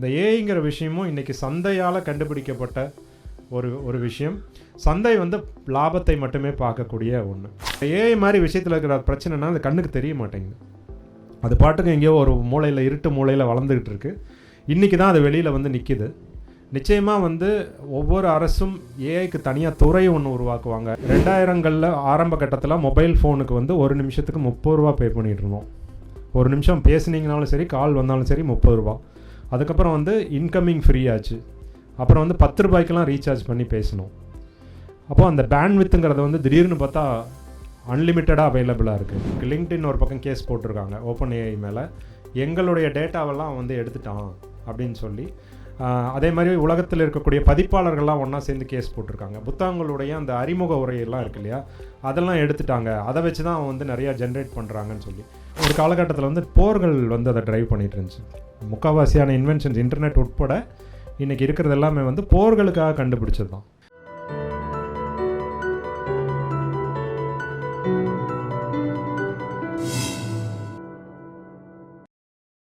இந்த ஏஐங்கிற விஷயமும் இன்றைக்கி சந்தையால் கண்டுபிடிக்கப்பட்ட ஒரு விஷயம். சந்தை வந்து லாபத்தை மட்டுமே பார்க்கக்கூடிய ஒன்று. ஏஐ மாதிரி விஷயத்தில் இருக்கிற பிரச்சனைனா அது கண்ணுக்கு தெரிய மாட்டேங்குது. அது பாட்டுக்கு எங்கேயோ ஒரு மூலையில், இருட்டு மூலையில் வளர்ந்துக்கிட்டு இருக்கு. இன்றைக்கி தான் அது வெளியில் வந்து நிற்கிது. நிச்சயமாக வந்து ஒவ்வொரு அரசும் ஏஐக்கு தனியாக துறை ஒன்று உருவாக்குவாங்க. 2000களில் ஆரம்ப கட்டத்தில் மொபைல் ஃபோனுக்கு வந்து ஒரு நிமிஷத்துக்கு 30 ரூபா பே பண்ணிகிட்டு இருந்தோம். ஒரு நிமிஷம் பேசுனீங்கனாலும் சரி, கால் வந்தாலும் சரி 30 ரூபா. அதுக்கப்புறம் வந்து இன்கமிங் ஃப்ரீ ஆச்சு. அப்புறம் வந்து 10 ரூபாய்க்கெலாம் ரீசார்ஜ் பண்ணி பேசணும். அப்போது அந்த பேண்ட்வித்துங்கிறது வந்து திடீர்னு பார்த்தா அன்லிமிட்டடாக அவைலபிளாக இருக்குது. லிங்க்டின் ஒரு பக்கம் கேஸ் போட்டிருக்காங்க ஓப்பன் ஏஐ மேலே. எங்களுடைய டேட்டாவெல்லாம் வந்து எடுத்துட்டான் அப்படின்னு சொல்லி. அதே மாதிரி உலகத்தில் இருக்கக்கூடிய பதிப்பாளர்கள்லாம் ஒன்றா சேர்ந்து கேஸ் போட்டிருக்காங்க. புத்தகங்களுடைய அந்த அறிமுக உரையெல்லாம் இருக்கு இல்லையா, அதெல்லாம் எடுத்துட்டாங்க. அதை வச்சு தான் அவன் வந்து நிறையா ஜென்ரேட் பண்ணுறாங்கன்னு சொல்லி ஒரு காலகட்டத்தில் வந்து போர்கள் வந்து அதை ட்ரைவ் பண்ணிகிட்டு இருந்துச்சு. முக்கால்வாசியான இன்வென்ஷன்ஸ் இன்டர்நெட் உட்பட இன்றைக்கி இருக்கிறது எல்லாமே வந்து போர்களுக்காக கண்டுபிடிச்சது தான்.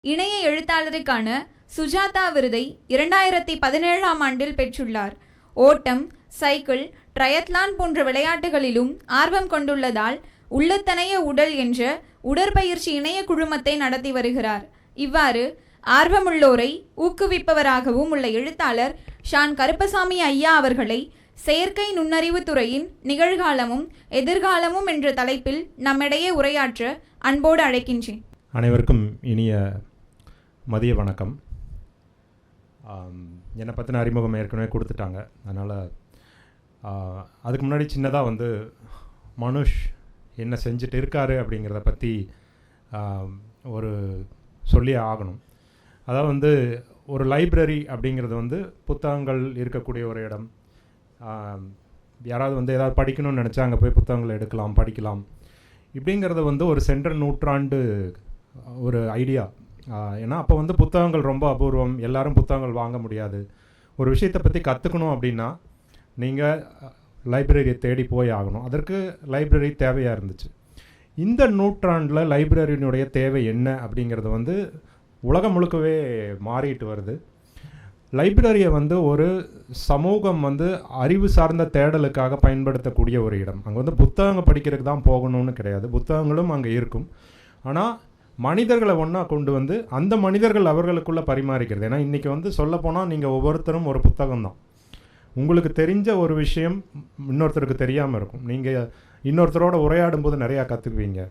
இணைய எழுத்தாளருக்கான சுஜாதா விருதை 2017ஆம் ஆண்டில் பெற்றுள்ளார். ஓட்டம், சைக்கிள், ட்ரையத்லான் போன்ற விளையாட்டுகளிலும் ஆர்வம் கொண்டுள்ளதால் உள்ளத்தனைய உடல் என்ற உடற்பயிற்சி இணைய குழுமத்தை நடத்தி வருகிறார். இவ்வாறு ஆர்வமுள்ளோரை ஊக்குவிப்பவராகவும் உள்ள எழுத்தாளர் ஷான் கருப்பசாமி ஐயா அவர்களை செயற்கை நுண்ணறிவு துறையின் நிகழ்காலமும் எதிர்காலமும் என்ற தலைப்பில் நம்மிடையே உரையாற்ற அன்போடு அழைக்கின்றேன். அனைவருக்கும் இனிய மதிய வணக்கம். என்னை பற்றின அறிமுகம் ஏற்கனவே கொடுத்துட்டாங்க. அதனால் அதுக்கு முன்னாடி சின்னதாக வந்து மனுஷ் என்ன செஞ்சுட்டு இருக்காரு அப்படிங்கிறத பற்றி ஒரு சொல்லி ஆகணும். அதாவது வந்து ஒரு லைப்ரரி அப்படிங்கிறது வந்து புத்தகங்கள் இருக்கக்கூடிய ஒரு இடம். யாராவது வந்து ஏதாவது படிக்கணும்னு நினச்சா அங்கே போய் புத்தகங்களை எடுக்கலாம், படிக்கலாம். இப்படிங்கிறது வந்து ஒரு சென்ற நூற்றாண்டு ஒரு ஐடியா. ஏன்னா அப்போ வந்து புத்தகங்கள் ரொம்ப அபூர்வம், எல்லாரும் புத்தகங்கள் வாங்க முடியாது. ஒரு விஷயத்தை பற்றி கற்றுக்கணும் அப்படின்னா நீங்கள் லைப்ரரியை தேடி போய் ஆகணும். அதற்கு லைப்ரரி தேவையாக இருந்துச்சு. இந்த நூற்றாண்டில் லைப்ரரியினுடைய தேவை என்ன அப்படிங்கிறது வந்து உலகம் முழுக்கவே மாறிட்டு வருது. லைப்ரரியை வந்து ஒரு சமூகம் வந்து அறிவு சார்ந்த தேடலுக்காக பயன்படுத்தக்கூடிய ஒரு இடம். அங்கே வந்து புத்தகங்கள் படிக்கிறதுக்கு தான் போகணும்னு கிடையாது, புத்தகங்களும் அங்கே இருக்கும். ஆனால் மனிதர்களை ஒன்றா கொண்டு வந்து அந்த மனிதர்கள் அவர்களுக்குள்ளே பரிமாறிக்கிறது. ஏன்னா இன்றைக்கி வந்து சொல்லப்போனால் நீங்கள் ஒவ்வொருத்தரும் ஒரு புத்தகம் தான். உங்களுக்கு தெரிஞ்ச ஒரு விஷயம் இன்னொருத்தருக்கு தெரியாமல் இருக்கும். நீங்கள் இன்னொருத்தரோட உரையாடும் போது நிறையா கற்றுக்குவீங்க.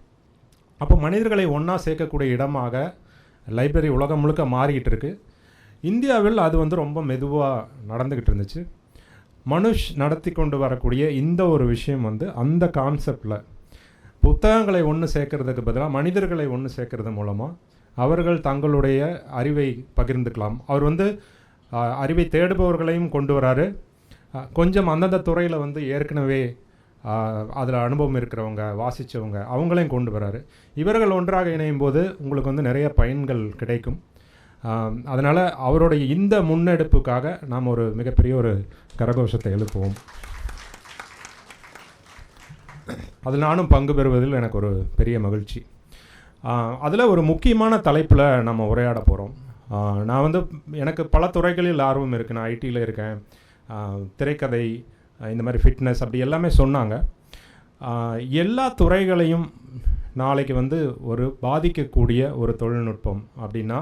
அப்போ மனிதர்களை ஒன்றா சேர்க்கக்கூடிய இடமாக லைப்ரரி உலகம் முழுக்க மாறிக்கிட்டு இருக்குது. இந்தியாவில் அது வந்து ரொம்ப மெதுவாக நடந்துக்கிட்டு இருந்துச்சு. மனுஷ் நடத்தி கொண்டு வரக்கூடிய இந்த ஒரு விஷயம் வந்து அந்த கான்செப்டில் புத்தகங்களை ஒன்று சேர்க்கறதுக்கு பதிலாக மனிதர்களை ஒன்று சேர்க்கறது மூலமாக அவர்கள் தங்களுடைய அறிவை பகிர்ந்துக்கலாம். அவர் வந்து அறிவை தேடுபவர்களையும் கொண்டு வராரு. கொஞ்சம் அந்தந்த துறையில் வந்து ஏற்கனவே அதில் அனுபவம் இருக்கிறவங்க, வாசித்தவங்க, அவங்களையும் கொண்டு வராரு. இவர்கள் ஒன்றாக இணையும் போது உங்களுக்கு வந்து நிறைய பயன்கள் கிடைக்கும். அதனால் அவருடைய இந்த முன்னெடுப்புக்காக நாம் ஒரு மிகப்பெரிய ஒரு கரகோஷத்தை எழுப்புவோம். அதில் நானும் பங்கு பெறுவதில் எனக்கு ஒரு பெரிய மகிழ்ச்சி. அதில் ஒரு முக்கியமான தலைப்பில் நம்ம உரையாட போகிறோம். நான் வந்து எனக்கு பல துறைகளில் ஆர்வம் இருக்குது. நான் ஐடியில் இருக்கேன், திரைக்கதை, இந்த மாதிரி ஃபிட்னஸ், அப்படி எல்லாமே சொன்னாங்க. எல்லா துறைகளையும் நாளைக்கு வந்து ஒரு பாதிக்கக்கூடிய ஒரு தொழில்நுட்பம் அப்படின்னா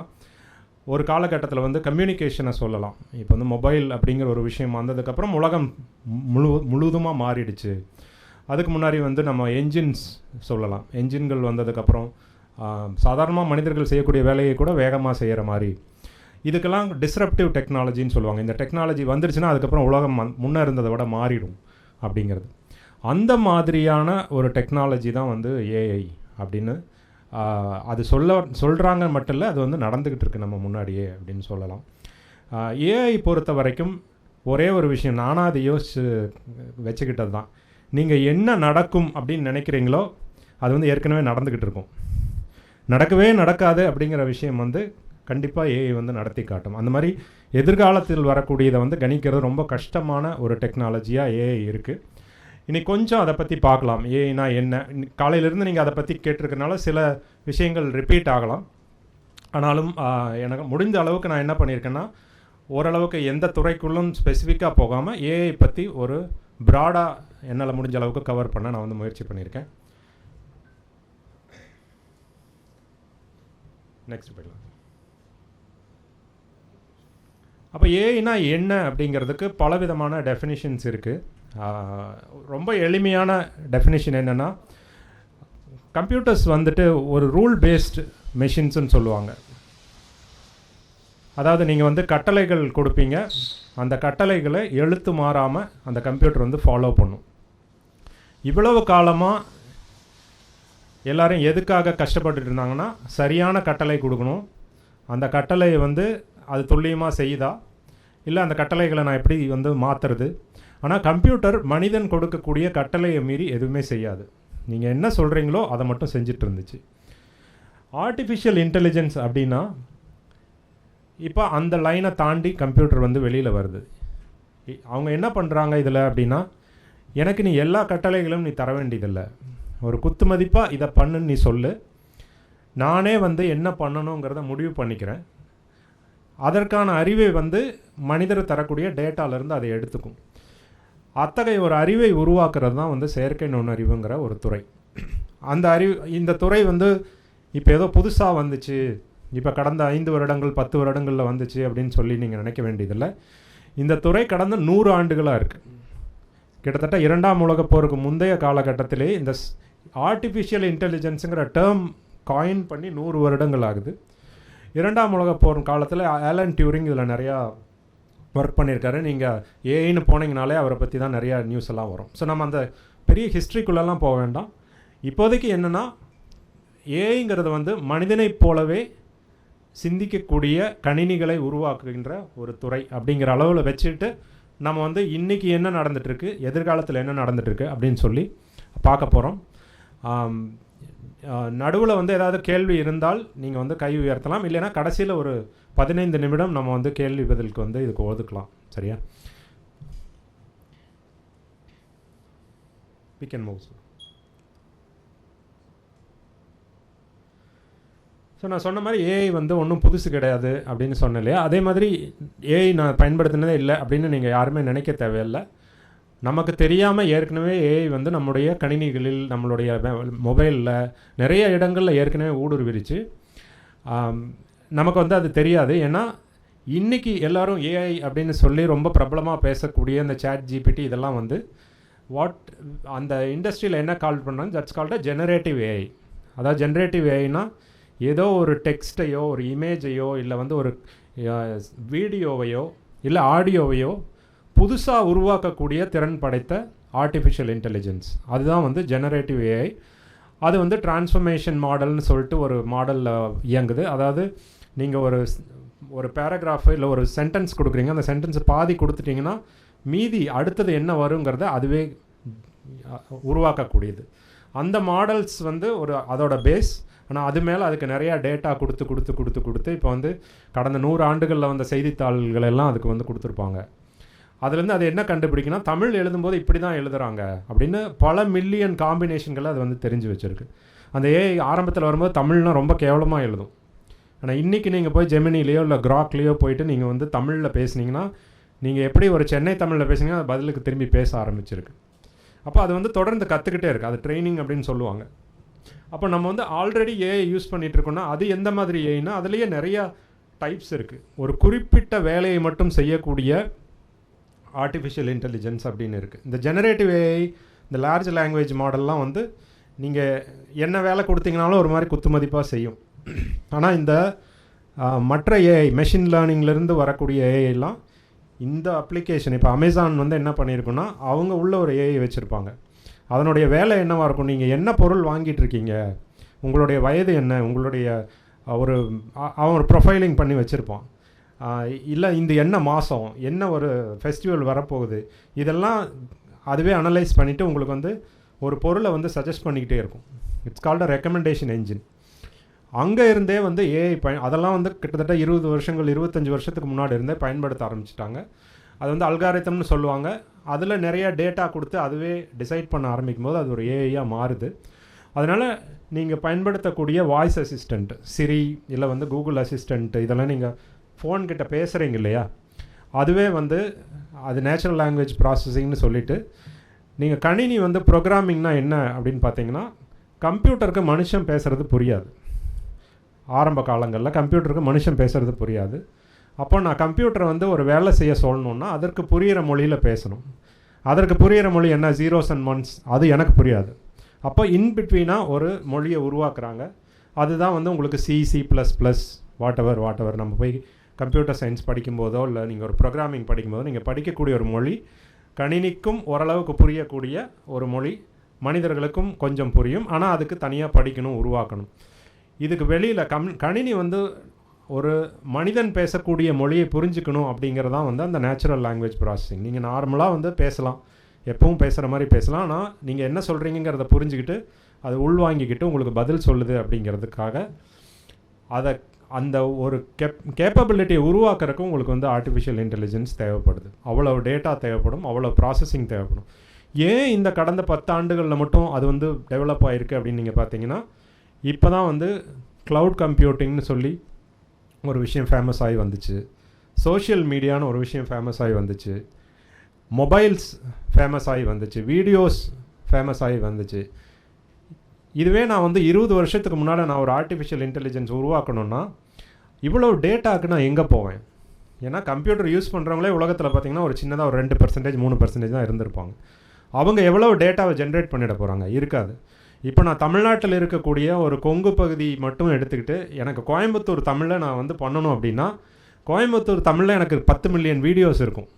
ஒரு காலகட்டத்தில் வந்து கம்யூனிகேஷனை சொல்லலாம். இப்போ வந்து மொபைல் அப்படிங்கிற ஒரு விஷயம் வந்ததுக்கப்புறம் உலகம் முழுவதுமாக மாறிடுச்சு. அதுக்கு முன்னாடி வந்து நம்ம என்ஜின்ஸ் சொல்லலாம். என்ஜின்கள் வந்ததுக்கப்புறம் சாதாரணமாக மனிதர்கள் செய்யக்கூடிய வேலையை கூட வேகமாக செய்கிற மாதிரி. இதுக்கெல்லாம் டிஸ்ரப்டிவ் டெக்னாலஜின்னு சொல்லுவாங்க. இந்த டெக்னாலஜி வந்துருச்சுன்னா அதுக்கப்புறம் உலகம் முன்னே இருந்ததை விட மாறிடும் அப்படிங்கிறது. அந்த மாதிரியான ஒரு டெக்னாலஜி தான் வந்து ஏஐ அப்படின்னு அது சொல்கிறாங்க மட்டும் இல்லை, அது வந்து நடந்துக்கிட்டு இருக்குது நம்ம முன்னாடியே அப்படின்னு சொல்லலாம். ஏஐ பொறுத்த வரைக்கும் ஒரே ஒரு விஷயம், நானாக அதை யோசித்து வச்சுக்கிட்டது தான். நீங்கள் என்ன நடக்கும் அப்படின்னு நினைக்கிறீங்களோ அது வந்து ஏற்கனவே நடந்துக்கிட்டு இருக்கும். நடக்கவே நடக்காது அப்படிங்கிற விஷயம் வந்து கண்டிப்பாக ஏஐ வந்து நடத்தி காட்டும். அந்த மாதிரி எதிர்காலத்தில் வரக்கூடியதை வந்து கணிக்கிறது ரொம்ப கஷ்டமான ஒரு டெக்னாலஜியாக ஏஐ இருக்குது. இன்றைக்கி கொஞ்சம் அதை பற்றி பார்க்கலாம். ஏஐனா என்ன, காலையிலேருந்து நீங்கள் அதை பற்றி கேட்டிருக்கனால சில விஷயங்கள் ரிப்பீட் ஆகலாம். ஆனாலும் எனக்கு முடிந்த அளவுக்கு நான் என்ன பண்ணியிருக்கேன்னா, ஓரளவுக்கு எந்த துறைக்குள்ளும் ஸ்பெசிஃபிக்காக போகாமல் ஏஐ பற்றி ஒரு ப்ராடாக என்னால் முடிஞ்ச அளவுக்கு கவர் பண்ண நான் வந்து முயற்சி பண்ணியிருக்கேன். நெக்ஸ்ட் போயிடலாம். அப்போ ஏஐனா என்ன அப்படிங்கிறதுக்கு பலவிதமான டெஃபினிஷன்ஸ் இருக்குது. ரொம்ப எளிமையான டெஃபினிஷன் என்னென்னா, கம்ப்யூட்டர்ஸ் வந்துட்டு ஒரு ரூல் பேஸ்டு மெஷின்ஸ்னு சொல்லுவாங்க. அதாவது நீங்கள் வந்து கட்டளைகள் கொடுப்பீங்க, அந்த கட்டளைகளை எழுத்து மாறாமல் அந்த கம்ப்யூட்டர் வந்து ஃபாலோ பண்ணும். இவ்வளவு காலமாக எல்லோரும் எதுக்காக கஷ்டப்பட்டுட்டு இருந்தாங்கன்னா, சரியான கட்டளை கொடுக்கணும், அந்த கட்டளையை வந்து அது துல்லியமாக செய்யுதா, இல்லை அந்த கட்டளைகளை நான் எப்படி வந்து மாற்றுறது. ஆனால் கம்ப்யூட்டர் மனிதன் கொடுக்கக்கூடிய கட்டளையை மீறி எதுவுமே செய்யாது. நீங்கள் என்ன சொல்கிறீங்களோ அதை மட்டும் செஞ்சுட்டு இருந்துச்சு. ஆர்டிஃபிஷியல் இன்டெலிஜென்ஸ் அப்படின்னா இப்போ அந்த லைனை தாண்டி கம்ப்யூட்டர் வந்து வெளியில் வருது. அவங்க என்ன பண்ணுறாங்க இதில் அப்படின்னா, எனக்கு நீ எல்லா கட்டளைகளும் நீ தர வேண்டியதில்லை, ஒரு குத்து மதிப்பாக இதை பண்ணுன்னு நீ சொல்லு, நானே வந்து என்ன பண்ணணுங்கிறத முடிவு பண்ணிக்கிறேன். அதற்கான அறிவை வந்து மனிதர் தரக்கூடிய டேட்டாலேருந்து அதை எடுத்துக்கும். அத்தகைய ஒரு அறிவை உருவாக்குறது தான் வந்து செயற்கை நுண்ணறிவுங்கிற ஒரு துறை. அந்த இந்த துறை வந்து இப்போ ஏதோ புதுசாக வந்துச்சு, இப்போ கடந்த 5 வருடங்கள் 10 வருடங்களில் வந்துச்சு அப்படின்னு சொல்லி நீங்கள் நினைக்க வேண்டியதில்லை. இந்த துறை கடந்த 100 ஆண்டுகளாக இருக்குது. கிட்டத்தட்ட 2ஆம் உலகப் போருக்கு முந்தைய காலகட்டத்திலே இந்த ஆர்டிஃபிஷியல் இன்டெலிஜென்ஸுங்கிற டேர்ம் காயின் பண்ணி 100 வருடங்கள் ஆகுது. 2ஆம் உலகப் போர் காலத்தில் ஆலன் டியூரிங் இதில் நிறையா ஒர்க் பண்ணியிருக்காரு. நீங்கள் ஏஐன்னு போனீங்கனாலே அவரை பற்றி தான் நிறையா நியூஸ் எல்லாம் வரும். ஸோ நம்ம அந்த பெரிய ஹிஸ்ட்ரிக்குள்ளெல்லாம் போக வேண்டாம். இப்போதைக்கு என்னென்னா, ஏஐங்கிறது வந்து மனிதனைப் போலவே சிந்திக்கக்கூடிய கணினிகளை உருவாக்குகின்ற ஒரு துறை அப்படிங்கிற அளவில் வச்சுட்டு நம்ம வந்து இன்றைக்கி என்ன நடந்துகிட்ருக்கு, எதிர்காலத்தில் என்ன நடந்துகிட்ருக்கு அப்படின்னு சொல்லி பார்க்க போகிறோம். நடுவில் வந்து ஏதாவது கேள்வி இருந்தால் நீங்கள் வந்து கை உயர்த்தலாம், இல்லைன்னா கடைசியில் ஒரு 15 நிமிடம் நம்ம வந்து கேள்வி பதிலுக்கு வந்து இதுக்கு ஒதுக்கலாம். சரியா? we can move. ஸோ நான் சொன்ன மாதிரி ஏஐ வந்து ஒன்றும் புதுசு கிடையாது அப்படின்னு சொன்னேன் இல்லையா? அதே மாதிரி ஏஐ நான் பயன்படுத்தினதே இல்லை அப்படின்னு நீங்கள் யாருமே நினைக்க தேவையில்லை. நமக்கு தெரியாமல் ஏற்கனவே ஏஐ வந்து நம்முடைய கணினிகளில், நம்மளுடைய மொபைலில் நிறைய இடங்களில் ஏற்கனவே ஊடுருவிருச்சு. நமக்கு வந்து அது தெரியாது. ஏன்னா இன்றைக்கி எல்லோரும் ஏஐ அப்படின்னு சொல்லி ரொம்ப பிரபலமாக பேசக்கூடிய இந்த சாட் ஜிபிடி இதெல்லாம் வந்து அந்த இண்டஸ்ட்ரியில் என்ன கால் பண்ணுறாங்க, தட்ஸ் கால்ட் ஜெனரேட்டிவ் ஏஐ. அதாவது ஜெனரேட்டிவ் ஏஐனா ஏதோ ஒரு டெக்ஸ்ட்டையோ ஒரு இமேஜையோ இல்லை வந்து ஒரு வீடியோவையோ இல்லை ஆடியோவையோ புதுசாக உருவாக்கக்கூடிய திறன் படைத்த ஆர்டிஃபிஷியல் இன்டெலிஜென்ஸ், அதுதான் வந்து ஜெனரேட்டிவ் ஏஐ. அது வந்து டிரான்ஸ்ஃபர்மேஷன் மாடல்னு சொல்லிட்டு ஒரு மாடலில் இயங்குது. அதாவது நீங்கள் ஒரு பேராகிராஃபு இல்லை ஒரு சென்டென்ஸ் கொடுக்குறீங்க, அந்த சென்டென்ஸை பாதி கொடுத்துட்டிங்கன்னா மீதி அடுத்தது என்ன வருங்கிறத அதுவே உருவாக்கக்கூடியது. அந்த மாடல்ஸ் வந்து அதோட பேஸ். ஆனால் அது மேலே அதுக்கு நிறையா டேட்டா கொடுத்து இப்போ வந்து கடந்த 100 ஆண்டுகளில் வந்த செய்தித்தாள்கள் எல்லாம் அதுக்கு வந்து கொடுத்துருப்பாங்க. அதுலேருந்து அது என்ன கண்டுபிடிக்குன்னா, தமிழ் எழுதும்போது இப்படி தான் எழுதுகிறாங்க அப்படின்னு பல மில்லியன் காம்பினேஷன்களை அது வந்து தெரிஞ்சு வச்சுருக்கு. அந்த ஏஐ ஆரம்பத்தில் வரும்போது தமிழ்னா ரொம்ப கேவலமாக எழுதும். ஆனால் இன்றைக்கி நீங்கள் போய் ஜெமினிலேயோ இல்லை கிராக்லேயோ போயிட்டு நீங்கள் வந்து தமிழில் பேசுனீங்கன்னா, நீங்கள் எப்படி ஒரு சென்னை தமிழில் பேசுனீங்கன்னா அது பதிலுக்கு திரும்பி பேச ஆரம்பிச்சிருக்கு. அப்போ அது வந்து தொடர்ந்து கற்றுக்கிட்டே இருக்குது. அது ட்ரைனிங் அப்படின்னு சொல்லுவாங்க. அப்போ நம்ம வந்து ஆல்ரெடி ஏஐ யூஸ் பண்ணிகிட்ருக்கோன்னா அது எந்த மாதிரி ஏஐனா அதுலேயே நிறையா டைப்ஸ் இருக்குது. ஒரு குறிப்பிட்ட வேலையை மட்டும் செய்யக்கூடிய ஆர்டிஃபிஷியல் இன்டெலிஜென்ஸ் அப்படின்னு இருக்குது. இந்த ஜெனரேட்டிவ் ஏஐ, இந்த லார்ஜ் லாங்குவேஜ் மாடல்லாம் வந்து நீங்கள் என்ன வேலை கொடுத்தீங்கனாலும் ஒரு மாதிரி குத்துமதிப்பாக செய்யும். ஆனால் இந்த மற்ற ஏஐ மெஷின் லேர்னிங்லேருந்து வரக்கூடிய ஏஐலாம் இந்த அப்ளிகேஷன் இப்போ அமேசான் வந்து என்ன பண்ணியிருக்குன்னா, அவங்க உள்ள ஒரு ஏஐ வச்சுருப்பாங்க. அதனுடைய வேலை என்னவாக இருக்கும், நீங்கள் என்ன பொருள் வாங்கிட்டு இருக்கீங்க, உங்களுடைய வயது என்ன, உங்களுடைய அவன் ஒரு ப்ரொஃபைலிங் பண்ணி வச்சுருப்பான். இல்லை இந்த என்ன மாதம், என்ன ஒரு ஃபெஸ்டிவல் வரப்போகுது, இதெல்லாம் அதுவே அனலைஸ் பண்ணிவிட்டு உங்களுக்கு வந்து ஒரு பொருளை வந்து சஜஸ்ட் பண்ணிக்கிட்டே இருக்கும். It's called a recommendation engine. அங்கே இருந்தே வந்து ஏஐ அதெல்லாம் வந்து கிட்டத்தட்ட 20 வருஷங்கள் 25 வருஷத்துக்கு முன்னாடி இருந்தே பயன்படுத்த ஆரம்பிச்சிட்டாங்க. அது வந்து அல்காரிதம்னு சொல்லுவாங்க. அதில் நிறைய டேட்டா கொடுத்து அதுவே டிசைட் பண்ண ஆரம்பிக்கும் போது அது ஒரு ஏஐயாக மாறுது. அதனால் நீங்கள் பயன்படுத்தக்கூடிய வாய்ஸ் அசிஸ்டண்ட் சிரி இல்லை வந்து கூகுள் அசிஸ்டண்ட் இதெல்லாம் நீங்கள் ஃபோன்கிட்ட பேசுகிறீங்க இல்லையா, அதுவே வந்து அது நேச்சுரல் லாங்குவேஜ் ப்ராசஸிங்னு சொல்லிவிட்டு நீங்கள் கணினி வந்து ப்ரோக்ராமிங்னா என்ன அப்படின்னு பார்த்தீங்கன்னா, கம்ப்யூட்டருக்கு மனுஷன் பேசுகிறது புரியாது. ஆரம்ப காலங்களில் கம்ப்யூட்டருக்கு மனுஷன் பேசுகிறது புரியாது. அப்போ நான் கம்ப்யூட்டரை வந்து ஒரு வேலை செய்ய சொல்லணுன்னா அதற்கு புரிகிற மொழியில் பேசணும். அதற்கு புரிகிற மொழி என்ன, ஜீரோஸ் அண்ட் ஒன்ஸ், அது எனக்கு புரியாது. அப்போ இன்பிட்வீனாக ஒரு மொழியை உருவாக்குறாங்க. அதுதான் வந்து உங்களுக்கு C++, வாட் எவர் நம்ம போய் கம்ப்யூட்டர் சயின்ஸ் படிக்கும்போதோ இல்லை நீங்கள் ஒரு ப்ரோக்ராமிங் படிக்கும்போதோ நீங்கள் படிக்கக்கூடிய ஒரு மொழி கணினிக்கும் ஓரளவுக்கு புரியக்கூடிய ஒரு மொழி, மனிதர்களுக்கும் கொஞ்சம் புரியும். ஆனால் அதுக்கு தனியாக படிக்கணும், உருவாக்கணும். இதுக்கு வெளியில் கணினி வந்து ஒரு மனிதன் பேசக்கூடிய மொழியை புரிஞ்சுக்கணும் அப்படிங்கிறதான் வந்து அந்த நேச்சுரல் லாங்குவேஜ் ப்ராசஸிங். நீங்கள் நார்மலாக வந்து பேசலாம், எப்பவும் பேசுகிற மாதிரி பேசலாம். ஆனால் நீங்கள் என்ன சொல்கிறீங்கிறத புரிஞ்சுக்கிட்டு அது உள்வாங்கிக்கிட்டு உங்களுக்கு பதில் சொல்லுது அப்படிங்கிறதுக்காக அதை அந்த ஒரு கேப்பபிலிட்டியை உருவாக்குறதுக்கு உங்களுக்கு வந்து ஆர்டிஃபிஷியல் இன்டெலிஜென்ஸ் தேவைப்படுது. அவ்வளோ டேட்டா தேவைப்படும், அவ்வளோ ப்ராசஸிங் தேவைப்படும். ஏன் இந்த கடந்த 10 ஆண்டுகளில் மட்டும் அது வந்து டெவலப் ஆகிருக்கு அப்படின்னு நீங்கள் பார்த்தீங்கன்னா, இப்போ தான் வந்து க்ளவுட் கம்ப்யூட்டிங்னு சொல்லி ஒரு விஷயம் ஃபேமஸ் ஆகி வந்துச்சு, சோஷியல் மீடியான்னு ஒரு விஷயம் ஃபேமஸ் ஆகி வந்துச்சு, மொபைல்ஸ் ஃபேமஸ் ஆகி வந்துச்சு, வீடியோஸ் ஃபேமஸ் ஆகி வந்துச்சு. இதுவே நான் வந்து 20 வருஷத்துக்கு முன்னாடி நான் ஒரு ஆர்டிஃபிஷியல் இன்டெலிஜென்ஸ் உருவாக்கணுன்னா இவ்வளோ டேட்டாவுக்கு நான் எங்கே போவேன்? ஏன்னா கம்ப்யூட்டர் யூஸ் பண்ணுறவங்களே உலகத்தில் பார்த்திங்கன்னா ஒரு சின்னதாக ஒரு 2%, 3% தான் இருந்திருப்பாங்க. அவங்க எவ்வளோ டேட்டாவை ஜென்ரேட் பண்ணிட போகிறாங்க? இருக்காது. இப்போ நான் தமிழ்நாட்டில் இருக்கக்கூடிய ஒரு கொங்கு பகுதி மட்டும் எடுத்துக்கிட்டு எனக்கு கோயம்புத்தூர் தமிழில் நான் வந்து பண்ணணும் அப்படின்னா, கோயம்புத்தூர் தமிழில் எனக்கு 10 மில்லியன் வீடியோஸ் இருக்கும்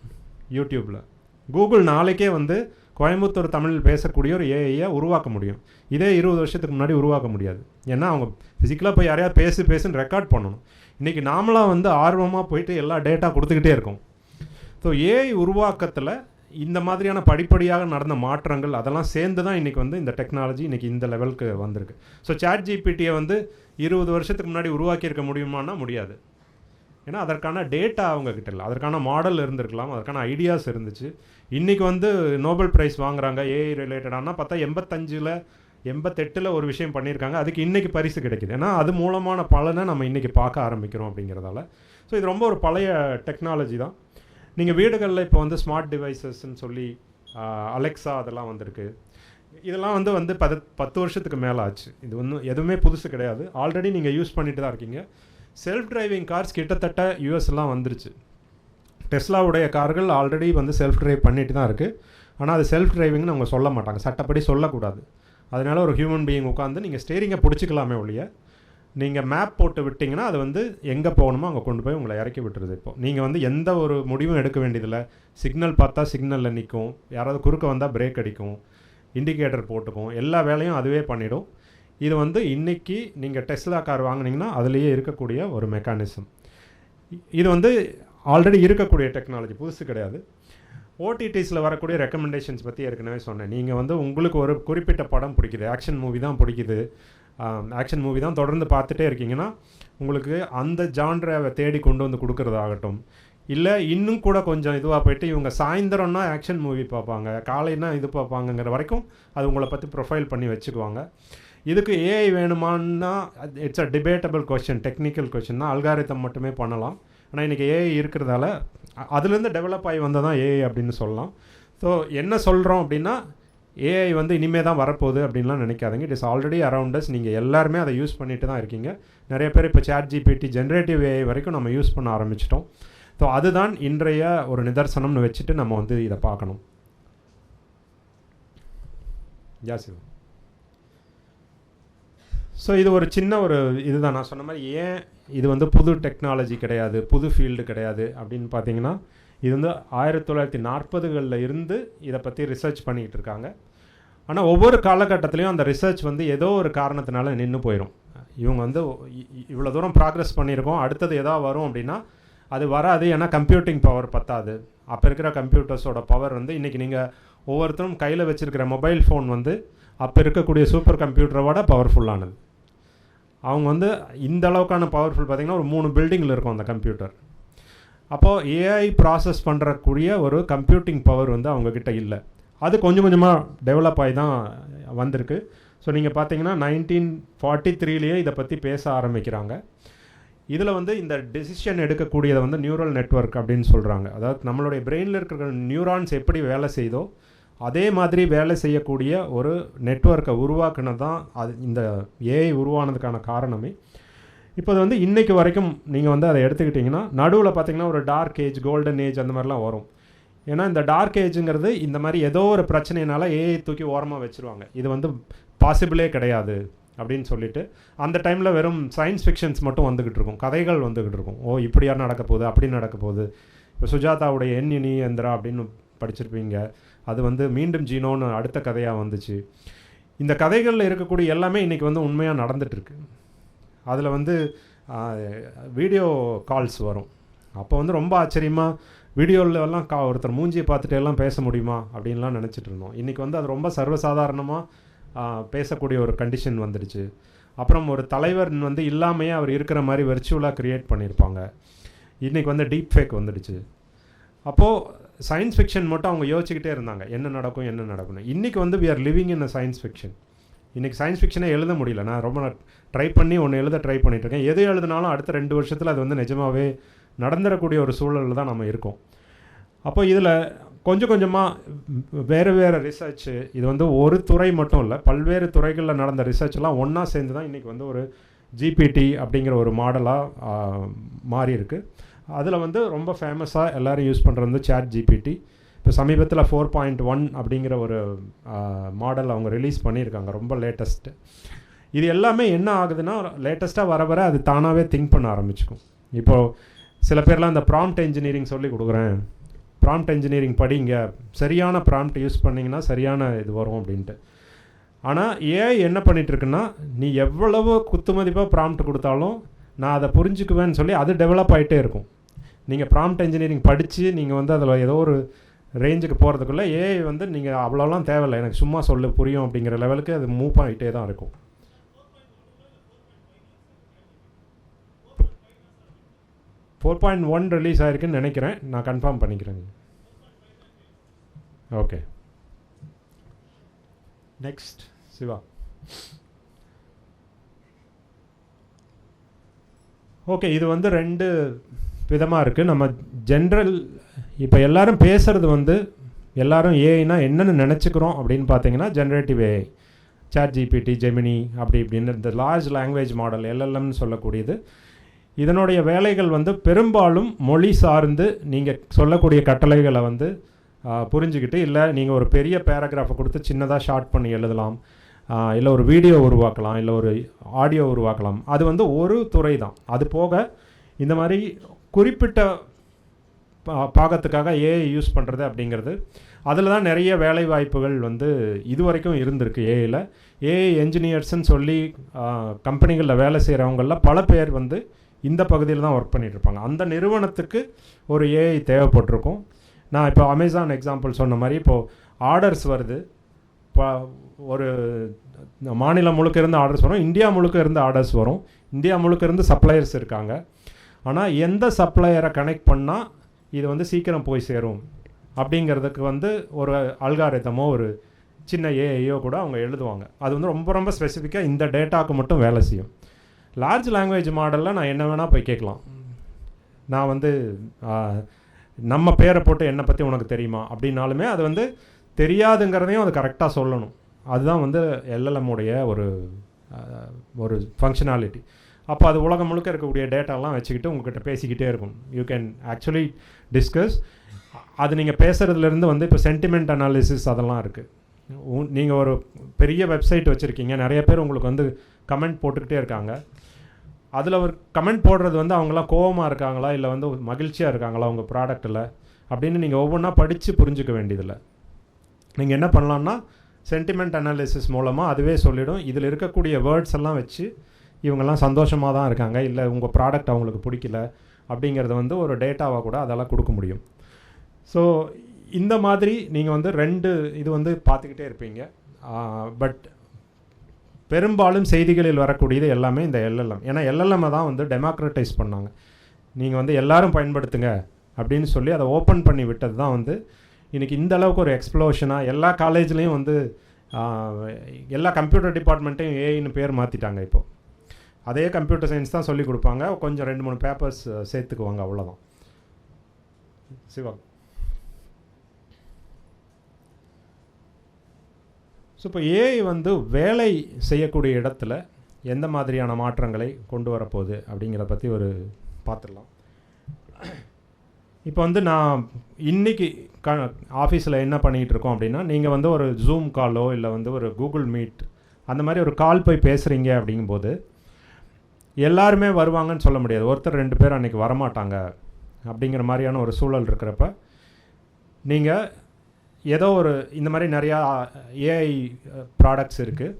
யூடியூப்பில். கூகுள் நாளைக்கே வந்து கோயம்புத்தூர் தமிழில் பேசக்கூடிய ஒரு ஏஐயை உருவாக்க முடியும். இதே 20 வருஷத்துக்கு முன்னாடி உருவாக்க முடியாது. ஏன்னா அவங்க ஃபிசிக்கலாக போய் யாரையா பேசுன்னு ரெக்கார்ட் பண்ணணும். இன்றைக்கி நாமளாக வந்து ஆர்வமாக போயிட்டு எல்லா டேட்டா கொடுத்துக்கிட்டே இருக்கோம். ஸோ ஏஐ உருவாக்கத்தில் இந்த மாதிரியான படிப்படியாக நடந்த மாற்றங்கள் அதெல்லாம் சேர்ந்து தான் இன்றைக்கி வந்து இந்த டெக்னாலஜி இன்றைக்கி இந்த லெவலுக்கு வந்திருக்கு. ஸோ ChatGPTயை வந்து 20 வருஷத்துக்கு முன்னாடி உருவாக்கியிருக்க முடியுமான்னா முடியாது. ஏன்னா அதற்கான டேட்டா அவங்கக்கிட்ட இல்லை, அதற்கான மாடல் இருந்திருக்கலாம், அதற்கான ஐடியாஸ் இருந்துச்சு. இன்றைக்கி வந்து நோபல் ப்ரைஸ் வாங்குறாங்க ஏஐ ரிலேட்டடானா பார்த்தா 85ல் 88ல் ஒரு விஷயம் பண்ணியிருக்காங்க, அதுக்கு இன்றைக்கி பரிசு கிடைக்கிது. ஏன்னா அது மூலமான பலனை நம்ம இன்றைக்கி பார்க்க ஆரம்பிக்கிறோம் அப்படிங்கிறதால. ஸோ இது ரொம்ப ஒரு பழைய டெக்னாலஜி தான். நீங்கள் வீடுகளில் இப்போ வந்து ஸ்மார்ட் டிவைசஸ்ன்னு சொல்லி அலெக்ஸா அதெல்லாம் வந்திருக்கு. இதெல்லாம் வந்து 10 வருஷத்துக்கு மேலே ஆச்சு. இது ஒன்றும் எதுவுமே புதுசு கிடையாது. ஆல்ரெடி நீங்கள் யூஸ் பண்ணிட்டு தான் இருக்கீங்க. செல்ஃப் டிரைவிங் கார்ஸ் கிட்டத்தட்ட யூஎஸ்லாம் வந்துருச்சு. டெஸ்லாவுடைய கார்கள் ஆல்ரெடி வந்து செல்ஃப் டிரைவ் பண்ணிட்டு தான் இருக்குது. ஆனால் அது செல்ஃப் டிரைவிங்னு அவங்க சொல்ல மாட்டாங்க, சட்டப்படி சொல்லக்கூடாது. அதனால் ஒரு ஹியூமன் பீயிங் உட்காந்து நீங்கள் ஸ்டேரிங்கை பிடிச்சிக்கலாமே ஒழிய நீங்கள் மேப் போட்டு விட்டிங்கன்னா அது வந்து எங்கே போகணுமோ அங்கே கொண்டு போய் உங்களை இறக்கி விட்டுருது. இப்போ நீங்கள் வந்து எந்த ஒரு முடிவும் எடுக்க வேண்டியதில்லை. சிக்னல் பார்த்தா சிக்னலில் நிற்கும், யாராவது குறுக்க வந்தால் பிரேக் அடிக்கும், இண்டிகேட்டர் போட்டுக்கும், எல்லா வேலையும் அதுவே பண்ணிடும். இது வந்து இன்றைக்கி நீங்கள் டெஸ்லா கார் வாங்கினீங்கன்னா அதுலேயே இருக்கக்கூடிய ஒரு மெக்கானிசம். இது வந்து ஆல்ரெடி இருக்கக்கூடிய டெக்னாலஜி, புதுசு கிடையாது. ஓடிடிஸில் வரக்கூடிய ரெக்கமெண்டேஷன்ஸ் பற்றி ஏற்கனவே சொன்னேன். நீங்கள் வந்து உங்களுக்கு ஒரு குறிப்பிட்ட படம் பிடிக்குது, ஆக்ஷன் மூவி தான் பிடிக்குது, ஆக்ஷன் மூவி தான் தொடர்ந்து பார்த்துட்டே இருக்கீங்கன்னா உங்களுக்கு அந்த ஜான்ரை தேடி கொண்டு வந்து கொடுக்குறதாகட்டும், இல்லை இன்னும் கூட கொஞ்சம் இதுவாக போயிட்டு இவங்க சாயந்தரம்னா ஆக்ஷன் மூவி பார்ப்பாங்க, காலைன்னா இது பார்ப்பாங்கங்கிற வரைக்கும் அது உங்களை பற்றி ப்ரொஃபைல் பண்ணி வச்சுக்குவாங்க. இதுக்கு ஏஐ வேணுமான்னா it's a debatable question, technical question தான். அல்காரிதம் மட்டுமே பண்ணலாம். ஆனால் இன்றைக்கி ஏஐ இருக்கிறதால அதுலேருந்து டெவலப் ஆகி வந்ததான் ஏஐ அப்படின்னு சொல்லலாம். ஸோ என்ன சொல்கிறோம் அப்படின்னா, ஏஐ வந்து இனிமேல் தான் வரப்போகுது அப்படின்லாம் நினைக்காதீங்க. It is already அரவுண்டஸ். நீங்கள் எல்லாருமே அதை யூஸ் பண்ணிட்டு தான் இருக்கீங்க. நிறைய பேர் இப்போ ChatGPT ஜென்ரேட்டிவ் ஏஐ வரைக்கும் நம்ம யூஸ் பண்ண ஆரம்பிச்சிட்டோம். ஸோ அதுதான் இன்றைய ஒரு நிதர்சனம்னு வச்சுட்டு நம்ம வந்து இதை பார்க்கணும். ஜாசி. ஸோ இது ஒரு சின்ன ஒரு இதுதான். நான் சொன்ன மாதிரி ஏன் இது வந்து புது டெக்னாலஜி கிடையாது, புது ஃபீல்டு கிடையாது அப்படின்னு பார்த்தீங்கன்னா, இது வந்து 1940களில் இருந்து இதை பற்றி ரிசர்ச் பண்ணிக்கிட்டு இருக்காங்க. ஆனால் ஒவ்வொரு காலகட்டத்திலையும் அந்த ரிசர்ச் வந்து ஏதோ ஒரு காரணத்தினால நின்று போயிடும். இவங்க வந்து இவ்வளோ தூரம் ப்ராக்ரஸ் பண்ணியிருக்கோம், அடுத்தது எதாவது வரும் அப்படின்னா அது வராது. ஏன்னா கம்ப்யூட்டிங் பவர் பத்தாது. அப்போ இருக்கிற கம்ப்யூட்டர்ஸோட பவர் வந்து இன்றைக்கி நீங்கள் ஒவ்வொருத்தரும் கையில் வச்சுருக்கிற மொபைல் ஃபோன் வந்து அப்போ இருக்கக்கூடிய சூப்பர் கம்ப்யூட்டரோட பவர்ஃபுல்லானது. அவங்க வந்து இந்த அளவுக்கான பவர்ஃபுல் பார்த்திங்கன்னா ஒரு 3 பில்டிங்கில் இருக்கும் அந்த கம்ப்யூட்டர். அப்போது ஏஐ ப்ராசஸ் பண்ணுறக்கூடிய ஒரு கம்ப்யூட்டிங் பவர் வந்து அவங்கக்கிட்ட இல்லை. அது கொஞ்சம் கொஞ்சமாக டெவலப் ஆகி தான் வந்திருக்கு. ஸோ நீங்கள் பார்த்தீங்கன்னா 1943 இதை பற்றி பேச ஆரம்பிக்கிறாங்க. இதில் வந்து இந்த டெசிஷன் எடுக்கக்கூடியதை வந்து நியூரல் நெட்வொர்க் அப்படின்னு சொல்கிறாங்க. அதாவது நம்மளுடைய பிரெயினில் இருக்கிற நியூரான்ஸ் எப்படி வேலை செய்தோ அதே மாதிரி வேலை செய்யக்கூடிய ஒரு நெட்வொர்க்கை உருவாக்குனது தான் அது இந்த ஏஐ உருவானதுக்கான காரணமே. இப்போ அது வந்து இன்றைக்கு வரைக்கும் நீங்கள் வந்து அதை எடுத்துக்கிட்டிங்கன்னா நடுவில் பார்த்திங்கன்னா ஒரு டார்க் ஏஜ், கோல்டன் ஏஜ் அந்த மாதிரிலாம் வரும். ஏன்னா இந்த டார்க் ஏஜுங்கிறது இந்த மாதிரி ஏதோ ஒரு பிரச்சனையினால ஏஐ தூக்கி ஓரமாக வச்சுருவாங்க. இது வந்து பாசிபிளே கிடையாது அப்படின்னு சொல்லிட்டு அந்த டைமில் வெறும் சயின்ஸ் ஃபிக்ஷன்ஸ் மட்டும் வந்துக்கிட்டு இருக்கும், கதைகள் வந்துக்கிட்டு இருக்கும். ஓ இப்படியா நடக்க போகுது, அப்படி நடக்க போகுது. இப்போ சுஜாதாவுடைய என் இனி எந்திரா அப்படின்னு படிச்சிருப்பீங்க. அது வந்து மீண்டும் ஜீனோன்னு அடுத்த கதையாக வந்துச்சு. இந்த கதைகளில் இருக்கக்கூடிய எல்லாமே இன்றைக்கி வந்து உண்மையாக நடந்துகிட்ருக்கு. அதில் வந்து வீடியோ கால்ஸ் வரும். அப்போ வந்து ரொம்ப ஆச்சரியமாக வீடியோவிலலாம் ஒருத்தர் மூஞ்சியை பார்த்துட்டு எல்லாம் பேச முடியுமா அப்படின்லாம் நினச்சிட்டு இருந்தோம். இன்றைக்கி வந்து அது ரொம்ப சர்வசாதாரணமாக பேசக்கூடிய ஒரு கண்டிஷன் வந்துடுச்சு. அப்புறம் ஒரு தலைவர் வந்து இல்லாமையே அவர் இருக்கிற மாதிரி வெர்ச்சுவலாக க்ரியேட் பண்ணியிருப்பாங்க. இன்றைக்கி வந்து டீப் ஃபேக் வந்துடுச்சு. அப்போது சயின்ஸ் ஃபிக்ஷன் மட்டும் அவங்க யோசிச்சுக்கிட்டே இருந்தாங்க, என்ன நடக்கும். இன்றைக்கி வந்து we are living in a science fiction. இன்றைக்கி சயின்ஸ் ஃபிக்ஷனே எழுத முடியல. நான் ரொம்ப ட்ரை பண்ணி ஒன்று ட்ரை பண்ணிகிட்ருக்கேன். எது எழுதினாலும் அடுத்த 2 வருஷத்தில் அது வந்து நிஜமாகவே நடந்துடக்கூடிய ஒரு சூழலில் தான் நம்ம இருக்கோம். அப்போ இதில் கொஞ்சம் கொஞ்சமாக வேறு ரிசர்ச்சு, இது வந்து ஒரு துறை மட்டும் இல்லை, பல்வேறு துறைகளில் நடந்த ரிசர்ச்லாம் ஒன்றா சேர்ந்து தான் இன்றைக்கி வந்து ஒரு ஜிபிடி அப்படிங்கிற ஒரு மாடலாக மாறி இருக்குது. அதில் வந்து ரொம்ப ஃபேமஸாக எல்லோரும் யூஸ் பண்ணுறது வந்து சாட் ஜிபிடி. இப்போ சமீபத்தில் 4.1 அப்படிங்கிற ஒரு மாடல் அவங்க ரிலீஸ் பண்ணியிருக்காங்க, ரொம்ப லேட்டஸ்ட்டு. இது எல்லாமே என்ன ஆகுதுன்னா லேட்டஸ்ட்டாக வர அது தானாகவே திங்க் பண்ண ஆரம்பிச்சுக்கும். இப்போது சில பேர்லாம் இந்த ப்ராம்ப்ட் இன்ஜினியரிங் சொல்லி கொடுக்குறேன், ப்ராம்ப்ட் இன்ஜினியரிங் படிங்க, சரியான ப்ராம்ப்ட் யூஸ் பண்ணிங்கன்னா சரியான இது வரும் அப்படின்ட்டு. ஆனால் ஏஐ என்ன பண்ணிகிட்ருக்குன்னா, நீ எவ்வளவு குத்துமதிப்பாக ப்ராம்ப்ட் கொடுத்தாலும் நான் அதை புரிஞ்சுக்குவேன்னு சொல்லி அது டெவலப் ஆகிட்டே இருக்கும். நீங்கள் ப்ராம்ப்ட் இன்ஜினியரிங் படித்து நீங்கள் வந்து அதில் ஏதோ ஒரு ரேஞ்சுக்கு போகிறதுக்குள்ளே ஏஐ வந்து நீங்கள் அவ்வளோலாம் தேவையில்லை, எனக்கு சும்மா சொல்லு புரியும் அப்படிங்கிற லெவலுக்கு அது மூவ் ஆகிட்டே தான் இருக்கும். 4.1 ரிலீஸ் ஆகிருக்குன்னு நினைக்கிறேன், நான் கன்ஃபார்ம் பண்ணிக்கிறேங்க. Okay, next Siva. ஓகே, இது வந்து 2 விதமாக இருக்குது. நம்ம ஜென்ரல் இப்போ எல்லோரும் பேசுகிறது வந்து எல்லோரும் ஏஐனா என்னென்னு நினச்சிக்கிறோம் அப்படின்னு பார்த்தீங்கன்னா generative AI, chat GPT, Gemini அப்படி இப்படின்னு இந்த லார்ஜ் லாங்குவேஜ் மாடல் எல்எல்எம்னு சொல்லக்கூடியது. இதனுடைய வேலைகள் வந்து பெரும்பாலும் மொழி சார்ந்து நீங்கள் சொல்லக்கூடிய கட்டளைகளை வந்து புரிஞ்சுக்கிட்டு, இல்லை நீங்கள் ஒரு பெரிய பேராகிராஃபை கொடுத்து சின்னதாக ஷார்ட் பண்ணி எழுதலாம், இல்லை ஒரு வீடியோ உருவாக்கலாம், இல்லை ஒரு ஆடியோ உருவாக்கலாம். அது வந்து ஒரு துறை தான். அது போக இந்த மாதிரி குறிப்பிட்ட பாகத்துக்காக ஏஐ யூஸ் பண்ணுறது அப்படிங்கிறது, அதில் தான் நிறைய வேலை வாய்ப்புகள் வந்து இது வரைக்கும் இருந்திருக்கு. ஏஐ என்ஜினியர்ஸ்ன்னு சொல்லி கம்பெனிகளில் வேலை செய்கிறவங்களில் பல பேர் வந்து இந்த பகுதியில் தான் ஒர்க் பண்ணிகிட்ருப்பாங்க. அந்த நிறுவனத்துக்கு ஒரு ஏஐ தேவைப்பட்டிருக்கும். நான் இப்போ அமேசான் எக்ஸாம்பிள் சொன்ன மாதிரி, இப்போது ஆர்டர்ஸ் வருது, இப்போ ஒரு மாநிலம் முழுக்க இருந்து ஆர்டர்ஸ் வரும், இந்தியா முழுக்க இருந்து ஆர்டர்ஸ் வரும், இந்தியா முழுக்க இருந்து சப்ளையர்ஸ் இருக்காங்க. ஆனால் எந்த சப்ளையரை கனெக்ட் பண்ணால் இது வந்து சீக்கிரம் போய் சேரும் அப்படிங்கிறதுக்கு வந்து ஒரு அல்காரிதமோ ஒரு சின்ன ஏஐயோ கூட அவங்க எழுதுவாங்க. அது வந்து ரொம்ப ரொம்ப ஸ்பெசிஃபிக்காக இந்த டேட்டாவுக்கு மட்டும் வேலை செய்யும். லார்ஜ் லாங்குவேஜ் மாடலில் நான் என்ன வேணால் போய் கேட்கலாம். நான் வந்து நம்ம பேரை போட்டு என்னை பற்றி உனக்கு தெரியுமா அப்படின்னாலுமே அது வந்து தெரியாதுங்கிறதையும் அது கரெக்டாக சொல்லணும். அதுதான் வந்து எல்எல்எம்முடைய ஒரு ஃபங்க்ஷனாலிட்டி. அப்போ அது உலகம் முழுக்க இருக்கக்கூடிய டேட்டாலாம் வச்சுக்கிட்டு உங்கள்கிட்ட பேசிக்கிட்டே இருக்கும். You can actually discuss. அது நீங்கள் பேசுகிறதுலேருந்து வந்து இப்போ சென்டிமெண்ட் அனாலிசிஸ் அதெல்லாம் இருக்குது. நீங்கள் ஒரு பெரிய வெப்சைட் வச்சுருக்கீங்க, நிறைய பேர் உங்களுக்கு வந்து கமெண்ட் போட்டுக்கிட்டே இருக்காங்க. அதில் ஒரு கமெண்ட் போடுறது வந்து அவங்களாம் கோவமாக இருக்காங்களா இல்லை வந்து மகிழ்ச்சியாக இருக்காங்களா உங்கள் ப்ராடக்ட்டில் அப்படின்னு நீங்கள் ஒவ்வொன்றா படித்து புரிஞ்சுக்க வேண்டியதில்லை. நீங்கள் என்ன பண்ணலான்னா சென்டிமெண்ட் அனாலிசிஸ் மூலமாக அதுவே சொல்லிவிடும். இதில் இருக்கக்கூடிய வேர்ட்ஸ் எல்லாம் வச்சு இவங்கெல்லாம் சந்தோஷமாக தான் இருக்காங்க, இல்லை உங்கள் ப்ராடக்ட் அவங்களுக்கு பிடிக்கல அப்படிங்கிறத வந்து ஒரு டேட்டாவாக கூட அதெல்லாம் கொடுக்க முடியும். ஸோ இந்த மாதிரி நீங்கள் வந்து 2 இது வந்து பார்த்துக்கிட்டே இருப்பீங்க. பட் பெரும்பாலும் செய்திகளில் வரக்கூடியது எல்லாமே இந்த எல்எல்எம். ஏன்னா எல்எல்எம்மை தான் வந்து டெமோக்ரட்டைஸ் பண்ணாங்க. நீங்கள் வந்து எல்லோரும் பயன்படுத்துங்க அப்படின்னு சொல்லி அதை ஓப்பன் பண்ணி விட்டது தான் வந்து இன்றைக்கி இந்த அளவுக்கு ஒரு எக்ஸ்ப்ளோஷனாக எல்லா காலேஜ்லேயும் வந்து எல்லா கம்ப்யூட்டர் டிபார்ட்மெண்ட்டையும் ஏஐன்னு பேர் மாற்றிட்டாங்க இப்போது. அதே கம்ப்யூட்டர் சயின்ஸ் தான் சொல்லிக் கொடுப்பாங்க, கொஞ்சம் 2-3 பேப்பர்ஸ் சேர்த்துக்குவாங்க, அவ்வளோதான். சிவா. ஸோ இப்போ ஏஐ வந்து வேலை செய்யக்கூடிய இடத்துல எந்த மாதிரியான மாற்றங்களை கொண்டு வரப்போகுது அப்படிங்கிறத பற்றி ஒரு பார்த்துடலாம். இப்போ வந்து நான் இன்றைக்கி ஆஃபீஸில் என்ன பண்ணிகிட்டு இருக்கோம் அப்படின்னா, நீங்கள் வந்து ஒரு ஜூம் காலோ இல்லை வந்து ஒரு கூகுள் மீட் அந்த மாதிரி ஒரு கால் போய் பேசுகிறீங்க அப்படிங்கும்போது எல்லாருமே வருவாங்கன்னு சொல்ல முடியாது. ஒருத்தர் 2 பேர் அன்றைக்கி வரமாட்டாங்க அப்படிங்கிற மாதிரியான ஒரு சூழல் இருக்கிறப்ப நீங்கள் ஏதோ ஒரு இந்த மாதிரி நிறையா ஏஐ ப்ராடக்ட்ஸ் இருக்குது.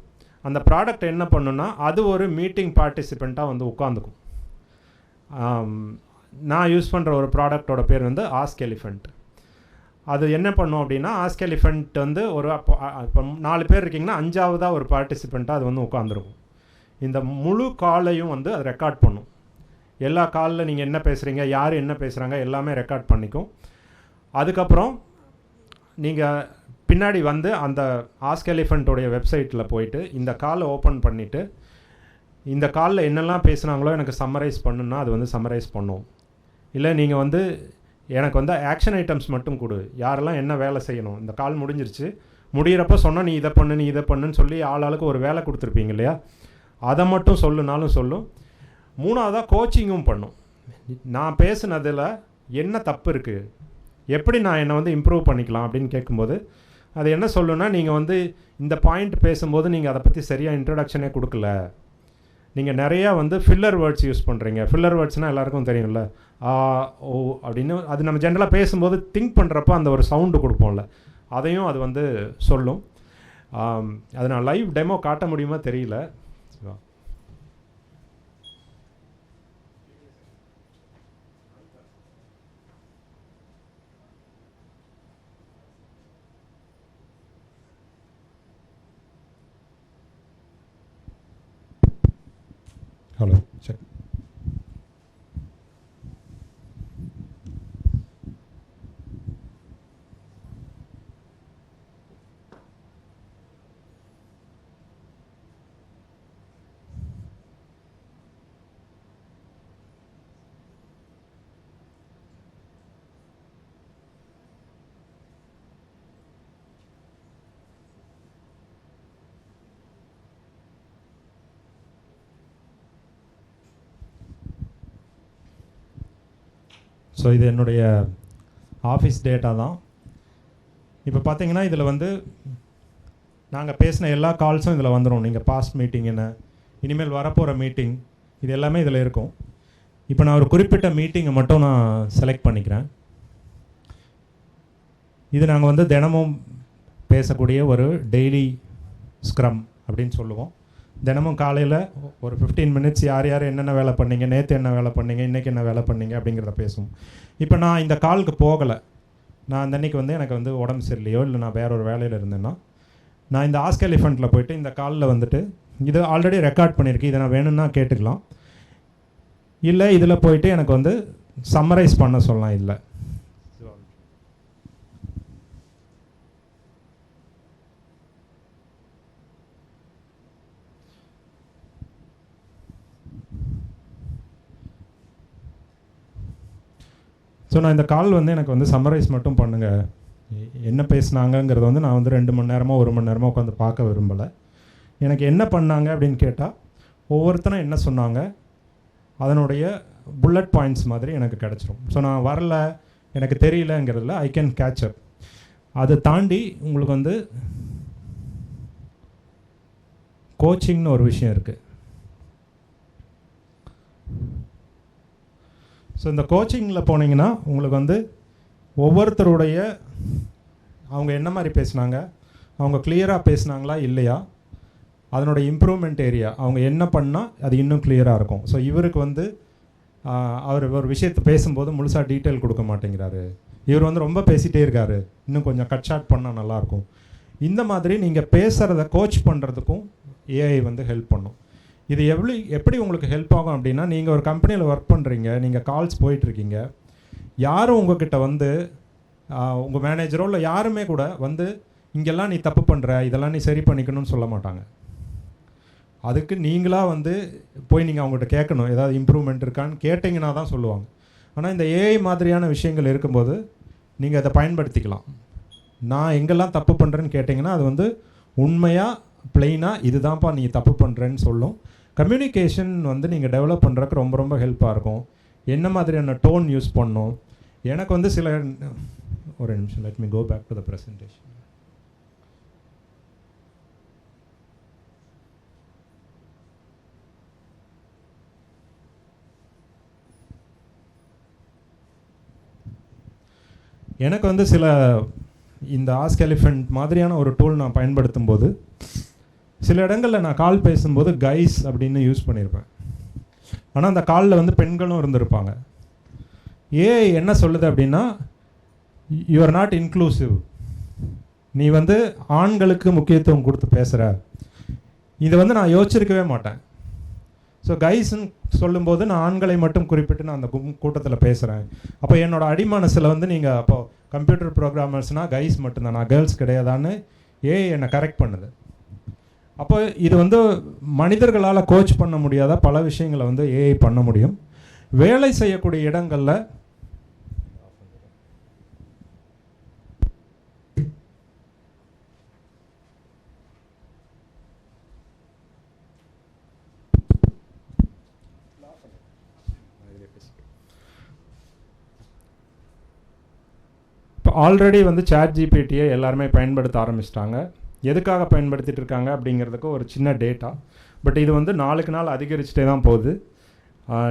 அந்த ப்ராடக்ட் என்ன பண்ணுன்னா அது ஒரு மீட்டிங் பார்ட்டிசிபெண்ட்டாக வந்து உட்காந்துக்கும். நான் யூஸ் பண்ணுற ஒரு ப்ராடக்டோட பேர் வந்து ஆஸ்க் எலிஃபெண்ட். அது என்ன பண்ணும் அப்படின்னா, ஆஸ்க் எலிஃபெண்ட் வந்து ஒரு இப்போ 4 பேர் இருக்கீங்கன்னா 5ஆவதாக ஒரு பார்ட்டிசிபெண்ட்டாக அது வந்து உட்காந்துருக்கும். இந்த முழு காலையும் வந்து அது ரெக்கார்ட் பண்ணும். எல்லா காலில் நீங்கள் என்ன பேசுகிறீங்க, யார் என்ன பேசுகிறாங்க எல்லாமே ரெக்கார்ட் பண்ணிக்கும். அதுக்கப்புறம் நீங்கள் பின்னாடி வந்து அந்த ஆஸ்க் எலிஃபெண்ட்டோடைய வெப்சைட்டில் போயிட்டு இந்த காலை ஓப்பன் பண்ணிவிட்டு இந்த காலில் என்னெல்லாம் பேசுனாங்களோ எனக்கு சம்மரைஸ் பண்ணுன்னா அது வந்து சம்மரைஸ் பண்ணும். இல்லை நீங்கள் வந்து எனக்கு வந்து ஆக்ஷன் ஐட்டம்ஸ் மட்டும் கொடு, யாரெல்லாம் என்ன வேலை செய்யணும், இந்த கால் முடிஞ்சிருச்சு, முடிகிறப்ப சொன்னால் நீ இதை பண்ணு நீ இதை பண்ணுன்னு சொல்லி ஆளாளுக்கு ஒரு வேலை கொடுத்துருப்பீங்க இல்லையா, அதை மட்டும் சொல்லுனாலும் சொல்லும். 3ஆவதாக கோச்சிங்கும் பண்ணும். நான் பேசுனதில் என்ன தப்பு இருக்குது, எப்படி நான் என்னை வந்து இம்ப்ரூவ் பண்ணிக்கலாம் அப்படின்னு கேட்கும்போது அது என்ன சொல்லுன்னா, நீங்கள் வந்து இந்த பாயிண்ட் பேசும்போது நீங்கள் அதை பற்றி சரியாக இன்ட்ரடக்ஷனே கொடுக்கல, நீங்கள் நிறையா வந்து ஃபில்லர் வேர்ட்ஸ் யூஸ் பண்ணுறீங்க. ஃபில்லர் வேர்ட்ஸ்னால் எல்லாருக்கும் தெரியும்ல, ஓ அப்படின்னு. அது நம்ம ஜென்ரலாக பேசும்போது திங்க் பண்ணுறப்ப அந்த ஒரு சவுண்டு கொடுப்போம்ல, அதையும் அது வந்து சொல்லும். அது நான் லைவ் டெமோ காட்ட முடியுமா தெரியல. ஹலோ சரி. ஸோ இது என்னுடைய ஆஃபீஸ் டேட்டா தான். இப்போ பார்த்தீங்கன்னா இதில் வந்து நாங்கள் பேசின எல்லா கால்ஸும் இதில் வந்துடும். நீங்கள் பாஸ்ட் மீட்டிங் என்ன, இனிமேல் வரப்போகிற மீட்டிங், இது எல்லாமே இதில் இருக்கும். இப்போ நான் ஒரு குறிப்பிட்ட மீட்டிங்கை மட்டும் நான் செலக்ட் பண்ணிக்கிறேன். இது நாங்கள் வந்து தினமும் பேசக்கூடிய ஒரு டெய்லி ஸ்க்ரம் அப்படின்னு சொல்லுவோம். தினமும் காலையில் ஒரு 15 மினிட்ஸ் யார் யார் என்னென்ன வேலை பண்ணீங்க, நேற்று என்ன வேலை பண்ணீங்க, இன்றைக்கி என்ன வேலை பண்ணீங்க அப்படிங்கிறத பேசுவோம். இப்போ நான் இந்த காலுக்கு போகலை, நான் அந்த அன்றைக்கி வந்து எனக்கு வந்து உடம்பு சரியில்லையோ இல்லை நான் வேற ஒரு வேலையில் இருந்தேன்னா நான் இந்த ஆஸ்க் எலிஃபெண்ட்டில் போய்ட்டு இந்த காலில் வந்துட்டு இது ஆல்ரெடி ரெக்கார்ட் பண்ணியிருக்கேன், இதை நான் வேணும்னா கேட்டுக்கலாம். இல்லை இதில் போயிட்டு எனக்கு வந்து சம்மரைஸ் பண்ண சொல்லலாம். இல்லை ஸோ நான் இந்த கால் வந்து எனக்கு வந்து சம்மரைஸ் மட்டும் பண்ணுங்கள், என்ன பேசுனாங்கங்கிறத வந்து நான் வந்து 2 மணி நேரமோ 1 மணி நேரமோ உட்காந்து பார்க்க விரும்பலை. எனக்கு என்ன பண்ணாங்க அப்படின்னு கேட்டால் ஒவ்வொருத்தரும் என்ன சொன்னாங்க அதனுடைய புல்லட் பாயிண்ட்ஸ் மாதிரி எனக்கு கிடச்சிரும். ஸோ நான் வரல எனக்கு தெரியலங்கிறதுல ஐ கேன் கேட்ச் அப். அதை தாண்டி உங்களுக்கு வந்து கோச்சிங்னு ஒரு விஷயம் இருக்குது. ஸோ இந்த கோச்சிங்கில் போனீங்கன்னா உங்களுக்கு வந்து ஒவ்வொருத்தருடைய அவங்க என்ன மாதிரி பேசுனாங்க, அவங்க கிளியராக பேசுனாங்களா இல்லையா, அதனோட இம்ப்ரூவ்மெண்ட் ஏரியா அவங்க என்ன பண்ணால் அது இன்னும் கிளியராக இருக்கும். ஸோ இவருக்கு வந்து அவர் ஒரு விஷயத்தை பேசும்போது முழுசாக டீட்டெயில் கொடுக்க மாட்டேங்கிறாரு, இவர் வந்து ரொம்ப பேசிகிட்டே இருக்காரு, இன்னும் கொஞ்சம் கட் ஷார்ட் பண்ணால் நல்லாயிருக்கும். இந்த மாதிரி நீங்கள் பேசுகிறத கோச் பண்ணுறதுக்கும் ஏஐ வந்து ஹெல்ப் பண்ணும். இது எப்படி உங்களுக்கு ஹெல்ப் ஆகும் அப்படின்னா, நீங்கள் ஒரு கம்பெனியில் ஒர்க் பண்ணுறீங்க, நீங்கள் கால்ஸ் போயிட்டுருக்கீங்க, யாரும் உங்ககிட்ட வந்து உங்கள் மேனேஜரோ இல்லை யாருமே கூட வந்து இங்கெல்லாம் நீ தப்பு பண்ணுற, இதெல்லாம் நீ சரி பண்ணிக்கணும்னு சொல்ல மாட்டாங்க. அதுக்கு நீங்களாக வந்து போய் நீங்கள் அவங்கள்ட்ட கேட்கணும், ஏதாவது இம்ப்ரூவ்மெண்ட் இருக்கான்னு கேட்டிங்கன்னா தான் சொல்லுவாங்க. ஆனால் இந்த ஏஐ மாதிரியான விஷயங்கள் இருக்கும்போது நீங்கள் அதை பயன்படுத்திக்கலாம். நான் எங்கெல்லாம் தப்பு பண்ணுறேன்னு கேட்டிங்கன்னா அது வந்து உண்மையாக ப்ளெயினாக இதுதான்ப்பா நீ தப்பு பண்ணுறேன்னு சொல்லும். கம்யூனிகேஷன் வந்து நீங்கள் டெவலப் பண்ணுறதுக்கு ரொம்ப ரொம்ப ஹெல்ப்பாக இருக்கும். என்ன மாதிரியான டோன் யூஸ் பண்ணணும். எனக்கு வந்து சில ஒரு நிமிஷம், let me go back to the presentation. எனக்கு வந்து சில இந்த ஆஸ்க் எலிஃபெண்ட் மாதிரியான ஒரு டூல் நான் பயன்படுத்தும் போது சில இடங்களில் நான் கால் பேசும்போது கைஸ் அப்படின்னு யூஸ் பண்ணியிருப்பேன். ஆனால் அந்த காலில் வந்து பெண்களும் இருந்திருப்பாங்க. ஏஐ என்ன சொல்லுது அப்படின்னா, யூ ஆர் நாட் இன்க்ளூசிவ், நீ வந்து ஆண்களுக்கு முக்கியத்துவம் கொடுத்து பேசுகிற. இதை வந்து நான் யோசிச்சிருக்கவே மாட்டேன். ஸோ கைஸ்ன்னு சொல்லும்போது நான் ஆண்களை மட்டும் குறிப்பிட்டு நான் அந்த கூட்டத்தில் பேசுகிறேன். அப்போ என்னோடய அடிமனசில் வந்து நீங்கள் அப்போ கம்ப்யூட்டர் ப்ரோக்ராமர்ஸ்னால் கைஸ் மட்டும்தான், நான் கேர்ள்ஸ் கிடையாதான்னு ஏஐ என்னை கரெக்ட் பண்ணுது. அப்போ இது வந்து மனிதர்களால் கோச் பண்ண முடியாத பல விஷயங்களை வந்து ஏஐ பண்ண முடியும். வேலை செய்யக்கூடிய இடங்களில் இப்போ ஆல்ரெடி வந்து சாட் ஜிபிடியை எல்லாருமே பயன்படுத்த ஆரம்பிச்சிட்டாங்க. எதுக்காக பயன்படுத்திட்டு இருக்காங்க அப்படிங்கிறதுக்கு ஒரு சின்ன டேட்டா. பட் இது வந்து நாளுக்கு நாள் அதிகரிச்சுட்டே தான் போகுது.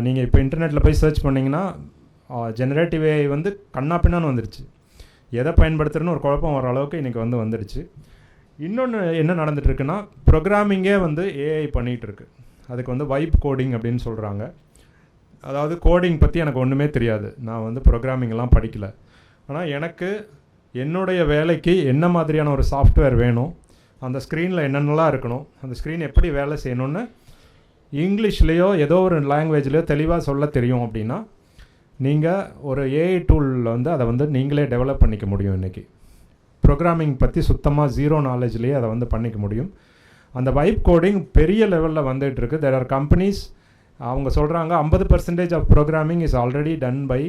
நீங்கள் இப்போ இன்டர்நெட்டில் போய் சர்ச் பண்ணிங்கன்னா ஜெனரேட்டிவ் ஏஐ வந்து கண்ணா பின்னான்னு வந்துடுச்சு. எதை பயன்படுத்துகிறன்னு ஒரு குழப்பம் வர அளவுக்கு இன்றைக்கி வந்து வந்துடுச்சு. இன்னொன்று என்ன நடந்துகிட்ருக்குன்னா, ப்ரோக்ராமிங்கே வந்து ஏஐ பண்ணிகிட்ருக்கு. அதுக்கு வந்து வைப் கோடிங் அப்படின்னு சொல்கிறாங்க. அதாவது கோடிங் பற்றி எனக்கு ஒன்றுமே தெரியாது, நான் வந்து ப்ரோக்ராமிங்லாம் படிக்கலை. ஆனால் எனக்கு என்னுடைய வேலைக்கு என்ன மாதிரியான ஒரு சாஃப்ட்வேர் வேணும், அந்த ஸ்க்ரீனில் என்னென்னலாம் இருக்கணும், அந்த ஸ்க்ரீன் எப்படி வேலை செய்யணும்னு இங்கிலீஷ்லேயோ ஏதோ ஒரு லாங்குவேஜ்லேயோ தெளிவாக சொல்ல தெரியும் அப்படின்னா நீங்கள் ஒரு ஏஐ டூலில் வந்து அதை வந்து நீங்களே டெவலப் பண்ணிக்க முடியும். இன்றைக்கி ப்ரோக்ராமிங் பற்றி சுத்தமாக ஜீரோ நாலேஜ்லேயே அதை வந்து பண்ணிக்க முடியும். அந்த வைப் கோடிங் பெரிய லெவலில் வந்துகிட்ருக்கு. தேர் ஆர் கம்பெனிஸ், அவங்க சொல்கிறாங்க 50% of programming is already done by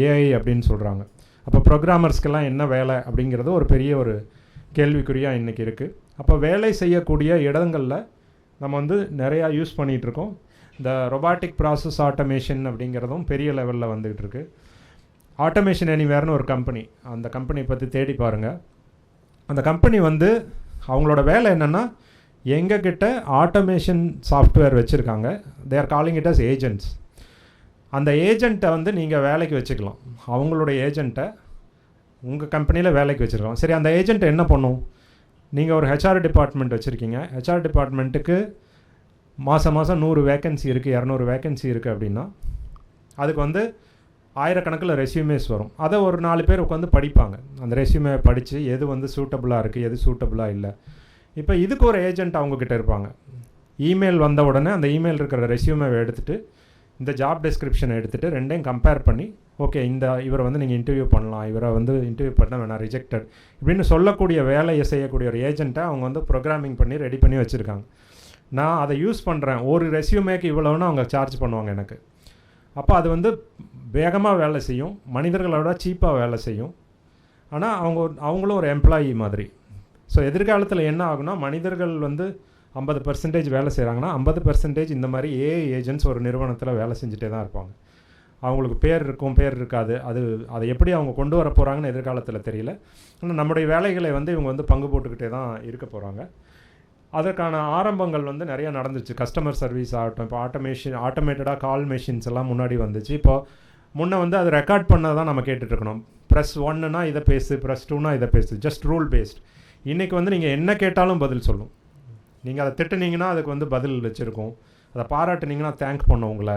AI அப்படின்னு சொல்கிறாங்க. அப்போ ப்ரோக்ராமர்ஸ்க்கெல்லாம் என்ன வேலை அப்படிங்கிறது ஒரு பெரிய ஒரு கேள்விக்குறியாக இன்றைக்கி இருக்குது. அப்போ வேலை செய்யக்கூடிய இடங்களில் நம்ம வந்து நிறையா யூஸ் பண்ணிகிட்ருக்கோம். இந்த ரொபாட்டிக் ப்ராசஸ் ஆட்டோமேஷன் அப்படிங்கிறதும் பெரிய லெவலில் வந்துகிட்டு இருக்குது. ஆட்டோமேஷன் எனிவேர்னு ஒரு கம்பெனி, அந்த கம்பெனி பற்றி தேடி பாருங்கள். அந்த கம்பெனி வந்து அவங்களோட வேலை என்னென்னா, எங்ககிட்ட ஆட்டோமேஷன் சாஃப்ட்வேர் வச்சுருக்காங்க. They are calling it as agents. அந்த ஏஜெண்ட்டை வந்து நீங்கள் வேலைக்கு வச்சுக்கலாம். அவங்களுடைய ஏஜெண்ட்டை உங்கள் கம்பெனியில் வேலைக்கு வச்சுருக்கோம். சரி, அந்த ஏஜெண்ட் என்ன பண்ணும்? நீங்கள் ஒரு ஹெச்ஆர் டிபார்ட்மெண்ட் வச்சுருக்கீங்க. ஹெச்ஆர் டிபார்ட்மெண்ட்டுக்கு மாதம் 100 வேக்கன்சி இருக்குது, 200 வேக்கன்சி இருக்குது அப்படின்னா அதுக்கு வந்து ஆயிரக்கணக்கில் ரெஸ்யூமேஸ் வரும். அதை ஒரு 4 பேர் உட்காந்து படிப்பாங்க. அந்த ரெஸ்யூமே படித்து எது வந்து சூட்டபுளாக இருக்குது, எது சூட்டபுளாக இல்லை. இப்போ இதுக்கு ஒரு ஏஜெண்ட் அவங்கக்கிட்ட இருப்பாங்க. இமெயில் வந்த உடனே அந்த இமெயில் இருக்கிற ரெஸ்யூமேவை எடுத்துகிட்டு, இந்த ஜாப் டெஸ்கிரிப்ஷனை எடுத்துகிட்டு ரெண்டையும் கம்பேர் பண்ணி, ஓகே இவரை வந்து நீங்கள் இன்டர்வியூ பண்ணலாம், இவரை வந்து இன்டர்வியூ பண்ண வேணாம், ரிஜெக்டட் இப்படின்னு சொல்லக்கூடிய வேலையை செய்யக்கூடிய ஒரு ஏஜெண்ட்டை அவங்க வந்து ப்ரோக்ராமிங் பண்ணி ரெடி பண்ணி வச்சுருக்காங்க. நான் அதை யூஸ் பண்ணுறேன், ஒரு ரெஸ்யூமேக்கு இவ்வளோன்னு அவங்க சார்ஜ் பண்ணுவாங்க எனக்கு. அப்போ அது வந்து வேகமாக வேலை செய்யும், மனிதர்களோட சீப்பாக வேலை செய்யும். ஆனால் அவங்களும் ஒரு எம்ப்ளாயி மாதிரி. ஸோ எதிர்காலத்தில் என்ன ஆகுனா, மனிதர்கள் வந்து 50% வேலை செய்கிறாங்கன்னா 50% இந்த மாதிரி ஏஐ ஏஜென்ட்ஸ் ஒரு நிறுவனத்தில் வேலை செஞ்சுட்டே தான் இருப்பாங்க. அவங்களுக்கு பேர் இருக்கும், பேர் இருக்காது. அதை எப்படி அவங்க கொண்டு வர போகிறாங்கன்னு எதிர்காலத்தில் தெரியல. ஆனால் நம்முடைய வேலைகளை வந்து இவங்க வந்து பங்கு போட்டுக்கிட்டே தான் இருக்க போகிறாங்க. அதற்கான ஆரம்பங்கள் வந்து நிறையா நடந்துச்சு. கஸ்டமர் சர்வீஸ் ஆகட்டும், இப்போ ஆட்டோமேட்டடாக கால் மெஷின்ஸ் எல்லாம் முன்னாடி வந்துச்சு. இப்போ முன்னே வந்து அது ரெக்கார்ட் பண்ண தான் நம்ம கேட்டுட்ருக்கணும். ப்ரெஸ் 1னா இதை பேசு, ப்ரெஸ் 2னா இதை பேசு, ஜஸ்ட் ரூல் பேஸ்ட். இன்றைக்கி வந்து நீங்கள் என்ன கேட்டாலும் பதில் சொல்லும். நீங்கள் அதை திட்டுனீங்கன்னா அதுக்கு வந்து பதில் வச்சுருக்கோம், அதை பாராட்டுனீங்கன்னா தேங்க் பண்ண உங்களை.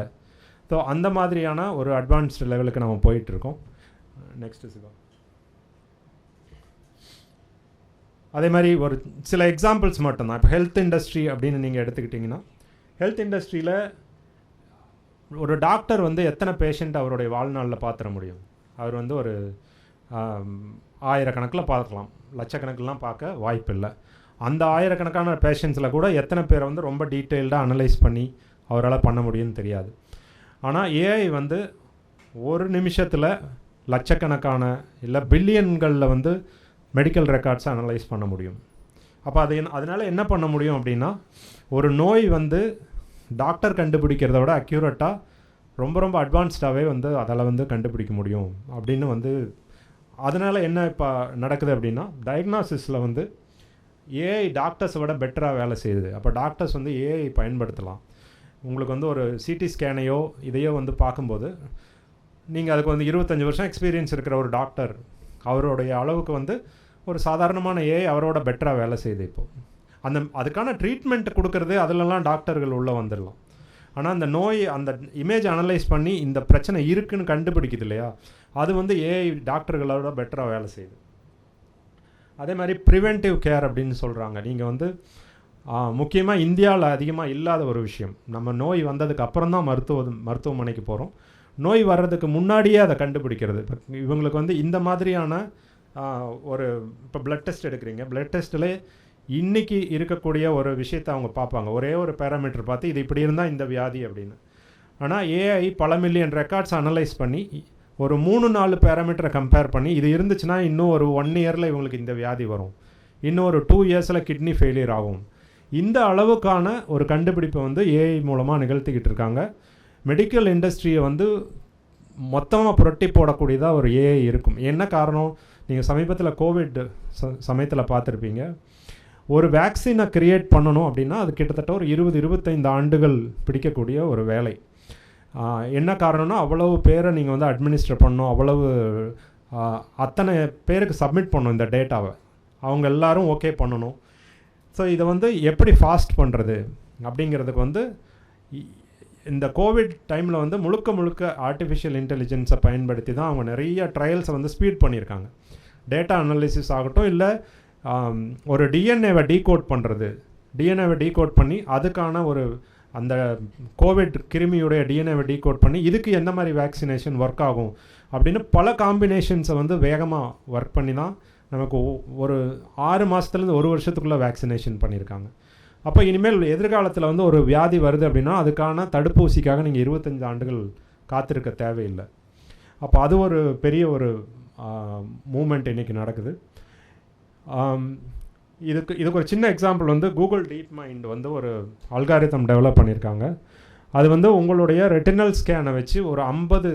ஸோ அந்த மாதிரியான ஒரு அட்வான்ஸ்டு லெவலுக்கு நம்ம போயிட்டுருக்கோம். நெக்ஸ்ட்டு சிவா. அதே மாதிரி ஒரு சில எக்ஸாம்பிள்ஸ் மட்டும்தான். இப்போ ஹெல்த் இண்டஸ்ட்ரி அப்படின்னு நீங்கள் எடுத்துக்கிட்டிங்கன்னா, ஹெல்த் இண்டஸ்ட்ரியில் ஒரு டாக்டர் வந்து எத்தனை பேஷண்ட் அவருடைய வாழ்நாளில் பார்த்துட முடியும்? அவர் வந்து ஒரு ஆயிரக்கணக்கில் பார்க்கலாம், லட்சக்கணக்கிலாம் பார்க்க வாய்ப்பு இல்லை. அந்த ஆயிரக்கணக்கான பேஷண்ட்ஸில் கூட எத்தனை பேரை வந்து ரொம்ப டீட்டெயில்டாக அனலைஸ் பண்ணி அவரால் பண்ண முடியும்னு தெரியாது. ஆனால் ஏஐ வந்து ஒரு நிமிஷத்தில் லட்சக்கணக்கான இல்லை பில்லியன்களில் வந்து மெடிக்கல் ரெக்கார்ட்ஸை அனலைஸ் பண்ண முடியும். அப்போ அதனால் என்ன பண்ண முடியும் அப்படின்னா, ஒரு நோய் வந்து டாக்டர் கண்டுபிடிக்கிறத விட அக்யூரேட்டாக ரொம்ப ரொம்ப அட்வான்ஸ்டாகவே வந்து அதால் வந்து கண்டுபிடிக்க முடியும் அப்படின்னு வந்து. அதனால் என்ன இப்போ நடக்குது அப்படின்னா, டயக்னாசிஸில் வந்து ஏஐ டாக்டர்ஸை விட பெட்டராக வேலை செய்யுது. அப்போ டாக்டர்ஸ் வந்து ஏஐ பயன்படுத்தலாம். உங்களுக்கு வந்து ஒரு சிடி ஸ்கேனையோ இதையோ வந்து பார்க்கும்போது நீங்கள் அதுக்கு வந்து 25 வருஷம் எக்ஸ்பீரியன்ஸ் இருக்கிற ஒரு டாக்டர் அவருடைய அளவுக்கு வந்து ஒரு சாதாரணமான ஏஐ அவரோட பெட்டராக வேலை செய்யுது. இப்போது அதுக்கான ட்ரீட்மெண்ட் கொடுக்கறது அதிலெல்லாம் டாக்டர்கள் உள்ளே வந்துடலாம். ஆனால் அந்த நோய் அந்த இமேஜ் அனலைஸ் பண்ணி இந்த பிரச்சனை இருக்குதுன்னு கண்டுபிடிக்குது இல்லையா, அது வந்து ஏஐ டாக்டர்களோட பெட்டராக வேலை செய்யுது. அதே மாதிரி ப்ரிவென்டிவ் கேர் அப்படின்னு சொல்கிறாங்க. நீங்கள் வந்து முக்கியமாக இந்தியாவில் அதிகமாக இல்லாத ஒரு விஷயம், நம்ம நோய் வந்ததுக்கு அப்புறம் தான் மருத்துவமனைக்கு போகிறோம். நோய் வர்றதுக்கு முன்னாடியே அதை கண்டுபிடிக்கிறது. இப்போ இவங்களுக்கு வந்து இந்த மாதிரியான ஒரு இப்போ பிளட் டெஸ்ட் எடுக்கிறீங்க, பிளட் டெஸ்ட்டில் இன்றைக்கி இருக்கக்கூடிய ஒரு விஷயத்தை அவங்க பார்ப்பாங்க. ஒரே ஒரு பேராமீட்டர் பார்த்து இது இப்படி இருந்தால் இந்த வியாதி அப்படின்னு. ஆனால் ஏஐ பல மில்லியன் ரெக்கார்ட்ஸ் அனலைஸ் பண்ணி ஒரு 3-4 பேராமீட்டரை கம்பேர் பண்ணி இது இருந்துச்சுன்னா இன்னும் ஒரு 1 இயரில் இவங்களுக்கு இந்த வியாதி வரும், இன்னும் ஒரு 2 இயர்ஸில் கிட்னி ஃபெயிலியர் ஆகும். இந்த அளவுக்கான ஒரு கண்டுபிடிப்பை வந்து ஏஐ மூலமாக நிகழ்த்திக்கிட்டு இருக்காங்க. மெடிக்கல் இண்டஸ்ட்ரியை வந்து மொத்தமாக புரட்டி போடக்கூடியதாக ஒரு ஏஐ இருக்கும். என்ன காரணம், நீங்கள் சமீபத்தில் கோவிட் சமயத்தில் பார்த்துருப்பீங்க. ஒரு வேக்சினை க்ரியேட் பண்ணணும் அப்படின்னா அது கிட்டத்தட்ட ஒரு 20-25 ஆண்டுகள் பிடிக்கக்கூடிய ஒரு வேலை. என்ன காரணம்னா அவ்வளவு பேரை நீங்கள் வந்து அட்மினிஸ்டர் பண்ணணும், அவ்வளவு அத்தனை பேருக்கு சப்மிட் பண்ணணும் இந்த டேட்டாவை, அவங்க எல்லாரும் ஓகே பண்ணணும். ஸோ இதை வந்து எப்படி ஃபாஸ்ட் பண்ணுறது அப்படிங்கிறதுக்கு வந்து இந்த கோவிட் டைமில் வந்து முழுக்க ஆர்டிஃபிஷியல் இன்டெலிஜென்ஸை பயன்படுத்தி தான் அவங்க நிறைய ட்ரையல்ஸை வந்து ஸ்பீட் பண்ணியிருக்காங்க. டேட்டா அனாலிசிஸ் ஆகட்டும், இல்லை ஒரு டிஎன்ஏவை டீகோட் பண்ணுறது, டிஎன்ஏவை டீகோட் பண்ணி அதுக்கான ஒரு அந்த கோவிட் கிருமியுடைய டிஎன்ஏவை டீகோட் பண்ணி இதுக்கு எந்த மாதிரி வேக்சினேஷன் ஒர்க் ஆகும் அப்படின்னு பல காம்பினேஷன்ஸை வந்து வேகமாக ஒர்க் பண்ணி தான் நமக்கு ஒரு 6 மாதத்துலேருந்து 1 வருஷத்துக்குள்ளே வேக்சினேஷன் பண்ணியிருக்காங்க. அப்போ இனிமேல் எதிர்காலத்தில் வந்து ஒரு வியாதி வருது அப்படின்னா அதுக்கான தடுப்பூசிக்காக நீங்கள் 25 ஆண்டுகள் காத்திருக்க தேவையில்லை. அப்போ அது ஒரு பெரிய ஒரு மூமெண்ட் இன்றைக்கி நடக்குது. இதுக்கு ஒரு சின்ன எக்ஸாம்பிள் வந்து கூகுள் டீப் மைண்ட் வந்து ஒரு அல்காரிதம் டெவலப் பண்ணியிருக்காங்க. அது வந்து உங்களுடைய ரெட்டினல் ஸ்கேனை வச்சு ஒரு 50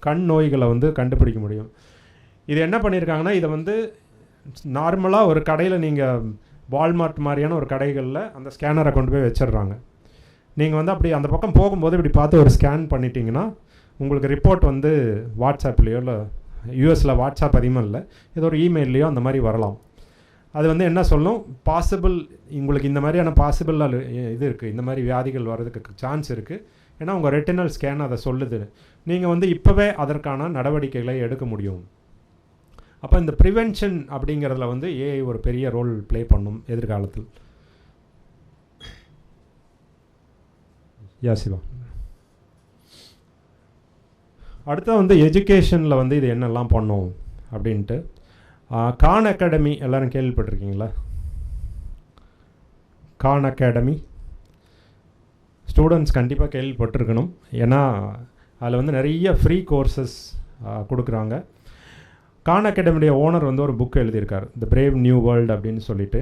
கண் நோய்களை வந்து கண்டுபிடிக்க முடியும். இது என்ன பண்ணியிருக்காங்கன்னா, இதை வந்து நார்மலாக ஒரு கடையில் நீங்கள் வால்மார்ட் மாதிரியான ஒரு கடைகளில் அந்த ஸ்கேனரை கொண்டு போய் வச்சிடுறாங்க. நீங்கள் வந்து அப்படி அந்த பக்கம் போகும்போது இப்படி பார்த்து ஒரு ஸ்கேன் பண்ணிட்டீங்கன்னா உங்களுக்கு ரிப்போர்ட் வந்து வாட்ஸ்அப்லேயோ, இல்லை யூஎஸில் வாட்ஸ்அப் அதிகமாக இல்லை, ஏதோ ஒரு இமெயில்லையோ அந்த மாதிரி வரலாம். அது வந்து என்ன சொல்லும், பாசிபிள் உங்களுக்கு இந்த மாதிரியான பாசிபிள் இது இருக்குது, இந்த மாதிரி வியாதிகள் வர்றதுக்கு சான்ஸ் இருக்குது, ஏன்னா உங்கள் ரெட்டினல் ஸ்கேன் அதை சொல்லுது. நீங்கள் வந்து இப்போவே அதற்கான நடவடிக்கைகளை எடுக்க முடியும். அப்போ இந்த ப்ரிவென்ஷன் அப்படிங்கிறதுல வந்து ஏஐ ஒரு பெரிய ரோல் ப்ளே பண்ணும் எதிர்காலத்தில். சிவா, அடுத்த வந்து எஜுகேஷனில் வந்து இது என்னெல்லாம் பண்ணும் அப்படின்ட்டு கான் அகாடமி எல்லோரும் கேள்விப்பட்டிருக்கீங்களா? கான் அகாடமி ஸ்டூடெண்ட்ஸ் கண்டிப்பாக கேள்விப்பட்டிருக்கணும். ஏன்னா அதில் வந்து நிறைய ஃப்ரீ கோர்சஸ் கொடுக்குறாங்க. கான் அகாடமியுடைய ஓனர் வந்து ஒரு புக் எழுதியிருக்கார், த பிரேவ் நியூ வேர்ல்டு அப்படின்னு சொல்லிட்டு.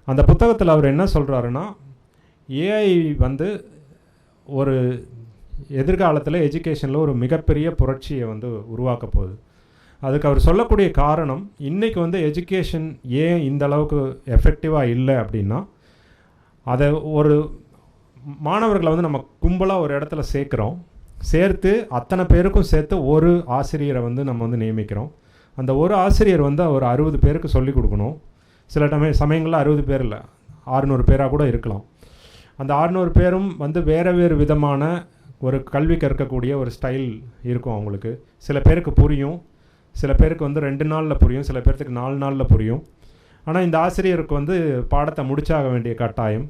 அந்த புத்தகத்தில் அவர் என்ன சொல்கிறாருன்னா, ஏஐ வந்து ஒரு எதிர்காலத்தில் எஜுகேஷனில் ஒரு மிகப்பெரிய புரட்சியை வந்து உருவாக்க போகுது. அதுக்கு அவர் சொல்லக்கூடிய காரணம், இன்றைக்கி வந்து எஜுகேஷன் ஏன் இந்த அளவுக்கு எஃபெக்டிவாக இல்லை அப்படின்னா, அதை ஒரு மாணவர்களை வந்து நம்ம கும்பலாக ஒரு இடத்துல சேர்த்து அத்தனை பேருக்கும் சேர்த்து ஒரு ஆசிரியரை வந்து நம்ம வந்து நியமிக்கிறோம். அந்த ஒரு ஆசிரியர் வந்து ஒரு 60 பேருக்கு சொல்லிக் கொடுக்கணும். சில சமயங்களில் 60 பேர் இல்லை, 600 பேராக கூட இருக்கலாம். அந்த 600 பேரும் வந்து வேறு விதமான ஒரு கல்வி கற்கக்கூடிய ஒரு ஸ்டைல் இருக்கும் அவங்களுக்கு. சில பேருக்கு புரியும், சில பேருக்கு வந்து 2 நாளில் புரியும், சில பேருக்கு 4 நாளில் புரியும். ஆனால் இந்த ஆசிரியருக்கு வந்து பாடத்தை முடிச்சாக வேண்டிய கட்டாயம்.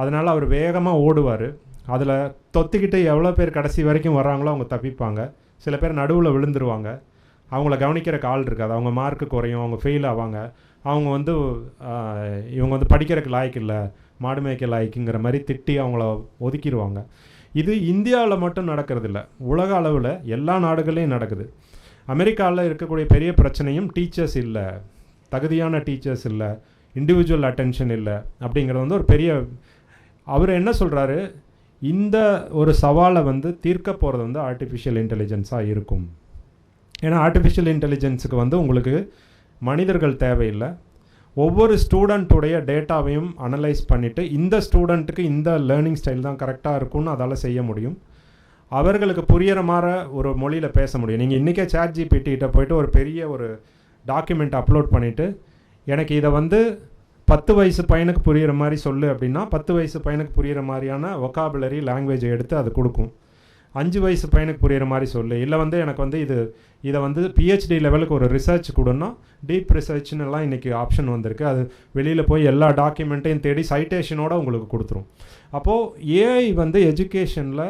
அதனால் அவர் வேகமாக ஓடுவார். அதில் தொத்திக்கிட்டு எவ்வளோ பேர் கடைசி வரைக்கும் வர்றாங்களோ அவங்க தப்பிப்பாங்க. சில பேர் நடுவில் விழுந்துருவாங்க. அவங்கள கவனிக்கிறக்கு ஆள் இருக்காது, அவங்க மார்க்கு குறையும், அவங்க ஃபெயில் ஆவாங்க, அவங்க வந்து இவங்க வந்து படிக்கிறதுக்கு லாய்க்கு இல்லை, மாடு மேய்க்க லாய்க்குங்கிற மாதிரி திட்டி அவங்கள ஒதுக்கிடுவாங்க. இது இந்தியாவில் மட்டும் நடக்கிறது இல்லை, உலக அளவில் எல்லா நாடுகள்லையும் நடக்குது. அமெரிக்காவில் இருக்கக்கூடிய பெரிய பிரச்சனையும் டீச்சர்ஸ் இல்லை, தகுதியான டீச்சர்ஸ் இல்லை, இண்டிவிஜுவல் அட்டென்ஷன் இல்லை அப்படிங்கிறது வந்து ஒரு பெரிய. அவர் என்ன சொல்கிறாரு, இந்த ஒரு சவாலை வந்து தீர்க்க போகிறது வந்து ஆர்டிஃபிஷியல் இன்டெலிஜென்ஸாக இருக்கும். ஏன்னா ஆர்டிஃபிஷியல் இன்டெலிஜென்ஸுக்கு வந்து உங்களுக்கு மனிதர்கள் தேவையில்லை, ஒவ்வொரு ஸ்டூடெண்ட்டுடைய டேட்டாவையும் அனலைஸ் பண்ணிவிட்டு இந்த ஸ்டூடெண்ட்டுக்கு இந்த லேர்னிங் ஸ்டைல் தான் கரெக்டாக இருக்கும்னு அதால் செய்ய முடியும். அவர்களுக்கு புரிகிற மாதிரி ஒரு மொழியில் பேச முடியும். நீங்கள் இன்றைக்கே ChatGPT கிட்ட போய்ட்டு ஒரு பெரிய ஒரு டாக்குமெண்ட் அப்லோட் பண்ணிவிட்டு எனக்கு இதை வந்து 10 வயசு பையனுக்கு புரிகிற மாதிரி சொல்லு அப்படின்னா 10 வயசு பையனுக்கு புரிகிற மாதிரியான ஒக்காபுலரி லாங்குவேஜை எடுத்து அது கொடுக்கும். 5 வயசு பையனுக்கு புரிகிற மாதிரி சொல்லு, இல்லை வந்து எனக்கு வந்து இதை வந்து PhD லெவலுக்கு ஒரு ரிசர்ச் கொடுன்னா டீப் ரிசர்ச்னு எல்லாம் இன்றைக்கி ஆப்ஷன் வந்திருக்கு. அது வெளியில் போய் எல்லா டாக்குமெண்ட்டையும் தேடி சைட்டேஷனோடு உங்களுக்கு கொடுத்துரும். அப்போது ஏஐ வந்து எஜுகேஷனில்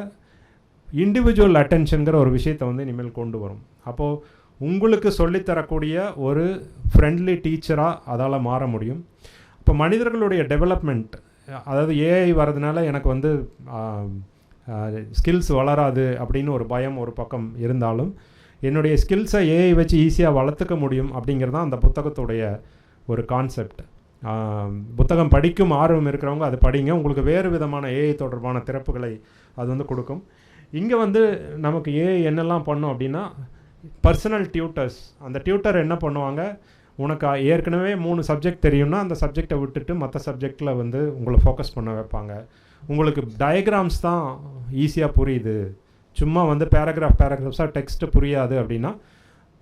இண்டிவிஜுவல் அட்டென்ஷனுங்கிற ஒரு விஷயத்தை வந்து இனிமேல் கொண்டு வரும். அப்போது உங்களுக்கு சொல்லித்தரக்கூடிய ஒரு ஃப்ரெண்ட்லி டீச்சராக அதால் மாற முடியும். இப்போ மனிதர்களுடைய டெவலப்மெண்ட், அதாவது ஏஐ வரதுனால எனக்கு வந்து ஸ்கில்ஸ் வளராது அப்படின்னு ஒரு பயம் ஒரு பக்கம் இருந்தாலும், என்னுடைய ஸ்கில்ஸை ஏஐ வச்சு ஈஸியாக வளர்த்துக்க முடியும் அப்படிங்கிறது தான் அந்த புத்தகத்துடைய ஒரு கான்செப்ட். புத்தகம் படிக்கும் ஆர்வம் இருக்கிறவங்க அது படிங்க, உங்களுக்கு வேறு விதமான ஏஐ தொடர்பான திறப்புகளை அது வந்து கொடுக்கும். இங்கே வந்து நமக்கு ஏஐ என்னெல்லாம் பண்ணும் அப்படின்னா, பர்சனல் டியூட்டர்ஸ். அந்த டியூட்டர் என்ன பண்ணுவாங்க, உனக்கு ஏற்கனவே 3 சப்ஜெக்ட் தெரியும்னா அந்த சப்ஜெக்டை விட்டுட்டு மற்ற சப்ஜெக்டில் வந்து உங்களை ஃபோக்கஸ் பண்ண வைப்பாங்க. உங்களுக்கு டயக்ராம்ஸ் தான் ஈஸியாக புரியுது, சும்மா வந்து பேராகிராஃப்ஸாக டெக்ஸ்ட்டு புரியாது அப்படின்னா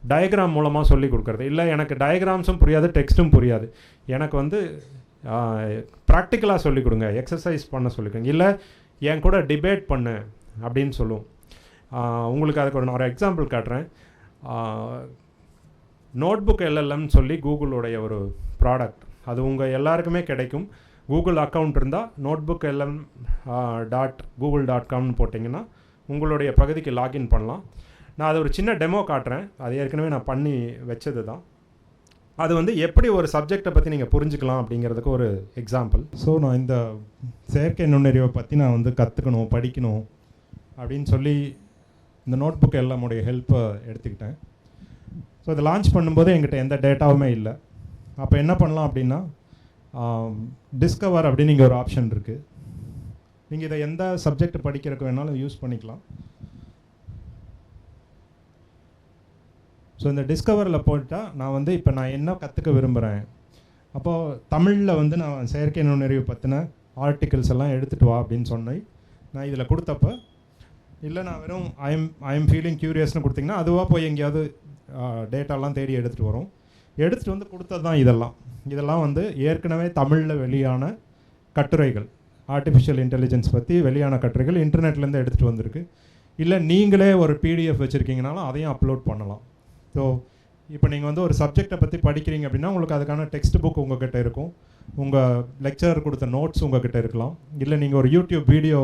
டயக்ராம் மூலமாக சொல்லி கொடுக்குறது. இல்லை எனக்கு டயக்ராம்ஸும் புரியாது டெக்ஸ்ட்டும் புரியாது, எனக்கு வந்து ப்ராக்டிக்கலாக சொல்லிக் கொடுங்க, எக்ஸசைஸ் பண்ண சொல்லிக்கோங்க, இல்லை என் கூட டிபேட் பண்ணு அப்படின்னு சொல்லுவோம். உங்களுக்கு அதுக்கு நான் ஒரு எக்ஸாம்பிள் காட்டுறேன். நோட்புக் LLM சொல்லி கூகுளுடைய ஒரு ப்ராடக்ட், அது உங்கள் எல்லாருக்குமே கிடைக்கும். கூகுள் அக்கௌண்ட் இருந்தால் notebookLM.google.comனு போட்டிங்கன்னா உங்களுடைய பகுதிக்கு லாகின் பண்ணலாம். நான் அது ஒரு சின்ன டெமோ காட்டுறேன், அது ஏற்கனவே நான் பண்ணி வச்சது தான். அது வந்து எப்படி ஒரு சப்ஜெக்டை பற்றி நீங்கள் புரிஞ்சுக்கலாம் அப்படிங்கிறதுக்கு ஒரு எக்ஸாம்பிள். ஸோ நான் இந்த செயற்கை நுண்ணறிவை பற்றி நான் வந்து கற்றுக்கணும், படிக்கணும் அப்படின்னு சொல்லி இந்த நோட்புக் எல்லாமுடைய ஹெல்ப்பை எடுத்துக்கிட்டேன். ஸோ இதை லான்ச் பண்ணும்போது எங்கிட்ட எந்த டேட்டாவுமே இல்லை. அப்போ என்ன பண்ணலாம் அப்படின்னா, டிஸ்கவர் அப்படின்னு இங்கே ஒரு ஆப்ஷன் இருக்குது. நீங்கள் இதை எந்த சப்ஜெக்ட் படிக்கிறதுக்கு வேணாலும் யூஸ் பண்ணிக்கலாம். ஸோ இந்த டிஸ்கவரில் போட்டால் நான் வந்து இப்போ நான் என்ன கற்றுக்க விரும்புகிறேன், அப்போது தமிழில் வந்து நான் செயற்கை நுண்ணறிவு பற்றின ஆர்டிகிள்ஸ் எல்லாம் எடுத்துகிட்டு வா அப்படின்னு சொன்னேன். நான் இதில் கொடுத்தப்போ, இல்லை நான் வெறும் ஐ எம் ஃபீலிங் க்யூரியஸ்னு கொடுத்திங்கன்னா அதுவாக போய் எங்கேயாவது டேட்டாலாம் தேடி எடுத்துகிட்டு வரும். எடுத்துகிட்டு வந்து கொடுத்தது தான் இதெல்லாம் வந்து ஏற்கனவே தமிழில் வெளியான கட்டுரைகள், ஆர்டிஃபிஷியல் இன்டெலிஜென்ஸ் பற்றி வெளியான கட்டுரைகள் இன்டர்நெட்லேருந்து எடுத்துகிட்டு வந்திருக்கு. இல்லை நீங்களே ஒரு PDF வச்சுருக்கீங்கனாலும் அதையும் அப்லோட் பண்ணலாம். ஸோ இப்போ நீங்கள் வந்து ஒரு சப்ஜெக்டை பற்றி படிக்கிறீங்க அப்படின்னா உங்களுக்கு அதுக்கான டெக்ஸ்ட் புக் உங்கள்கிட்ட இருக்கும், உங்கள் லெக்சரர் கொடுத்த நோட்ஸ் உங்கள்கிட்ட இருக்கலாம், இல்லை நீங்கள் ஒரு யூடியூப் வீடியோ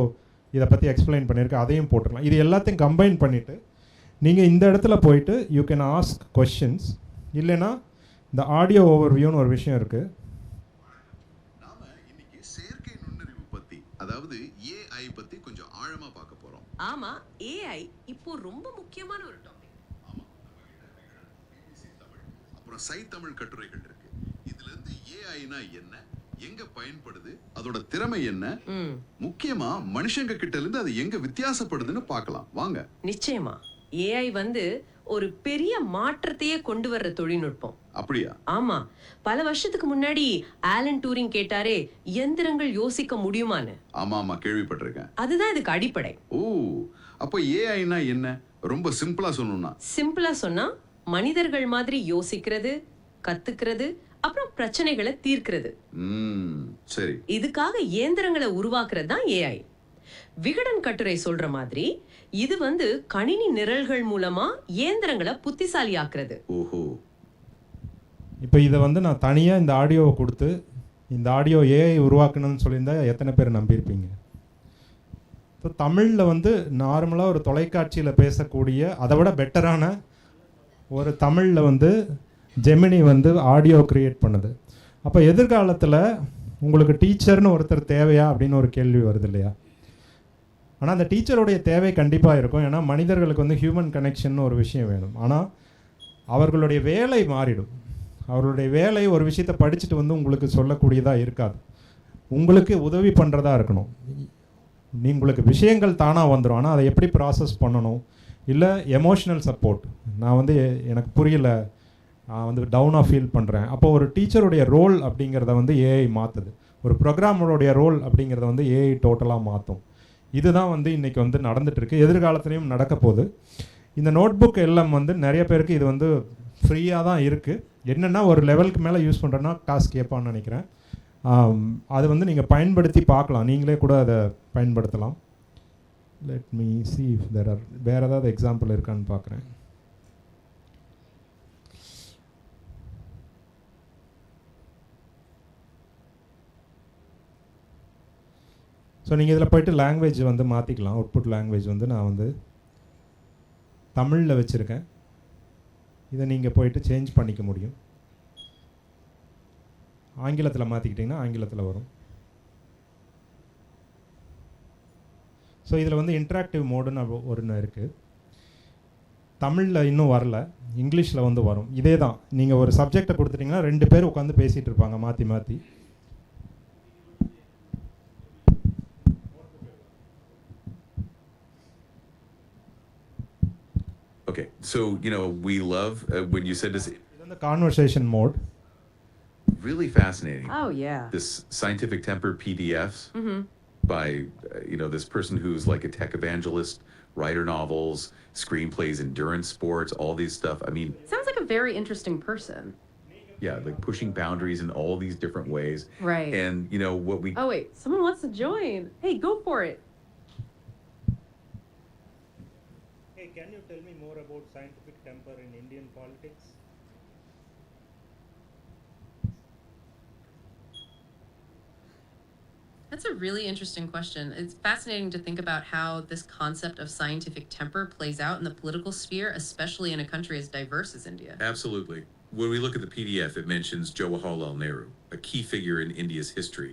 இதை பற்றி எக்ஸ்பிளைன் பண்ணியிருக்க அதையும் போட்டுக்கலாம். இது எல்லாத்தையும் கம்பைன் பண்ணிவிட்டு நீங்கள் இந்த இடத்துல போயிட்டு யூ கேன் ஆஸ்க் கொஷின்ஸ். இல்லைன்னா இந்த ஆடியோ ஓவர்வியூன்னு ஒரு விஷயம் இருக்குது. நாம இன்னைக்கு செயற்கை நுண்ணறிவு பற்றி, அதாவது AI பற்றி கொஞ்சம் ஆழமாக பார்க்க போகிறோம். ஆமா, AI இப்போ ரொம்ப முக்கியமான ஒரு டாபிக். ஆமா, BBC தமிழ், அப்புறம் சை தமிழ் கட்டுரைகள் இருக்கு. இதுல இருந்து ஏஐனா என்ன, எங்க பயன்படுது, அதோட திறமை என்ன, முக்கியமா மனுஷங்க கிட்ட இருந்து அது எங்க வித்தியாசப்படுதுன்னு பார்க்கலாம் வாங்க. நிச்சயமா AI வந்து ஒரு பெரிய மாற்றத்தையே கொண்டு வர்ற தொழில்நுட்பம். அப்படியா? ஆமா, பல வருஷத்துக்கு முன்னாடி ஆலன் டூரிங் கேட்டாரே, இயந்திரங்கள் யோசிக்க முடியுமான்னு. ஆமா கேள்விப்பட்டிருக்கேன். அதுதான் இதுக்கு அடிப்படை. ஓ, அப்ப ஏஐனா என்ன? ரொம்ப சிம்பிளா சொன்னா மனிதர்கள் மாதிரி யோசிக்கிறது, கத்துக்கிறது, அப்புறம் பிரச்சனைகளை தீர்க்கிறது. சரி, இதுக்காக இயந்திரங்களை உருவாக்குறது தான் AI. விகடன் கட்டுரை சொல்ற மாதிரி இது வந்து கணினி நிரல்கள் மூலமா இயந்திரங்களை புத்திசாலி ஆக்குறது. ஓஹோ. இப்போ இதை வந்து நான் தனியாக இந்த ஆடியோவை கொடுத்து இந்த ஆடியோ AI உருவாக்கணும்னு சொல்லியிருந்தா எத்தனை பேர் நம்பியிருப்பீங்க? ஸோ தமிழில் வந்து நார்மலாக ஒரு தொலைக்காட்சியில் பேசக்கூடிய அதை விட பெட்டரான ஒரு தமிழில் வந்து ஜெமினி வந்து ஆடியோ க்ரியேட் பண்ணுது. அப்போ எதிர்காலத்தில் உங்களுக்கு டீச்சர்னு ஒருத்தர் தேவையா அப்படின்னு ஒரு கேள்வி வருது இல்லையா? ஆனால் அந்த டீச்சருடைய தேவை கண்டிப்பாக இருக்கும். ஏன்னா மனிதர்களுக்கு வந்து ஹியூமன் கனெக்ஷன் ஒரு விஷயம் வேணும். ஆனால் அவர்களுடைய வேலை மாறிடும். அவர்களுடைய வேலை ஒரு விஷயத்தை படிச்சுட்டு வந்து உங்களுக்கு சொல்லக்கூடியதாக இருக்காது, உங்களுக்கு உதவி பண்ணுறதா இருக்கணும். உங்களுக்கு விஷயங்கள் தானாக வந்துடும், ஆனால் அதை எப்படி ப்ராசஸ் பண்ணணும், இல்லை எமோஷ்னல் சப்போர்ட், நான் வந்து எனக்கு புரியல, நான் வந்து டவுனாக ஃபீல் பண்ணுறேன். அப்போ ஒரு டீச்சருடைய ரோல் அப்படிங்கிறத வந்து ஏஐ மாற்றுது. ஒரு ப்ரோக்ராமருடைய ரோல் அப்படிங்கிறத வந்து ஏஐ டோட்டலாக மாற்றும். இதுதான் வந்து இன்றைக்கி வந்து நடந்துகிட்ருக்கு, எதிர்காலத்துலேயும் நடக்க போகுது. இந்த நோட்புக் எல்லாம் வந்து நிறைய பேருக்கு இது வந்து ஃப்ரீயாக தான் இருக்குது. என்னென்னா ஒரு லெவலுக்கு மேலே யூஸ் பண்ணுறேன்னா காசு கேட்பான்னு நினைக்கிறேன். அது வந்து நீங்கள் பயன்படுத்தி பார்க்கலாம், நீங்களே கூட அதை பயன்படுத்தலாம். Let me see if there are வேறு ஏதாவது எக்ஸாம்பிள் இருக்கான்னு பார்க்குறேன். ஸோ நீங்கள் இதில் போய்ட்டு லாங்குவேஜ் வந்து மாற்றிக்கலாம். அவுட்புட் லாங்குவேஜ் வந்து நான் வந்து தமிழில் வச்சுருக்கேன். இதை நீங்கள் போயிட்டு சேஞ்ச் பண்ணிக்க முடியும். ஆங்கிலத்தில் மாற்றிக்கிட்டிங்கன்னா ஆங்கிலத்தில் வரும். ஸோ இதில் வந்து இன்ட்ராக்டிவ் மோடுன்னு ஒன்று இருக்குது. தமிழில் இன்னும் வரல, இங்கிலீஷில் வந்து வரும். இதே தான், நீங்கள் ஒரு சப்ஜெக்டை கொடுத்துட்டிங்கன்னா 2 பேர் உட்காந்து பேசிகிட்டு இருப்பாங்க மாற்றி மாற்றி. Okay, so you know we love when you said this. It's in the conversation mode. Really fascinating. Oh yeah. This scientific temper PDFs by this person who's like a tech evangelist, writer novels, screenplays, endurance sports, all these stuff. I mean, sounds like a very interesting person. Yeah, like pushing boundaries in all these different ways. Right. And what we. Oh wait, someone wants to join. Hey, go for it. Hey, can you tell me more about scientific temper in Indian politics? That's a really interesting question. It's fascinating to think about how this concept of scientific temper plays out in the political sphere, especially in a country as diverse as India. Absolutely. When we look at the PDF, it mentions Jawaharlal Nehru, a key figure in India's history,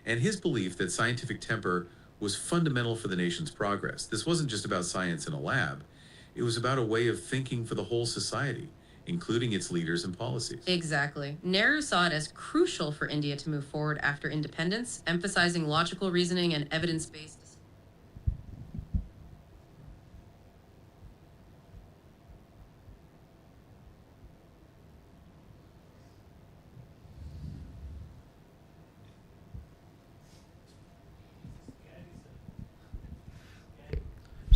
and his belief that scientific temper was fundamental for the nation's progress. This wasn't just about science in a lab. It was about a way of thinking for the whole society, including its leaders and policies. Exactly. Nehru saw it as crucial for India to move forward after independence, emphasizing logical reasoning and evidence-based.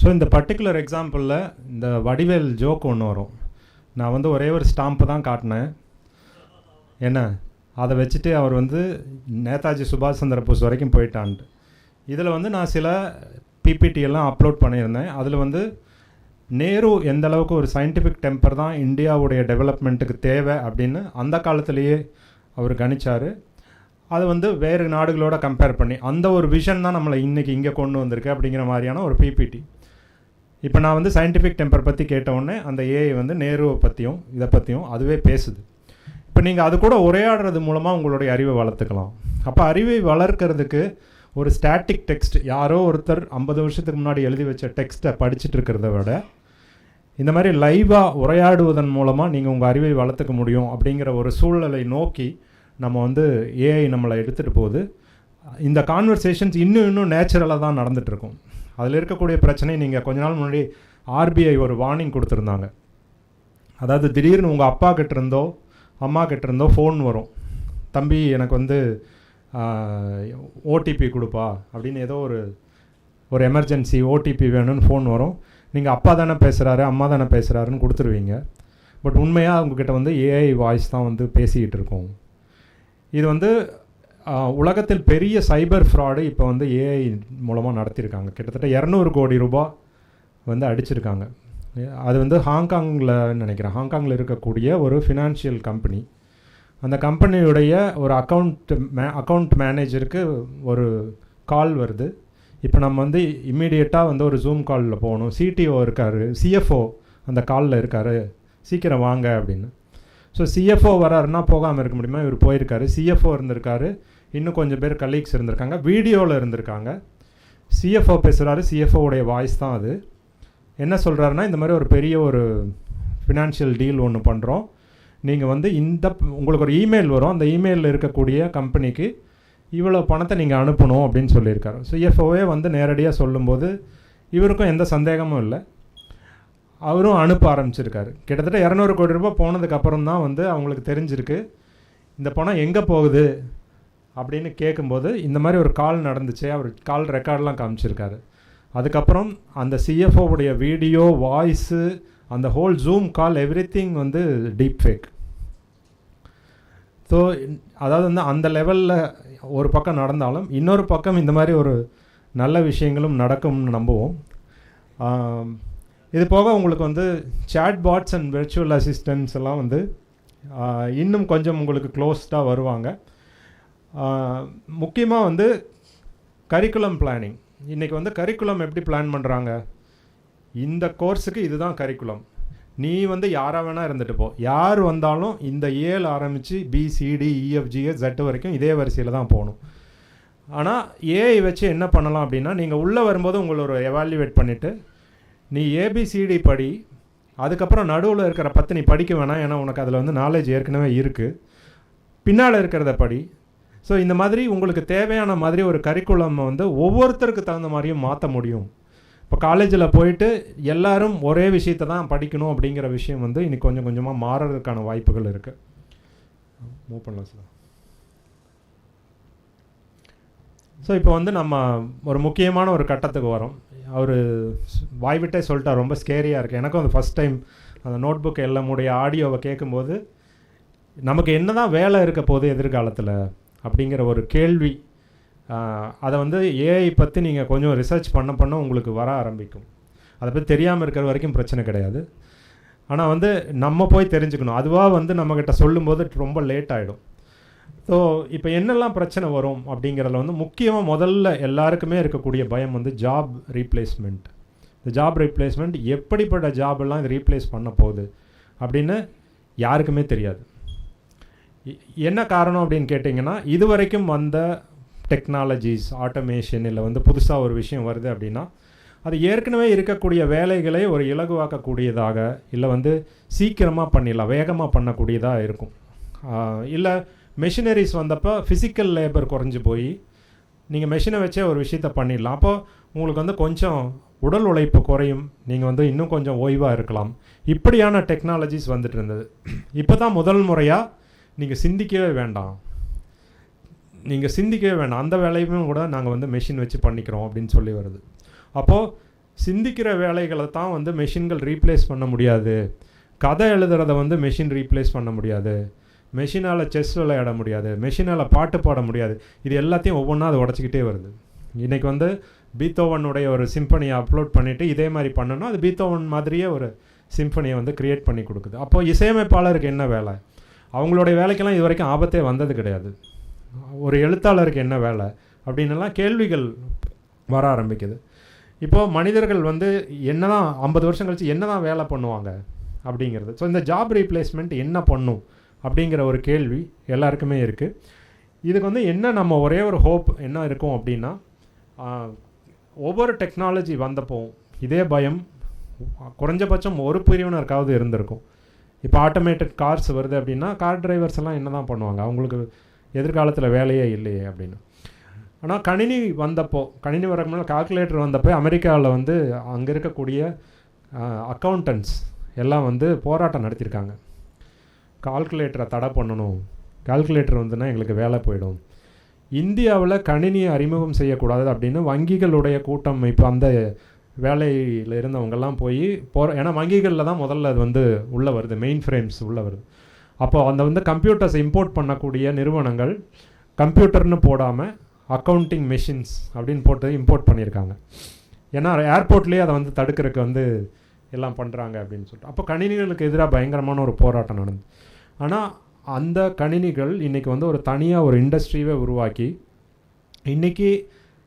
So இந்த particular எக்ஸாம்பிளில் இந்த Vadivel joke ஒன்று வரும். நான் வந்து ஒரே ஒரு stamp தான் காட்டினேன், என்ன அதை வச்சுட்டு அவர் வந்து நேதாஜி சுபாஷ் சந்திர போஸ் வரைக்கும் போயிட்டான்ட்டு. இதில் வந்து நான் சில பிபிடி எல்லாம் அப்லோட் பண்ணியிருந்தேன். அதில் வந்து நேரு எந்த அளவுக்கு ஒரு சயின்டிஃபிக் டெம்பர் தான் இந்தியாவுடைய டெவலப்மெண்ட்டுக்கு தேவை அப்படின்னு அந்த காலத்திலேயே அவர் கணிச்சார். அது வந்து வேறு நாடுகளோட கம்பேர் பண்ணி அந்த ஒரு விஷன் தான் நம்மளை இன்றைக்கி இங்கே கொண்டு வந்திருக்கு அப்படிங்கிற மாதிரியான ஒரு பிபிடி. இப்போ நான் வந்து சயின்டிஃபிக் டெம்பர் பற்றி கேட்டவுடனே அந்த ஏஐ வந்து நேருவை பற்றியும் இதை பற்றியும் அதுவே பேசுது. இப்போ நீங்கள் அது கூட உரையாடுறது மூலமாக உங்களுடைய அறிவை வளர்த்துக்கலாம். அப்போ அறிவை வளர்க்கறதுக்கு ஒரு ஸ்டாட்டிக் டெக்ஸ்ட், யாரோ ஒருத்தர் 50 வருஷத்துக்கு முன்னாடி எழுதி வச்ச டெக்ஸ்ட்டை படிச்சுட்டு இருக்கிறத விட இந்த மாதிரி லைவாக உரையாடுவதன் மூலமாக நீங்கள் உங்கள் அறிவை வளர்த்துக்க முடியும் அப்படிங்கிற ஒரு சூழ்நிலை நோக்கி நம்ம வந்து ஏஐ நம்மளை எடுத்துகிட்டு போகுது. இந்த கான்வர்சேஷன்ஸ் இன்னும் நேச்சுரலாக தான் நடந்துகிட்ருக்கும். அதில் இருக்கக்கூடிய பிரச்சனை, நீங்கள் கொஞ்ச நாள் முன்னாடி ஆர்பிஐ ஒரு வார்னிங் கொடுத்துருந்தாங்க. அதாவது திடீர்னு உங்கள் அப்பா கிட்டேருந்தோ அம்மா கிட்டேருந்தோ ஃபோன் வரும், தம்பி எனக்கு வந்து ஓடிபி கொடுப்பா அப்படின்னு, ஏதோ ஒரு எமர்ஜென்சி ஓடிபி வேணும்னு ஃபோன் வரும். நீங்கள் அப்பா தானே பேசுகிறாரு அம்மா தானே பேசுகிறாருன்னு கொடுத்துருவீங்க. பட் உண்மையாக அவங்கக்கிட்ட வந்து ஏஐ வாய்ஸ் தான் வந்து பேசிக்கிட்டு இருக்கோம். இது வந்து உலகத்தில் பெரிய சைபர் ஃப்ராடு இப்போ வந்து ஏஐ மூலமாக நடத்தியிருக்காங்க. கிட்டத்தட்ட 200 கோடி ரூபா வந்து அடிச்சிருக்காங்க. அது வந்து ஹாங்காங்கில் நினைக்கிறேன், ஹாங்காங்கில் இருக்கக்கூடிய ஒரு ஃபினான்ஷியல் கம்பெனி. அந்த கம்பெனியுடைய ஒரு அக்கௌண்ட் மேனேஜருக்கு ஒரு கால் வருது. இப்போ நம்ம வந்து இம்மீடியட்டாக வந்து ஒரு ஜூம் காலில் போகணும், சிடிஓ இருக்கார், சிஎஃப்ஓ அந்த காலில் இருக்கார், சீக்கிரம் வாங்க அப்படின்னு. ஸோ சிஎஃப்ஓ வராருன்னா போகாமல் இருக்க முடியுமா? இவர் போயிருக்காரு. சிஎஃப்ஓ இருந்திருக்காரு, இன்னும் கொஞ்சம் பேர் கலீக்ஸ் இருந்திருக்காங்க, வீடியோவில் இருந்திருக்காங்க. சிஎஃப்ஓ பேசுகிறாரு, சிஎஃப்ஓவுடைய வாய்ஸ் தான் அது. என்ன சொல்கிறாருன்னா, இந்த மாதிரி ஒரு பெரிய ஒரு ஃபினான்ஷியல் டீல் ஒன்று பண்ணுறோம், நீங்கள் வந்து உங்களுக்கு ஒரு இமெயில் வரும், அந்த இமெயிலில் இருக்கக்கூடிய கம்பெனிக்கு இவ்வளோ பணத்தை நீங்கள் அனுப்பணும் அப்படின்னு சொல்லியிருக்காரு. சிஎஃப்ஓவே வந்து நேரடியாக சொல்லும்போது இவருக்கும் எந்த சந்தேகமும் இல்லை, அவரும் அனுப்ப ஆரம்பிச்சிருக்காரு. கிட்டத்தட்ட 200 கோடி ரூபாய் போனதுக்கப்புறம் தான் வந்து அவங்களுக்கு தெரிஞ்சிருக்கு இந்த பணம் எங்கே போகுது அப்படின்னு கேட்கும்போது இந்த மாதிரி ஒரு கால் நடந்துச்சு, அவர் கால் ரெக்கார்டெலாம் காமிச்சிருக்காரு. அதுக்கப்புறம் அந்த சிஎஃப்ஓவுடைய வீடியோ, வாய்ஸு, அந்த ஹோல் ஜூம் கால், எவ்ரிதிங் வந்து டீப் ஃபேக். ஸோ அதாவது வந்து அந்த லெவலில் ஒரு பக்கம் நடந்தாலும் இன்னொரு பக்கம் இந்த மாதிரி ஒரு நல்ல விஷயங்களும் நடக்கும்னு நம்புவோம். இது போக உங்களுக்கு வந்து chat bots and virtual assistants எல்லாம் வந்து இன்னும் கொஞ்சம் உங்களுக்கு க்ளோஸ்டாக வருவாங்க. முக்கியமாக வந்து கரிக்குலம் பிளானிங். இன்றைக்கி வந்து கரிக்குலம் எப்படி பிளான் பண்ணுறாங்க, இந்த கோர்ஸுக்கு இதுதான் கரிக்குலம், நீ வந்து யாராக வேணால் இருந்துட்டு போ, யார் வந்தாலும் இந்த ஏல ஆரம்பித்து BCDEFGH Z வரைக்கும் இதே வரிசையில் தான் போகணும். ஆனால் ஏஐ வச்சு என்ன பண்ணலாம் அப்படின்னா, நீங்கள் உள்ளே வரும்போது உங்களை ஒரு எவால்யூவேட் பண்ணிவிட்டு நீ ABCD படி, அதுக்கப்புறம் நடுவில் இருக்கிற 10 நீ படிக்க வேணாம், ஏன்னா உனக்கு அதில் வந்து நாலேஜ் ஏற்கனவே இருக்குது, பின்னால் இருக்கிறத படி. ஸோ இந்த மாதிரி உங்களுக்கு தேவையான மாதிரி ஒரு கரிக்குலம் வந்து ஒவ்வொருத்தருக்கு தகுந்த மாதிரியும் மாற்ற முடியும். இப்போ காலேஜில் போயிட்டு எல்லாரும் ஒரே விஷயத்தை தான் படிக்கணும் அப்படிங்கிற விஷயம் வந்து இன்னைக்கு கொஞ்சம் கொஞ்சமாக மாறுறதுக்கான வாய்ப்புகள் இருக்குது. மூவ் பண்ணலாம் சார். ஸோ இப்போ வந்து நம்ம ஒரு முக்கியமான ஒரு கட்டத்துக்கு வரோம். அவர் வாய்விட்டே சொல்லிட்டார், ரொம்ப ஸ்கேரியாக இருக்குது. எனக்கும் அந்த ஃபஸ்ட் டைம் அந்த நோட் புக் எல்லாமுடைய ஆடியோவை கேட்கும்போது நமக்கு என்ன தான் வேலை இருக்க போகுது எதிர்காலத்தில் அப்படிங்கிற ஒரு கேள்வி, அதை வந்து ஏஐ பற்றி நீங்கள் கொஞ்சம் ரிசர்ச் பண்ண உங்களுக்கு வர ஆரம்பிக்கும். அதை பற்றி தெரியாமல் இருக்கிற வரைக்கும் பிரச்சனை கிடையாது. ஆனால் வந்து நம்ம போய் தெரிஞ்சுக்கணும். அதுவாக வந்து நம்மக்கிட்ட சொல்லும்போது ரொம்ப லேட் ஆகிடும். ஸோ இப்போ என்னெல்லாம் பிரச்சனை வரும் அப்படிங்கிறதுல வந்து முக்கியமாக முதல்ல எல்லாருக்குமே இருக்கக்கூடிய பயம் வந்து ஜாப் ரீப்ளேஸ்மெண்ட். இந்த ஜாப் ரீப்ளேஸ்மெண்ட் எப்படிப்பட்ட ஜாபெல்லாம் இது ரீப்ளேஸ் பண்ண போகுது அப்படின்னு யாருக்குமே தெரியாது. என்ன காரணம் அப்படின்னு கேட்டிங்கன்னா, இது வரைக்கும் வந்த டெக்னாலஜிஸ், ஆட்டோமேஷன், இல்லை வந்து புதுசாக ஒரு விஷயம் வருது அப்படின்னா அது ஏற்கனவே இருக்கக்கூடிய வேலைகளை ஒரு இலகுவாக்கக்கூடியதாக, இல்லை வந்து சீக்கிரமாக பண்ணிடலாம், வேகமாக பண்ணக்கூடியதாக இருக்கும். இல்லை மெஷினரிஸ் வந்தப்போ ஃபிசிக்கல் லேபர் குறைஞ்சி போய் நீங்கள் மெஷினை வச்சே ஒரு விஷயத்த பண்ணிடலாம். அப்போது உங்களுக்கு வந்து கொஞ்சம் உடல் உழைப்பு குறையும், நீங்கள் வந்து இன்னும் கொஞ்சம் ஓய்வாக இருக்கலாம். இப்படியான டெக்னாலஜிஸ் வந்துட்டு இருந்தது. இப்போ தான் முதல் முறையாக நீங்கள் சிந்திக்கவே வேண்டாம், அந்த வேலையுமே கூட நாங்கள் வந்து மெஷின் வச்சு பண்ணிக்கிறோம் அப்படின்னு சொல்லி வருது. அப்போது சிந்திக்கிற வேலைகளை தான் வந்து மெஷின்கள் ரீப்ளேஸ் பண்ண முடியாது. கதை எழுதுறதை வந்து மெஷின் ரீப்ளேஸ் பண்ண முடியாது, மெஷினால் செஸ் விளையாட முடியாது, மெஷினால் பாட்டு பாட முடியாது. இது எல்லாத்தையும் ஒவ்வொன்றா அது உடச்சிக்கிட்டே வருது. இன்றைக்கி வந்து பீத்தோவனுடைய ஒரு சிம்பனியை அப்லோட் பண்ணிவிட்டு இதே மாதிரி பண்ணணும், அது பீத்தோவன் மாதிரியே ஒரு சிம்பனியை வந்து க்ரியேட் பண்ணி கொடுக்குது. அப்போது இசையமைப்பாளருக்கு என்ன வேலை? அவங்களுடைய வேலைக்கெல்லாம் இது வரைக்கும் ஆபத்தே வந்தது கிடையாது. ஒரு எழுத்தாளருக்கு என்ன வேலை அப்படின்னுலாம் கேள்விகள் வர ஆரம்பிக்குது. இப்போது மனிதர்கள் வந்து என்ன தான் 50 வருஷம் கழிச்சு என்ன தான் வேலை பண்ணுவாங்க அப்படிங்கிறது. ஸோ இந்த ஜாப் ரீப்ளேஸ்மெண்ட் என்ன பண்ணும் அப்படிங்கிற ஒரு கேள்வி எல்லாருக்குமே இருக்குது. இதுக்கு வந்து என்ன நம்ம ஒரே ஒரு ஹோப் என்ன இருக்கும் அப்படின்னா, ஒவ்வொரு டெக்னாலஜி வந்தப்போ இதே பயம் குறைஞ்சபட்சம் ஒரு பிரிவினருக்காவது இருந்திருக்கும். இப்போ ஆட்டோமேட்டட் கார்ஸ் வருது அப்படின்னா கார் டிரைவர்ஸ் எல்லாம் என்ன தான் பண்ணுவாங்க, அவங்களுக்கு எதிர்காலத்தில் வேலையே இல்லையே அப்படின்னு. ஆனால் கணினி வரக்கு முன்னாடி கால்குலேட்டர் வந்தப்போ அமெரிக்காவில் வந்து அங்கே இருக்கக்கூடிய அக்கௌண்டன்ட்ஸ் எல்லாம் வந்து போராட்டம் நடத்தியிருக்காங்க. கால்குலேட்டரை தடை பண்ணணும், கால்குலேட்டர் வந்துன்னா எங்களுக்கு வேலை போயிடும். இந்தியாவில் கணினியை அறிமுகம் செய்யக்கூடாது அப்படின்னு வங்கிகளுடைய கூட்டமைப்பு அந்த வேலையில் இருந்தவங்கெல்லாம் போய் ஏன்னா வங்கிகளில் தான் முதல்ல அது வந்து உள்ளே வருது, மெயின் ஃப்ரேம்ஸ் உள்ளே வருது. அப்போது அந்த வந்து கம்ப்யூட்டர்ஸ் இம்போர்ட் பண்ணக்கூடிய நிறுவனங்கள் கம்ப்யூட்டர்னு போடாமல் அக்கௌண்டிங் மெஷின்ஸ் அப்படின்னு போட்டு இம்போர்ட் பண்ணியிருக்காங்க. ஏன்னா ஏர்போர்ட்லேயே அதை வந்து தடுக்கிறதுக்கு வந்து எல்லாம் பண்ணுறாங்க அப்படின்னு சொல்லிட்டு. அப்போ கணினிகளுக்கு எதிராக பயங்கரமான ஒரு போராட்டம் நடந்தது. ஆனால் அந்த கணினிகள் இன்றைக்கி வந்து ஒரு தனியாக ஒரு இண்டஸ்ட்ரியே உருவாக்கி இன்றைக்கி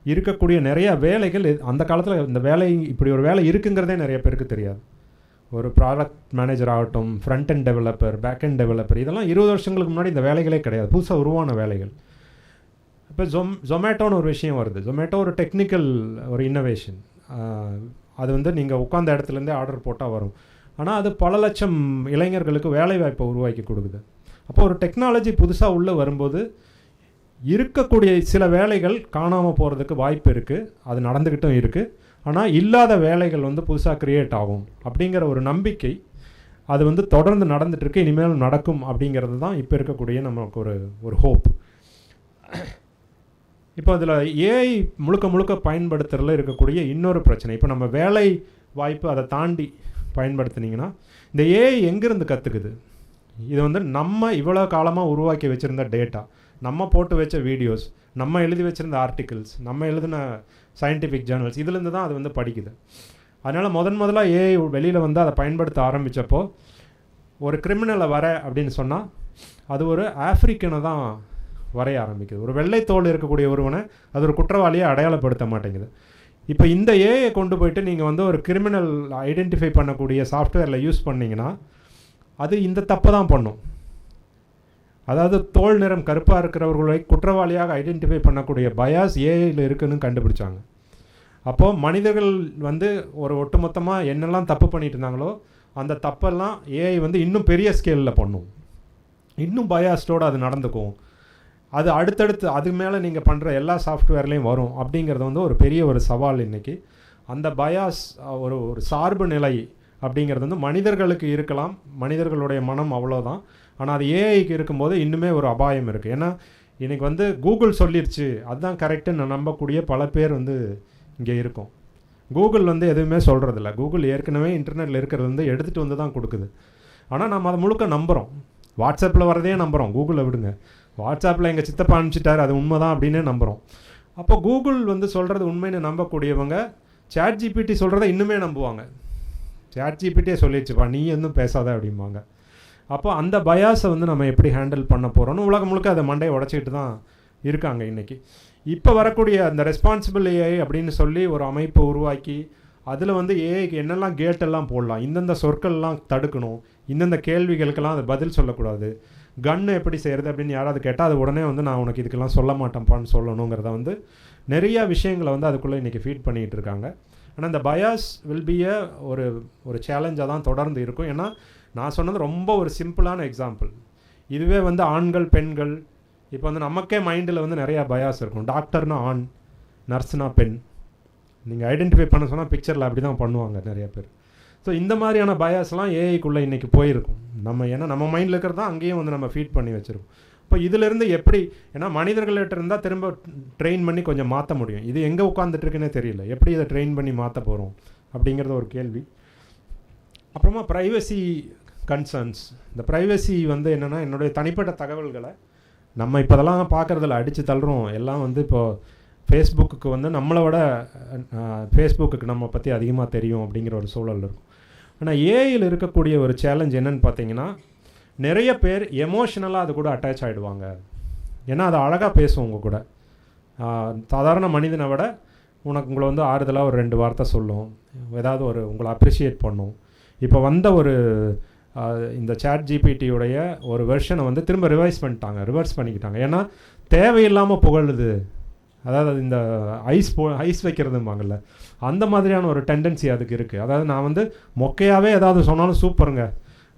இருக்கக்கூடிய நிறைய வேலைகள், அந்த காலத்தில் இந்த வேலை இப்படி ஒரு வேலை இருக்குங்கிறதே நிறைய பேருக்கு தெரியாது. ஒரு ப்ராடக்ட் மேனேஜர் ஆகட்டும், front end developer, back end developer, இதெல்லாம் 20 வருஷங்களுக்கு முன்னாடி இந்த வேலைகளே கிடையாது, புதுசாக உருவான வேலைகள். இப்போ ஜொமேட்டோன்னு ஒரு விஷயம் வருது. ஜொமேட்டோ ஒரு டெக்னிக்கல் ஒரு இன்னோவேஷன். அது வந்து நீங்கள் உட்காந்த இடத்துலேருந்தே ஆர்டர் போட்டால் வரும். ஆனால் அது பல லட்சம் இளைஞர்களுக்கு வேலைவாய்ப்பை உருவாக்கி கொடுக்குது. அப்போ ஒரு டெக்னாலஜி புதுசாக உள்ளே வரும்போது இருக்கக்கூடிய சில வேலைகள் காணாமல் போகிறதுக்கு வாய்ப்பு இருக்குது, அது நடந்துக்கிட்டும் இருக்குது. ஆனால் இல்லாத வேலைகள் வந்து புதுசாக க்ரியேட் ஆகும் அப்படிங்கிற ஒரு நம்பிக்கை அது வந்து தொடர்ந்து நடந்துகிட்ருக்கு, இனிமேல் நடக்கும் அப்படிங்கிறது தான் இப்போ இருக்கக்கூடிய நமக்கு ஒரு ஹோப். இப்போ அதில் ஏஐ முழுக்க பயன்படுத்துறதுல இருக்கக்கூடிய இன்னொரு பிரச்சனை, இப்போ நம்ம வேலை வாய்ப்பு அதை தாண்டி பயன்படுத்தினீங்கன்னா இந்த ஏஐ எங்கேருந்து கற்றுக்குது? இது வந்து நம்ம இவ்வளோ காலமாக உருவாக்கி வச்சுருந்த டேட்டா, நம்ம போட்டு வச்ச வீடியோஸ், நம்ம எழுதி வச்சுருந்த ஆர்டிகிள்ஸ், நம்ம எழுதின சயின்டிஃபிக் ஜேர்னல்ஸ், இதுலேருந்து தான் அது வந்து படிக்குது. அதனால் முதலாக ஏஐ வெளியில் வந்து அதை பயன்படுத்த ஆரம்பித்தப்போ ஒரு கிரிமினலை வர அப்படின்னு சொன்னால் அது ஒரு ஆஃப்ரிக்கனை தான் வரைய ஆரம்பிக்குது. ஒரு வெள்ளைத்தோல் இருக்கக்கூடிய ஒருவனை அது ஒரு குற்றவாளியை அடையாளப்படுத்த மாட்டேங்குது. இப்போ இந்த ஏஐயை கொண்டு போயிட்டு நீங்கள் வந்து ஒரு கிரிமினல் ஐடென்டிஃபை பண்ணக்கூடிய சாஃப்ட்வேரில் யூஸ் பண்ணிங்கன்னா அது இந்த தப்பை தான் பண்ணும். அதாவது தோல் நிறம் கருப்பாக இருக்கிறவர்களை குற்றவாளியாக ஐடென்டிஃபை பண்ணக்கூடிய பயாஸ் ஏஐயில் இருக்குன்னு கண்டுபிடிச்சாங்க. அப்போது மனிதர்கள் வந்து ஒரு ஒட்டுமொத்தமாக என்னெல்லாம் தப்பு பண்ணிட்டு இருந்தாங்களோ அந்த தப்பெல்லாம் ஏஐ வந்து இன்னும் பெரிய ஸ்கேலில் பண்ணும், இன்னும் பயாஸ்டோடு அது நடந்துக்கும். அது அடுத்தடுத்து அது மேலே நீங்கள் பண்ணுற எல்லா சாஃப்ட்வேர்லேயும் வரும் அப்படிங்கிறது வந்து ஒரு பெரிய ஒரு சவால் இன்றைக்கி. அந்த பயாஸ் ஒரு சார்பு நிலை அப்படிங்கிறது வந்து மனிதர்களுக்கு இருக்கலாம், மனிதர்களுடைய மனம் அவ்வளோதான். ஆனால் அது ஏஐக்கு இருக்கும்போது இன்னுமே ஒரு அபாயம் இருக்குது. ஏன்னா இன்றைக்கி வந்து கூகுள் சொல்லிருச்சு அதுதான் கரெக்டுன்னு நம்பக்கூடிய பல பேர் வந்து இங்கே இருக்கும். கூகுள் வந்து எதுவுமே சொல்கிறதில்ல. கூகுள் ஏற்கனவே இன்டர்நெட்டில் இருக்கிறது வந்து எடுத்துகிட்டு வந்து தான் கொடுக்குது. ஆனால் நம்ம அதை முழுக்க நம்புகிறோம். வாட்ஸ்அப்பில் வரதே நம்புகிறோம், கூகுளை விடுங்க. வாட்ஸ்அப்பில் எங்கள் சித்தப்பா அனுப்பிச்சிட்டார் அது உண்மை தான் அப்படின்னே நம்புகிறோம். அப்போ கூகுள் வந்து சொல்கிறது உண்மைன்னு நம்பக்கூடியவங்க சாட் ஜிபிடி சொல்கிறத இன்னுமே நம்புவாங்க. சாட் ஜிபிடியே சொல்லிடுச்சுப்பா நீ இன்னும் பேசாத அப்படிம்பாங்க. அப்போ அந்த பயாஸை வந்து நம்ம எப்படி ஹேண்டில் பண்ண போகிறோன்னு உலகம் முழுக்க அதை மண்டையை உடச்சிக்கிட்டு தான் இருக்காங்க இன்றைக்கி. இப்போ வரக்கூடிய அந்த ரெஸ்பான்சிபிள் ஏஐ அப்படின்னு சொல்லி ஒரு அமைப்பை உருவாக்கி அதில் வந்து ஏஐக்கு என்னெல்லாம் கேட்டெல்லாம் போடலாம், இந்தந்த சொற்கள்லாம் தடுக்கணும், இந்தந்த கேள்விகளுக்கெல்லாம் அது பதில் சொல்லக்கூடாது, கன்று எப்படி செய்கிறது அப்படின்னு யாராவது கேட்டால் அது உடனே வந்து நான் உனக்கு இதுக்கெல்லாம் சொல்ல மாட்டேன்ப்பான்னு சொல்லணுங்கிறத வந்து நிறையா விஷயங்களை வந்து அதுக்குள்ளே இன்றைக்கி ஃபீட் பண்ணிகிட்டு இருக்காங்க. ஆனால் இந்த பயாஸ் வில் பி ஒரு சேலஞ்சாக தான் தொடர்ந்து இருக்கும். ஏன்னா நான் சொன்னது ரொம்ப ஒரு சிம்பிளான எக்ஸாம்பிள். இதுவே வந்து ஆண்கள் பெண்கள் இப்போ வந்து நமக்கே மைண்டில் வந்து நிறையா பயாஸ் இருக்கும். டாக்டர்னா ஆண், நர்ஸ்னா பெண், நீங்கள் ஐடென்டிஃபை பண்ண சொன்னால் பிக்சரில் அப்படி தான் பண்ணுவாங்க நிறைய பேர். ஸோ இந்த மாதிரியான பயாஸ்லாம் ஏஐக்குள்ளே இன்றைக்கி போயிருக்கும். ஏன்னா நம்ம மைண்டில் இருக்கிறது தான் அங்கேயும் வந்து நம்ம ஃபீட் பண்ணி வச்சுருக்கோம். இப்போ இதிலேருந்து எப்படி, ஏன்னா மனிதர்கள்ட்ட இருந்தால் திரும்ப ட்ரெயின் பண்ணி கொஞ்சம் மாற்ற முடியும். இது எங்கே உட்காந்துட்ருக்குன்னே தெரியல, எப்படி இதை ட்ரெயின் பண்ணி மாற்ற போகிறோம் அப்படிங்கிறது ஒரு கேள்வி. அப்புறமா ப்ரைவசி கன்சர்ன்ஸ். இந்த ப்ரைவசி வந்து என்னென்னா என்னுடைய தனிப்பட்ட தகவல்களை நம்ம இப்போ அதெல்லாம் பார்க்குறதில்ல, அடித்து தள்ளுறோம். எல்லாம் வந்து இப்போது ஃபேஸ்புக்கு வந்து நம்மளை விட ஃபேஸ்புக்கு நம்ம பற்றி அதிகமாக தெரியும் அப்படிங்கிற ஒரு சூழல் இருக்கும். ஆனால் ஏஐயில் இருக்கக்கூடிய ஒரு சேலஞ்ச் என்னென்னு பார்த்தீங்கன்னா நிறைய பேர் எமோஷ்னலாக அது கூட அட்டாச் ஆகிடுவாங்க. ஏன்னா அது அழகாக பேசும் உங்கள் கூட. சாதாரண மனிதனை விட உங்களை வந்து ஆறுதலாக ஒரு 2 வார்த்தை சொல்லும், ஏதாவது உங்களை அப்ரிஷியேட் பண்ணும். இப்போ வந்த இந்த சாட் ஜிபிடியுடைய ஒரு வெர்ஷனை வந்து திரும்ப ரிவர்ஸ் பண்ணிக்கிட்டாங்க. ஏன்னா தேவையில்லாமல் புகழுது, அதாவது இந்த ஐஸ் வைக்கிறதும்பாங்கள்ல, அந்த மாதிரியான ஒரு டெண்டன்சி அதுக்கு இருக்குது. அதாவது நான் வந்து மொக்கையாகவே ஏதாவது சொன்னாலும் சூப்பருங்க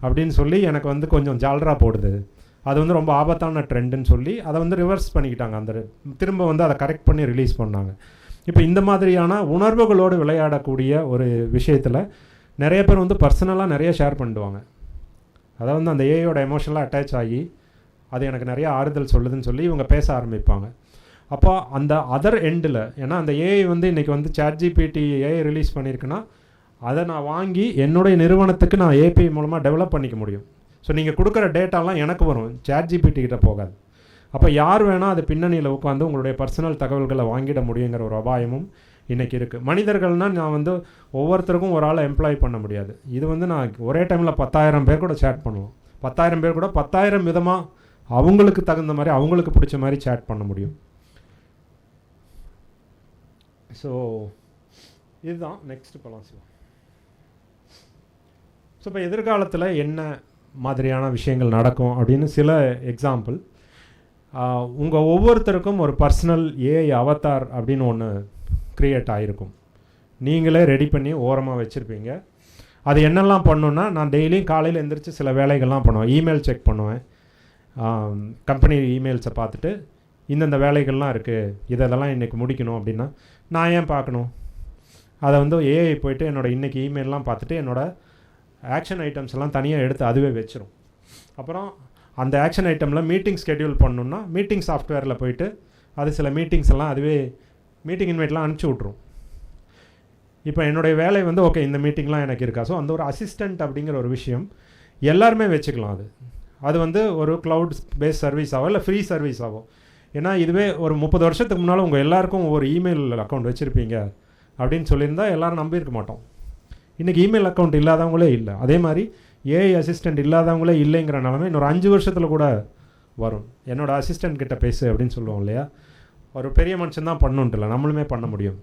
அப்படின்னு சொல்லி எனக்கு வந்து கொஞ்சம் ஜால்ரா போடுது, அது வந்து ரொம்ப ஆபத்தான ட்ரெண்டுன்னு சொல்லி அதை வந்து ரிவர்ஸ் பண்ணிக்கிட்டாங்க. திரும்ப வந்து அதை கரெக்ட் பண்ணி ரிலீஸ் பண்ணாங்க. இப்போ இந்த மாதிரியான உணர்வுகளோடு விளையாடக்கூடிய ஒரு விஷயத்தில் நிறைய பேர் வந்து பர்சனலாக நிறைய ஷேர் பண்ணிடுவாங்க. அதாவது வந்து அந்த ஏஐயோட எமோஷனலாக அட்டாச் ஆகி அது எனக்கு நிறைய ஆறுதல் சொல்லுதுன்னு சொல்லி இவங்க பேச ஆரம்பிப்பாங்க. அப்போ அந்த அதர் எண்டில், ஏன்னா அந்த ஏஐ வந்து இன்றைக்கி வந்து சாட் ஜிபிடி ஏஐ ரிலீஸ் பண்ணியிருக்குன்னா அதை நான் வாங்கி என்னுடைய நிறுவனத்துக்கு நான் ஏபிஐ மூலமாக டெவலப் பண்ணிக்க முடியும். ஸோ நீங்கள் கொடுக்குற டேட்டாலாம் எனக்கு வரும், சாட் ஜிபிடி கிட்ட போகாது. அப்போ யார் வேணால் அது பின்னணியில் உட்காந்து உங்களுடைய பர்சனல் தகவல்களை வாங்கிட முடியுங்கிற ஒரு அபாயமும் இன்றைக்கி இருக்குது. மனிதர்கள்னால் நான் வந்து ஒவ்வொருத்தருக்கும் ஒரு ஆளை எம்ப்ளாய் பண்ண முடியாது. இது வந்து நான் ஒரே டைமில் 10,000 பேர் கூட சேட் பண்ணுவோம். 10,000 பேர் கூட 10,000 விதமாக அவங்களுக்கு தகுந்த மாதிரி அவங்களுக்கு பிடிச்ச மாதிரி சேட் பண்ண முடியும். ஸோ இதுதான் நெக்ஸ்ட் போகலாம். ஸோ இப்போ எதிர்காலத்தில் என்ன மாதிரியான விஷயங்கள் நடக்கும் அப்படின்னு சில எக்ஸாம்பிள். உங்கள் ஒவ்வொருத்தருக்கும் ஒரு பர்சனல் ஏஐ அவதார் அப்படின்னு ஒன்று க்ரியேட் ஆகிருக்கும். நீங்களே ரெடி பண்ணி ஓரமாக வச்சுருப்பீங்க. அது என்னெல்லாம் பண்ணுன்னா, நான் டெய்லியும் காலையில் எழுந்திரிச்சு சில வேலைகள்லாம் பண்ணுவேன். இமெயில் செக் பண்ணுவேன், கம்பெனி இமெயில்ஸை பார்த்துட்டு இந்தந்த வேலைகள்லாம் இருக்குது, இதெல்லாம் இன்றைக்கி முடிக்கணும் அப்படின்னா நான் ஏன் பார்க்கணும்? அதை வந்து ஏஐ போய்ட்டு என்னோடய இன்றைக்கி இமெயிலெலாம் பார்த்துட்டு என்னோடய ஆக்ஷன் ஐட்டம்ஸ் எல்லாம் தனியாக எடுத்து அதுவே வச்சிரும். அப்புறம் அந்த ஆக்ஷன் ஐட்டமில் மீட்டிங் ஸ்கெடியூல் பண்ணணுன்னா மீட்டிங் சாஃப்ட்வேரில் போய்ட்டு அது சில மீட்டிங்ஸ் எல்லாம் அதுவே மீட்டிங் இன்வைட்லாம் அனுப்பிச்சி விட்ரும். இப்போ என்னுடைய வேலை வந்து ஓகே இந்த மீட்டிங்லாம் எனக்கு இருக்கா. ஸோ அந்த ஒரு அசிஸ்டண்ட் அப்படிங்கிற ஒரு விஷயம் எல்லாருமே வச்சுக்கலாம். அது வந்து ஒரு க்ளவுட் பேஸ்ட் சர்வீஸ் ஆகும், இல்லை ஃப்ரீ சர்வீஸ் ஆகும். ஏன்னா இதுவே ஒரு 30 வருஷத்துக்கு முன்னால் உங்கள் எல்லாருக்கும் ஒரு இமெயில் அக்கௌண்ட் வச்சுருப்பீங்க அப்படின்னு சொல்லியிருந்தால் எல்லோரும் நம்பியிருக்க மாட்டோம். இன்றைக்கி இமெயில் அக்கௌண்ட் இல்லாதவங்களே இல்லை. அதே மாதிரி ஏஐ அசிஸ்டண்ட் இல்லாதவங்களே இல்லைங்கிற நிலமை இன்னொரு 5 வருஷத்தில் கூட வரும். என்னோடய அசிஸ்டண்ட் கிட்ட பேசு அப்படின்னு சொல்லுவோம் இல்லையா, ஒரு பெரிய மனுஷன் தான் பண்ணணுன்ட்டு இல்லை, நம்மளுமே பண்ண முடியும்.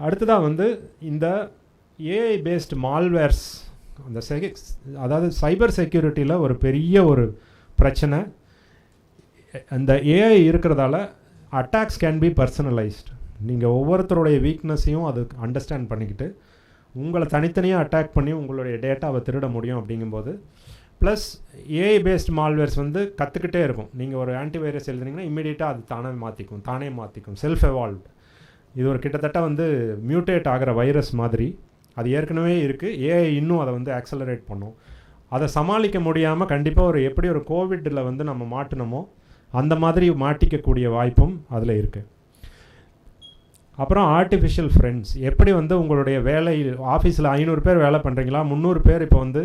அடுத்ததாக வந்து இந்த ஏஐ பேஸ்டு மால்வேர்ஸ், அந்த அதாவது சைபர் செக்யூரிட்டியில் ஒரு பெரிய ஒரு பிரச்சனை. அந்த ஏஐ இருக்கிறதால அட்டாக்ஸ் கேன் பி பர்சனலைஸ்ட். நீங்கள் ஒவ்வொருத்தருடைய வீக்னஸையும் அது அண்டர்ஸ்டாண்ட் பண்ணிக்கிட்டு உங்களை தனித்தனியாக அட்டாக் பண்ணி உங்களுடைய டேட்டாவை திருட முடியும். அப்படிங்கும்போது ப்ளஸ் ஏஐ பேஸ்ட் மால்வேர்ஸ் வந்து கற்றுக்கிட்டே இருக்கும். நீங்கள் ஒரு ஆன்டிவைரஸ் எழுதுனீங்கன்னா இம்மிடியேட்டாக அது தானே மாற்றிக்கும், செல்ஃப் எவால்வ்டு. இது ஒரு கிட்டத்தட்ட வந்து மியூட்டேட் ஆகிற வைரஸ் மாதிரி. அது ஏற்கனவே இருக்குது, ஏஐ இன்னும் அதை வந்து ஆக்சலரேட் பண்ணும். அதை சமாளிக்க முடியாமல் கண்டிப்பாக எப்படி ஒரு கோவிட்டில் வந்து நம்ம மாட்டினோமோ அந்த மாதிரி மாட்டிக்கக்கூடிய வாய்ப்பும் அதில் இருக்குது. அப்புறம் ஆர்டிஃபிஷியல் ஃப்ரெண்ட்ஸ், எப்படி வந்து உங்களுடைய வேலை ஆஃபீஸில் 500 பேர் வேலை பண்ணுறீங்களா, 300 பேர் இப்போ வந்து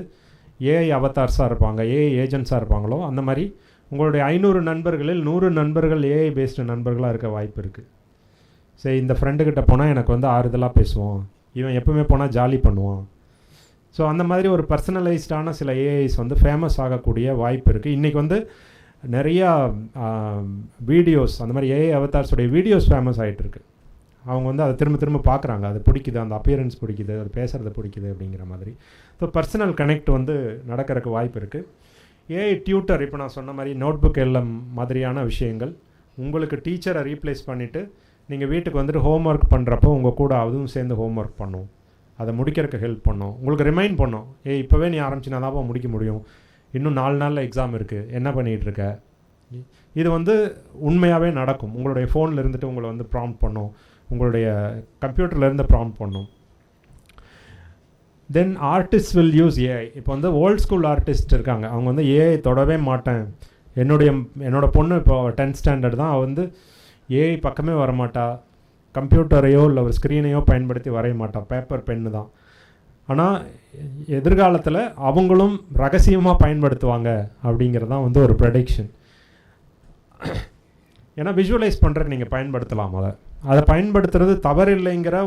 ஏஐ அவதார்ஸாக இருப்பாங்க, ஏஐ ஏஜென்ட்ஸாக இருப்பாங்களோ, அந்த மாதிரி உங்களுடைய 500 நண்பர்களில் 100 நண்பர்கள் ஏஐ பேஸ்டு நண்பர்களாக இருக்க வாய்ப்பு இருக்குது. சரி, இந்த ஃப்ரெண்டுக்கிட்ட போனால் எனக்கு வந்து ஆறுதலாக பேசுவோம், இவன் எப்பவுமே போனால் ஜாலி பண்ணுவான். ஸோ அந்த மாதிரி ஒரு பர்சனலைஸ்டான சில ஏஐஸ் வந்து ஃபேமஸ் ஆகக்கூடிய வாய்ப்பு இருக்குது. இன்றைக்கி வந்து நிறையா வீடியோஸ், அந்த மாதிரி ஏஐ அவதார்ஸுடைய வீடியோஸ் ஃபேமஸ் ஆகிட்டுருக்கு. அவங்க வந்து அதை திரும்ப திரும்ப பார்க்குறாங்க, அது பிடிக்குது, அந்த அப்பியரன்ஸ் பிடிக்குது, அது பேசுகிறது பிடிக்குது அப்படிங்கிற மாதிரி. ஸோ பர்சனல் கனெக்ட் வந்து நடக்கிறதுக்கு வாய்ப்பு இருக்குது. ஏஐ டியூட்டர், இப்போ நான் சொன்ன மாதிரி நோட் புக் எல்லாம் மாதிரியான விஷயங்கள் உங்களுக்கு டீச்சரை ரீப்ளேஸ் பண்ணிவிட்டு நீங்கள் வீட்டுக்கு வந்துட்டு ஹோம் ஒர்க் பண்ணுறப்போ உங்கள் கூட அதுவும் சேர்ந்து ஹோம் ஒர்க் பண்ணும், அதை முடிக்கிறதுக்கு ஹெல்ப் பண்ணும், உங்களுக்கு ரிமைண்ட் பண்ணும். இப்போவே நீ ஆரம்பிச்சினா தான் முடிக்க முடியும், இன்னும் 4 நாளில் எக்ஸாம் இருக்குது, என்ன பண்ணிகிட்ருக்க. இது வந்து உண்மையாகவே நடக்கும். உங்களுடைய ஃபோனில் இருந்துட்டு உங்களை வந்து ப்ராம்ப்ட் பண்ணும், உங்களுடைய கம்ப்யூட்டர்லேருந்து ப்ராம்ப்ட் பண்ணும். தென் ஆர்டிஸ்ட் வில் யூஸ் ஏஐ. இப்போ வந்து ஓல்ட் ஸ்கூல் ஆர்டிஸ்ட் இருக்காங்க, அவங்க வந்து ஏஐ தொடவே மாட்டேன். என்னோட பொண்ணு இப்போ 10th ஸ்டாண்டர்ட் தான், அவள் வந்து ஏஐ பக்கமே வரமாட்டா, கம்ப்யூட்டரையோ இல்லை ஒரு ஸ்க்ரீனையோ பயன்படுத்தி வரைய மாட்டா, பேப்பர் பென்னு தான். ஆனால் எதிர்காலத்தில் அவங்களும் ரகசியமாக பயன்படுத்துவாங்க அப்படிங்கிறது தான் வந்து ஒரு ப்ரெடிக்ஷன். ஏன்னா விஷுவலைஸ் பண்ணுறதுக்கு நீங்கள் பயன்படுத்தலாம், அதை பயன்படுத்துறது தவறில்லைங்கிற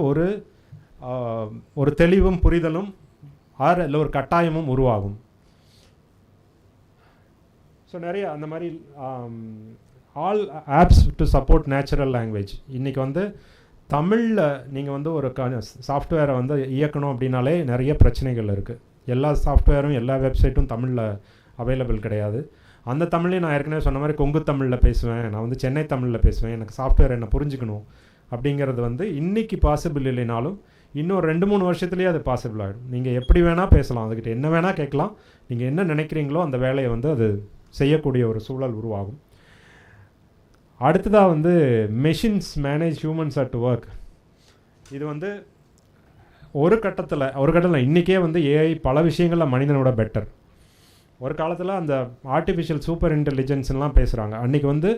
ஒரு தெளிவும் புரிதலும் இல்லை ஒரு கட்டாயமும் உருவாகும். ஸோ நிறைய அந்த மாதிரி all apps to support natural language. இன்றைக்கி வந்து தமிழில் நீங்கள் வந்து ஒரு சாஃப்ட்வேரை வந்து இயக்கணும் அப்படின்னாலே நிறைய பிரச்சனைகள் இருக்குது. எல்லா சாஃப்ட்வேரும் எல்லா வெப்சைட்டும் தமிழில் அவைலபிள் கிடையாது. அந்த தமிழ்லேயும் நான் ஏற்கனவே சொன்ன மாதிரி கொங்கு தமிழில் பேசுவேன், நான் வந்து சென்னை தமிழில் பேசுவேன், எனக்கு சாஃப்ட்வேர் என்ன புரிஞ்சுக்கணும் அப்படிங்கிறது வந்து இன்றைக்கி பாசிபிள் இல்லைனாலும் இன்னும் 2-3 வருஷத்துலேயே அது பாசிபிள் ஆகிடும். நீங்கள் எப்படி வேணால் பேசலாம், அதுக்கிட்ட என்ன வேணால் கேட்கலாம், நீங்கள் என்ன நினைக்கிறீங்களோ அந்த வேலையை வந்து அது செய்யக்கூடிய ஒரு சூழல் உருவாகும். அடுத்ததாக வந்து machines manage humans at work. இது வந்து ஒரு கட்டத்தில் இன்றைக்கே வந்து ஏஐ பல விஷயங்களில் மனிதனோட பெட்டர். ஒரு காலத்தில் அந்த ஆர்டிஃபிஷியல் சூப்பர் இன்டெலிஜென்ஸ்லாம் பேசுகிறாங்க. அன்றைக்கி வந்து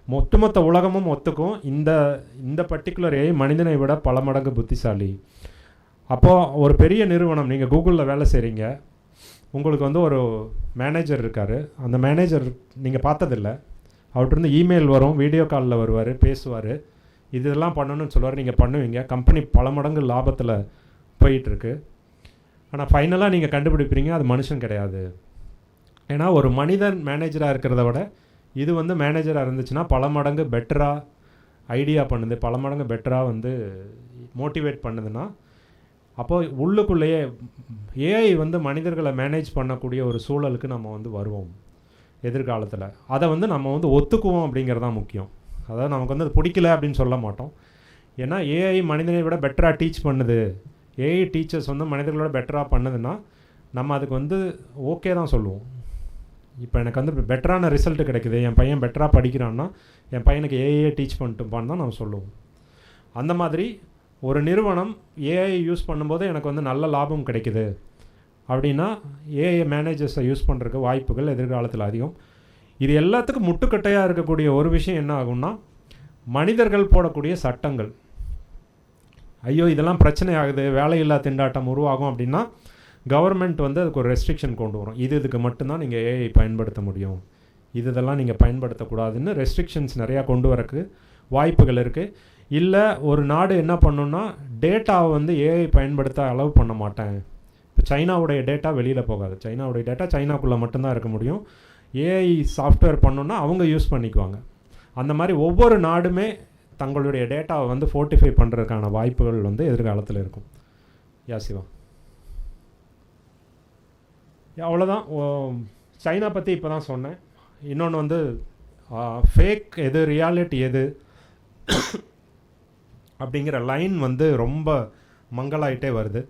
மொத்த உலகமும் ஒத்துக்கும் இந்த பர்டிகுலர் ஏஐ மனிதனை விட பல மடங்கு புத்திசாலி. அப்போது ஒரு பெரிய நிறுவனம், நீங்கள் கூகுளில் வேலை செய்கிறீங்க, உங்களுக்கு வந்து ஒரு மேனேஜர் இருக்கார். அந்த மேனேஜர் நீங்கள் பார்த்ததில்ல, அவர்கிட்ட இமெயில் வரும், வீடியோ காலில் வருவார், பேசுவார், இதெல்லாம் பண்ணணும்னு சொல்லுவார், நீங்கள் பண்ணுவீங்க, கம்பெனி பல மடங்கு லாபத்தில் போயிட்டுருக்கு. ஆனால் ஃபைனலாக நீங்கள் கண்டுபிடிப்பீங்க அது மனுஷன் கிடையாது. ஏன்னா ஒரு மனிதன் மேனேஜராக இருக்கிறத விட இது வந்து மேனேஜராக இருந்துச்சுன்னா பல மடங்கு பெட்டராக ஐடியா பண்ணுது, பல மடங்கு பெட்டராக வந்து மோட்டிவேட் பண்ணுதுன்னா அப்போது உள்ளுக்குள்ளேயே ஏஐ வந்து மனிதர்களை மேனேஜ் பண்ணக்கூடிய ஒரு சூழலுக்கு நம்ம வந்து வருவோம் எதிர்காலத்தில். அதை வந்து நம்ம வந்து ஒத்துக்குவோம் அப்படிங்கிறது தான் முக்கியம். அதாவது நமக்கு வந்து அது பிடிக்கல அப்படின்னு சொல்ல மாட்டோம். ஏன்னா ஏஐ மனிதனை விட பெட்டராக டீச் பண்ணுது, ஏஐ டீச்சர்ஸ் வந்து மனிதர்களோட பெட்டராக பண்ணுதுன்னா நம்ம அதுக்கு வந்து ஓகே தான் சொல்லுவோம். இப்போ எனக்கு வந்து பெட்டரான ரிசல்ட் கிடைக்குது, என் பையன் பெட்டராக படிக்கிறான்னா என் பையனுக்கு ஏஐயே டீச் பண்ணிட்டுப்பான்னு தான் நம்ம சொல்லுவோம். அந்த மாதிரி ஒரு நிறுவனம் ஏஐ யூஸ் பண்ணும்போது எனக்கு வந்து நல்ல லாபம் கிடைக்குது அப்படின்னா ஏஐ மேனேஜர்ஸை யூஸ் பண்ணுறதுக்கு வாய்ப்புகள் எதிர்காலத்தில் அதிகம். இது எல்லாத்துக்கும் முட்டுக்கட்டையாக இருக்கக்கூடிய ஒரு விஷயம் என்ன ஆகும்னா மனிதர்கள் போடக்கூடிய சட்டங்கள். ஐயோ இதெல்லாம் பிரச்சனை ஆகுது, வேலையில்லா திண்டாட்டம் உருவாகும் அப்படின்னா கவர்மெண்ட் வந்து அதுக்கு ஒரு ரெஸ்ட்ரிக்ஷன் கொண்டு வரும். இதுக்கு மட்டும்தான் நீங்கள் ஏஐ பயன்படுத்த முடியும், இதெல்லாம் நீங்கள் பயன்படுத்தக்கூடாதுன்னு ரெஸ்ட்ரிக்ஷன்ஸ் நிறையா கொண்டு வரக்கு வாய்ப்புகள் இருக்குது. இல்லை ஒரு நாடு என்ன பண்ணுன்னா டேட்டாவை வந்து ஏஐ பயன்படுத்த அலோவ் பண்ண மாட்டேன். இப்போ சைனாவுடைய டேட்டா வெளியில் போகாது, சைனாவுடைய டேட்டா சைனாக்குள்ளே மட்டும்தான் இருக்க முடியும். ஏஐ சாஃப்ட்வேர் பண்ணோன்னா அவங்க யூஸ் பண்ணிக்குவாங்க. அந்த மாதிரி ஒவ்வொரு நாடுமே தங்களுடைய டேட்டாவை வந்து ஃபோர்ட்டிஃபை பண்ணுறதுக்கான வாய்ப்புகள் வந்து எதிர்காலத்தில் இருக்கும். சிவா, அவ்வளோதான். சைனா பற்றி இப்போ தான் சொன்னேன். இன்னொன்று வந்து ஃபேக் எது ரியாலிட்டி எது அப்படிங்கிற லைன் வந்து ரொம்ப மங்கலாயிட்டே வருது.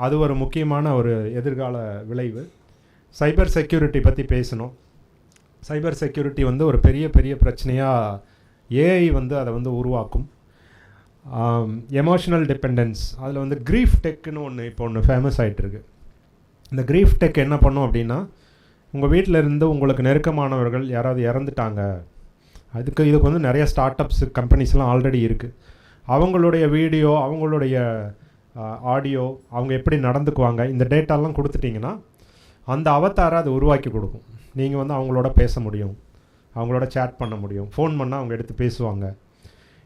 அது ஒரு முக்கியமான ஒரு எதிர்கால விளைவு. சைபர் செக்யூரிட்டி பற்றி பேசணும். சைபர் செக்யூரிட்டி வந்து ஒரு பெரிய பெரிய பிரச்சனையாக ஏஐ வந்து அதை வந்து உருவாக்கும். எமோஷனல் டிபெண்டன்ஸ், அதில் வந்து க்ரீஃப் டெக்குன்னு ஒன்று ஃபேமஸ் ஆகிட்டுருக்கு. இந்த க்ரீஃப் டெக் என்ன பண்ணும் அப்படின்னா உங்கள் வீட்டில் இருந்து உங்களுக்கு நெருக்கமானவர்கள் யாராவது இறந்துட்டாங்க, இதுக்கு வந்து நிறைய ஸ்டார்ட் அப்ஸ் கம்பெனிஸ்லாம் ஆல்ரெடி இருக்குது. அவங்களுடைய வீடியோ, அவங்களுடைய ஆடியோ, அவங்க எப்படி நடந்துக்குவாங்க, இந்த டேட்டாலாம் கொடுத்துட்டிங்கன்னா அந்த அவதாரை அது உருவாக்கி கொடுக்கும். நீங்கள் வந்து அவங்களோட பேச முடியும், அவங்களோட சேட் பண்ண முடியும், ஃபோன் பண்ணால் அவங்க எடுத்து பேசுவாங்க.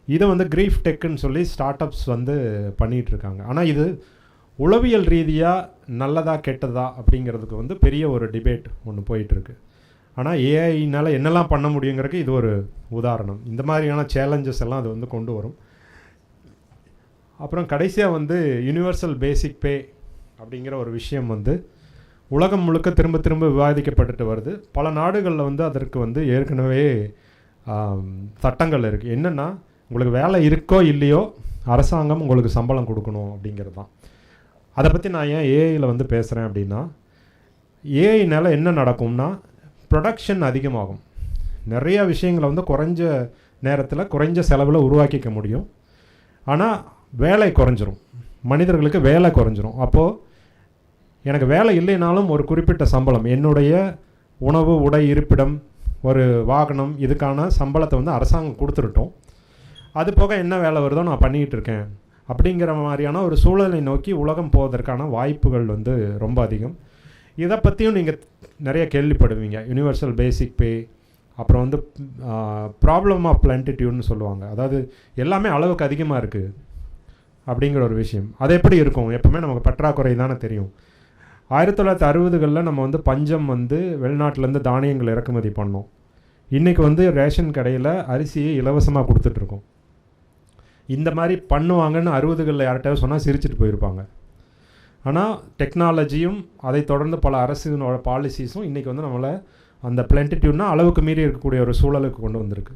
இதை வந்து க்ரீஃப் டெக்குன்னு சொல்லி ஸ்டார்ட் அப்ஸ் வந்து பண்ணிகிட்ருக்காங்க. ஆனால் இது உளவியல் ரீதியாக நல்லதா கெட்டதா அப்படிங்கிறதுக்கு வந்து பெரிய ஒரு டிபேட் ஒன்று போயிட்டுருக்கு. ஆனால் ஏஐனால் என்னெல்லாம் பண்ண முடியுங்கிறதுக்கு இது ஒரு உதாரணம். இந்த மாதிரியான சேலஞ்சஸ் எல்லாம் அது வந்து கொண்டு வரும். அப்புறம் கடைசியாக வந்து யூனிவர்சல் பேசிக் பே அப்படிங்கிற ஒரு விஷயம் வந்து உலகம் முழுக்க திரும்ப திரும்ப விவாதிக்கப்பட்டுட்டு வருது. பல நாடுகளில் வந்து அதற்கு வந்து ஏற்கனவே சட்டங்கள் இருக்குது. என்னென்னா உங்களுக்கு வேலை இருக்கோ இல்லையோ அரசாங்கம் உங்களுக்கு சம்பளம் கொடுக்கணும் அப்படிங்கிறது தான். அதை பற்றி நான் ஏன் ஏஐயில் வந்து பேசுகிறேன் அப்படின்னா, ஏஐனால் என்ன நடக்கும்னா ப்ரொடக்ஷன் அதிகமாகும். நிறையா விஷயங்களை வந்து குறைஞ்ச நேரத்தில் குறைஞ்ச செலவில் உருவாக்கிக்க முடியும். ஆனால் வேலை குறைஞ்சிரும், மனிதர்களுக்கு வேலை குறைஞ்சிரும். அப்போது எனக்கு வேலை இல்லைனாலும் ஒரு குறிப்பிட்ட சம்பளம், என்னுடைய உணவு, உடை, இருப்பிடம், ஒரு வாகனம், இதுக்கான சம்பளத்தை வந்து அரசாங்கம் கொடுத்துருட்டோம். அது போக என்ன வேலை வருதோ நான் பண்ணிக்கிட்டு இருக்கேன் அப்படிங்கிற மாதிரியான ஒரு சூழலை நோக்கி உலகம் போவதற்கான வாய்ப்புகள் வந்து ரொம்ப அதிகம். இதை பற்றியும் நீங்கள் நிறைய கேள்விப்படுவீங்க. யூனிவர்சல் பேசிக் பே, அப்புறம் வந்து ப்ராப்ளம் ஆஃப் பிளான்டிடியூட்னு சொல்லுவாங்க. அதாவது எல்லாமே அளவுக்கு அதிகமாக இருக்குது அப்படிங்கிற ஒரு விஷயம். அது எப்படி இருக்கும்? எப்போவுமே நமக்கு பற்றாக்குறை தானே தெரியும். 1960களில் நம்ம வந்து பஞ்சம் வந்து வெளிநாட்டிலேருந்து தானியங்கள் இறக்குமதி பண்ணோம். இன்றைக்கி வந்து ரேஷன் கடையில் அரிசியை இலவசமாக கொடுத்துட்ருக்கோம். இந்த மாதிரி பண்ணுவாங்கன்னு 60களில் யார்கிட்டயாவது சொன்னால் சிரிச்சிட்டு போயிருப்பாங்க. ஆனால் டெக்னாலஜியும் அதை தொடர்ந்து பல அரசினோட பாலிசிஸும் இன்றைக்கி வந்து நம்மளை அந்த பிளான்டிடியூட்னா அளவுக்கு மீறி இருக்கக்கூடிய ஒரு சூழலுக்கு கொண்டு வந்திருக்கு.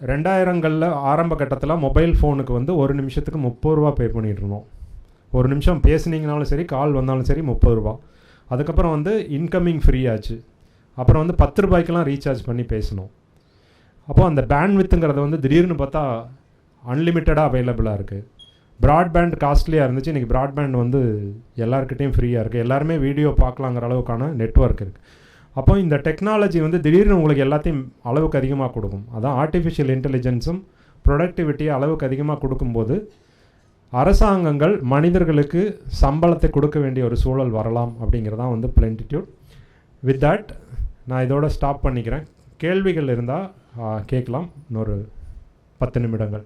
2000களில் ஆரம்ப கட்டத்தில் மொபைல் ஃபோனுக்கு வந்து ஒரு நிமிஷத்துக்கு 30 ரூபா பே பண்ணிகிட்டு இருந்தோம். ஒரு நிமிஷம் பேசுனீங்கனாலும் சரி, கால் வந்தாலும் சரி 30 ரூபா. அதுக்கப்புறம் வந்து இன்கமிங் ஃப்ரீ ஆச்சு. அப்புறம் வந்து 10 ரூபாய்க்கெலாம் ரீசார்ஜ் பண்ணி பேசணும். அப்போது அந்த பேண்ட்வித்துங்கிறத வந்து திடீர்னு பார்த்தா அன்லிமிட்டடாக அவைலபிளாக இருக்குது. ப்ராட்பேண்ட் காஸ்ட்லியாக இருந்துச்சு, இன்றைக்கி ப்ராட்பேண்ட் வந்து எல்லாருக்கிட்டையும் ஃப்ரீயாக இருக்குது. எல்லாருமே வீடியோ பார்க்கலாங்கிற அளவுக்கான நெட்வொர்க் இருக்குது. அப்போ இந்த டெக்னாலஜி வந்து திடீர்னு உங்களுக்கு எல்லாத்தையும் அளவுக்கு அதிகமாக கொடுக்கும். அதான் ஆர்டிஃபிஷியல் இன்டெலிஜென்ஸும் ப்ரொடக்டிவிட்டியை அளவுக்கு அதிகமாக கொடுக்கும்போது அரசாங்கங்கள் மனிதர்களுக்கு சம்பளத்தை கொடுக்க வேண்டிய ஒரு சூழல் வரலாம் அப்படிங்கிறதான் வந்து பிளான்டிடியூட். வித் தட் நான் இதோட ஸ்டாப் பண்ணிக்கிறேன். கேள்விகள் இருந்தால் கேட்கலாம். இன்னொரு 10 நிமிடங்கள்.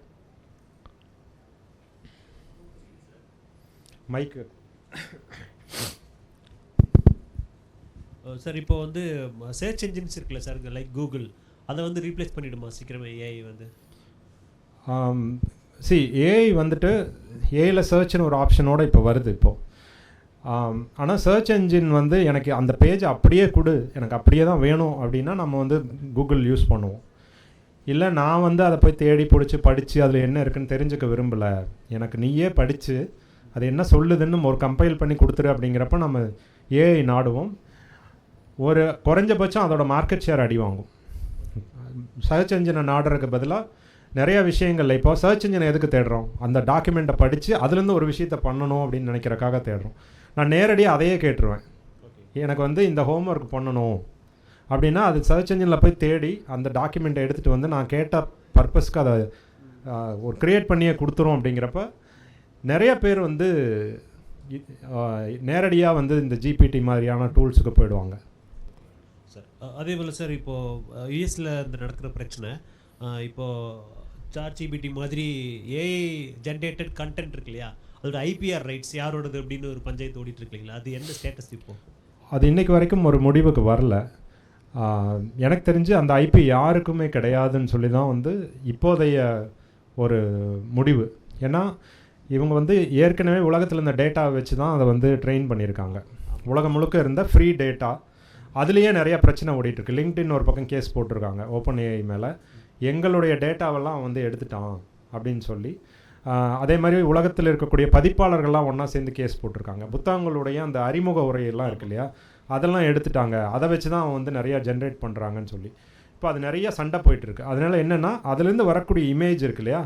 மைக்கு சார், இப்போ வந்து சர்ச் என்ஜின்ஸ் இருக்குல்ல சார், லைக் கூகுள், அதை வந்து ரீப்ளேஸ் பண்ணிவிடுமா சீக்கிரமே ஏஐ வந்து? ஏஐ வந்துட்டு ஏஐயில் சர்ச்னு ஒரு ஆப்ஷனோடு இப்போ வருது இப்போது. ஆனால் சர்ச் என்ஜின் வந்து எனக்கு அந்த பேஜ் அப்படியே கொடு, எனக்கு அப்படியே தான் வேணும் அப்படின்னா நம்ம வந்து கூகுள் யூஸ் பண்ணுவோம். இல்லை நான் வந்து அதை போய் தேடி பிடிச்சி படித்து அதில் என்ன இருக்குன்னு தெரிஞ்சுக்க விரும்பலை, எனக்கு நீயே படித்து அது என்ன சொல்லுதுன்னு ஒரு கம்பைல் பண்ணி கொடுத்துரு அப்படிங்கிறப்ப நம்ம ஏஐ நாடுவோம். ஒரு குறைஞ்சபட்சம் அதோட மார்க்கெட் ஷேர் அடி வாங்கும். சர்ச் என்ஜினை நாடுறதுக்கு பதிலாக நிறையா விஷயங்கள்ல இப்போ சர்ச் இன்ஜினை எதுக்கு தேடுறோம், அந்த டாக்குமெண்ட்டை படித்து அதுலேருந்து ஒரு விஷயத்தை பண்ணணும் அப்படின்னு நினைக்கிறக்காக தேடுறோம். நான் நேரடியாக அதையே கேட்டுருவேன், எனக்கு வந்து இந்த ஹோம்ஒர்க் பண்ணணும் அப்படின்னா அது சர்ச் இன்ஜினில் போய் தேடி அந்த டாக்குமெண்ட்டை எடுத்துகிட்டு வந்து நான் கேட்ட பர்பஸ்க்கு அதை ஒரு க்ரியேட் பண்ணியே கொடுத்துரும். அப்படிங்கிறப்ப நிறைய பேர் வந்து நேரடியாக வந்து இந்த ஜிபிடி மாதிரியான டூல்ஸுக்கு போயிடுவாங்க. சார் அதே போல் சார் இப்போது யூஎஸில் இந்த நடக்கிற பிரச்சனை, இப்போது ChatGPT மாதிரி ஏஐ ஜென்ரேட்டட் கண்டென்ட் இருக்கு இல்லையா, அதோட ஐபிஆர் ரைட்ஸ் யாரோடது அப்படின்னு ஒரு பஞ்சாயத்து ஓடிட்டு இருக்கு இல்லைங்களா, அது என்ன ஸ்டேட்டஸ் இப்போது? அது இன்றைக்கு வரைக்கும் ஒரு முடிவுக்கு வரல. எனக்கு தெரிஞ்சு அந்த ஐபி யாருக்குமே கிடையாதுன்னு சொல்லி தான் வந்து இப்போதைய ஒரு முடிவு. ஏன்னா இவங்க வந்து ஏற்கனவே உலகத்தில் இந்த டேட்டாவை வச்சு தான் அதை வந்து ட்ரெயின் பண்ணியிருக்காங்க. உலகம் முழுக்க இருந்த ஃப்ரீ டேட்டா, அதுலேயே நிறைய பிரச்சனை ஓடிட்டுருக்கு. லிங்க்டின் ஒரு பக்கம் கேஸ் போட்டிருக்காங்க ஓப்பன் ஏஐ மேலே, எங்களுடைய டேட்டாவெல்லாம் வந்து எடுத்துட்டான் அப்படின்னு சொல்லி. அதே மாதிரி உலகத்தில் இருக்கக்கூடிய பதிப்பாளர்கள்லாம் ஒன்றா சேர்ந்து கேஸ் போட்டிருக்காங்க. புத்தகங்களுடைய அந்த அறிமுக உரையெல்லாம் இருக்கு இல்லையா, அதெல்லாம் எடுத்துட்டாங்க, அதை வச்சு தான் வந்து நிறையா ஜென்ரேட் பண்ணுறாங்கன்னு சொல்லி இப்போ அது நிறைய சண்டை போயிட்டுருக்கு. அதனால் என்னென்னா அதுலேருந்து வரக்கூடிய இமேஜ் இருக்கு இல்லையா,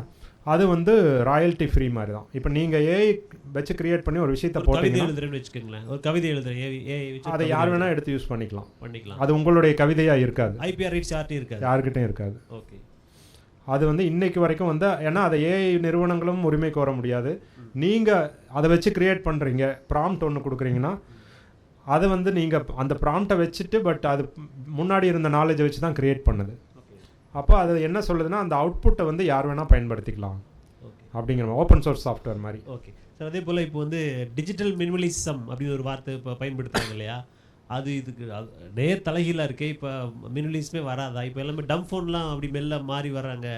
அது வந்து ராயல்ட்டி ஃப்ரீ மாதிரி தான். இப்போ நீங்கள் ஏஐ வச்சு கிரியேட் பண்ணி ஒரு விஷயத்தை போட்டீங்கன்னா எழுதுறேன்னு வச்சுக்கோங்களேன், ஒரு கவிதை எழுதுறேன், அதை யார் வேணால் எடுத்து யூஸ் பண்ணிக்கலாம். அது உங்களுடைய கவிதையாக இருக்காது, ஐபிஆர் ரைட்ஸ் யாருக்கிட்டையும் இருக்காது. ஓகே, அது வந்து இன்றைக்கு வரைக்கும் வந்து ஏன்னா அதை ஏஐ நிறுவனங்களும் உரிமை கோர முடியாது. நீங்கள் அதை வச்சு க்ரியேட் பண்ணுறீங்க, ப்ராம்ப்ட் ஒன்று கொடுக்குறீங்கன்னா அதை வந்து நீங்கள் அந்த ப்ராம்ப்டை வச்சுட்டு பட் அது முன்னாடி இருந்த நாலேஜை வச்சு தான் க்ரியேட் பண்ணுது. அப்போ அது என்ன சொல்லுதுன்னா அந்த அவுட்புட்டை வந்து யார் வேணால் பயன்படுத்திக்கலாம் அப்படிங்கிற ஓப்பன் சோர்ஸ் சாஃப்ட்வேர் மாதிரி. ஓகே சார், அதே போல் இப்போ வந்து டிஜிட்டல் மினிமலிசம் அப்படின்னு ஒரு வார்த்தை இப்போ பயன்படுத்துகிறாங்க இல்லையா, அது இதுக்கு நேர் தலைகீழாக இருக்கே. இப்போ மினிமலிசமே வராதா? இப்போ எல்லாமே டம் ஃபோன்லாம் அப்படி மெல்ல மாறி வர்றாங்க,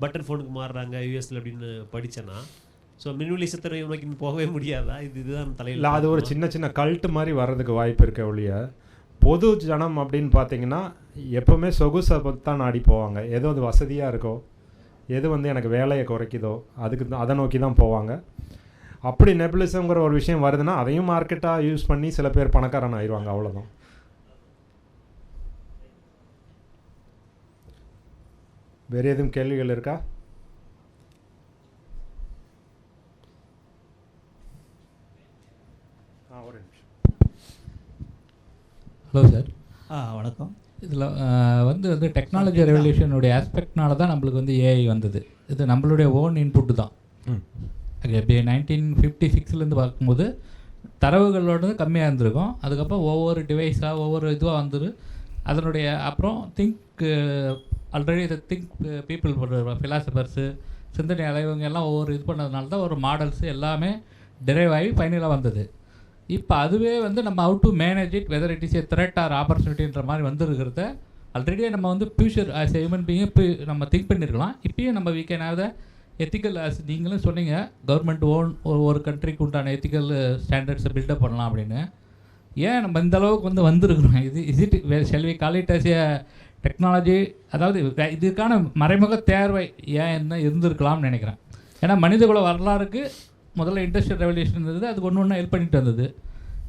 பட்டன் ஃபோனுக்கு மாறுறாங்க யூஎஸில் அப்படின்னு படித்தேன்னா. ஸோ மினிமலிசத்தை நோக்கி போகவே முடியாதா? இதுதான் தலையில் அது ஒரு சின்ன சின்ன கல்ட்டு மாதிரி வர்றதுக்கு வாய்ப்பு இருக்க ஒழிய, பொது ஜனம் அப்படின்னு பார்த்தீங்கன்னா எப்போவுமே சொகுசை தான் நாடி போவாங்க. எது அது வசதியாக இருக்கோ, எது வந்து எனக்கு வேலையை குறைக்குதோ அதுக்கு அதை நோக்கி தான் போவாங்க. அப்படி நெபுலிசம்ங்கிற ஒரு விஷயம் வருதுன்னா அதையும் மார்க்கெட்டாக யூஸ் பண்ணி சில பேர் பணக்காரன் ஆயிடுவாங்க, அவ்வளோதான். வேறு எதுவும் கேள்விகள் இருக்கா? ஒரு நிமிஷம். Hello sir. வணக்கம். இதில் வந்து டெக்னாலஜி ரெவல்யூஷனுடைய ஆஸ்பெக்ட்னால தான் நம்மளுக்கு வந்து ஏஐ வந்தது. இது நம்மளுடைய ஓன் இன்புட்டு தான். எப்படி 1956 பார்க்கும்போது தரவுகளோட கம்மியாக இருந்திருக்கும். அதுக்கப்புறம் ஒவ்வொரு டிவைஸாக ஒவ்வொரு இதுவாக வந்துரு. அதனுடைய அப்புறம் ஆல்ரெடி இதை பீப்புள் ஃபிலாசபர்ஸு சிந்தனை அலைவங்க எல்லாம் ஒவ்வொரு இது பண்ணதுனால தான் ஒரு மாடல்ஸு எல்லாமே டெரைவ் ஆகி ஃபைனலாக வந்தது. இப்போ அதுவே வந்து நம்ம how to manage it, whether it is a threat or ஆப்பர்ச்சுனிட்டின்ற மாதிரி வந்துருக்கிறத ஆல்ரெடியே நம்ம வந்து future as a human being இப்போ நம்ம திங்க் பண்ணியிருக்கலாம். இப்பயும் நம்ம we can have the ethical, as நீங்களும் சொன்னீங்க, கவர்மெண்ட் ஓன் ஒரு கண்ட்ரிக்கு உண்டான எத்திக்கல் ஸ்டாண்டர்ட்ஸை பில்டப் பண்ணலாம் அப்படின்னு. ஏன் நம்ம இந்த அளவுக்கு வந்து வந்துருக்குறோம்? Is it shall we call it as a technology? அதாவது இதுக்கான மறைமுக தேர்வை ஏன் என்ன இருந்திருக்கலாம்னு நினைக்கிறேன். ஏன்னா மனிதகுல வரலாறுக்கு முதல்ல இண்டஸ்ட்ரியல் ரெவல்யூஷன் இருந்தது, அதுக்கு ஒன்று ஒன்றா ஹெல்ப் பண்ணிட்டு வந்தது.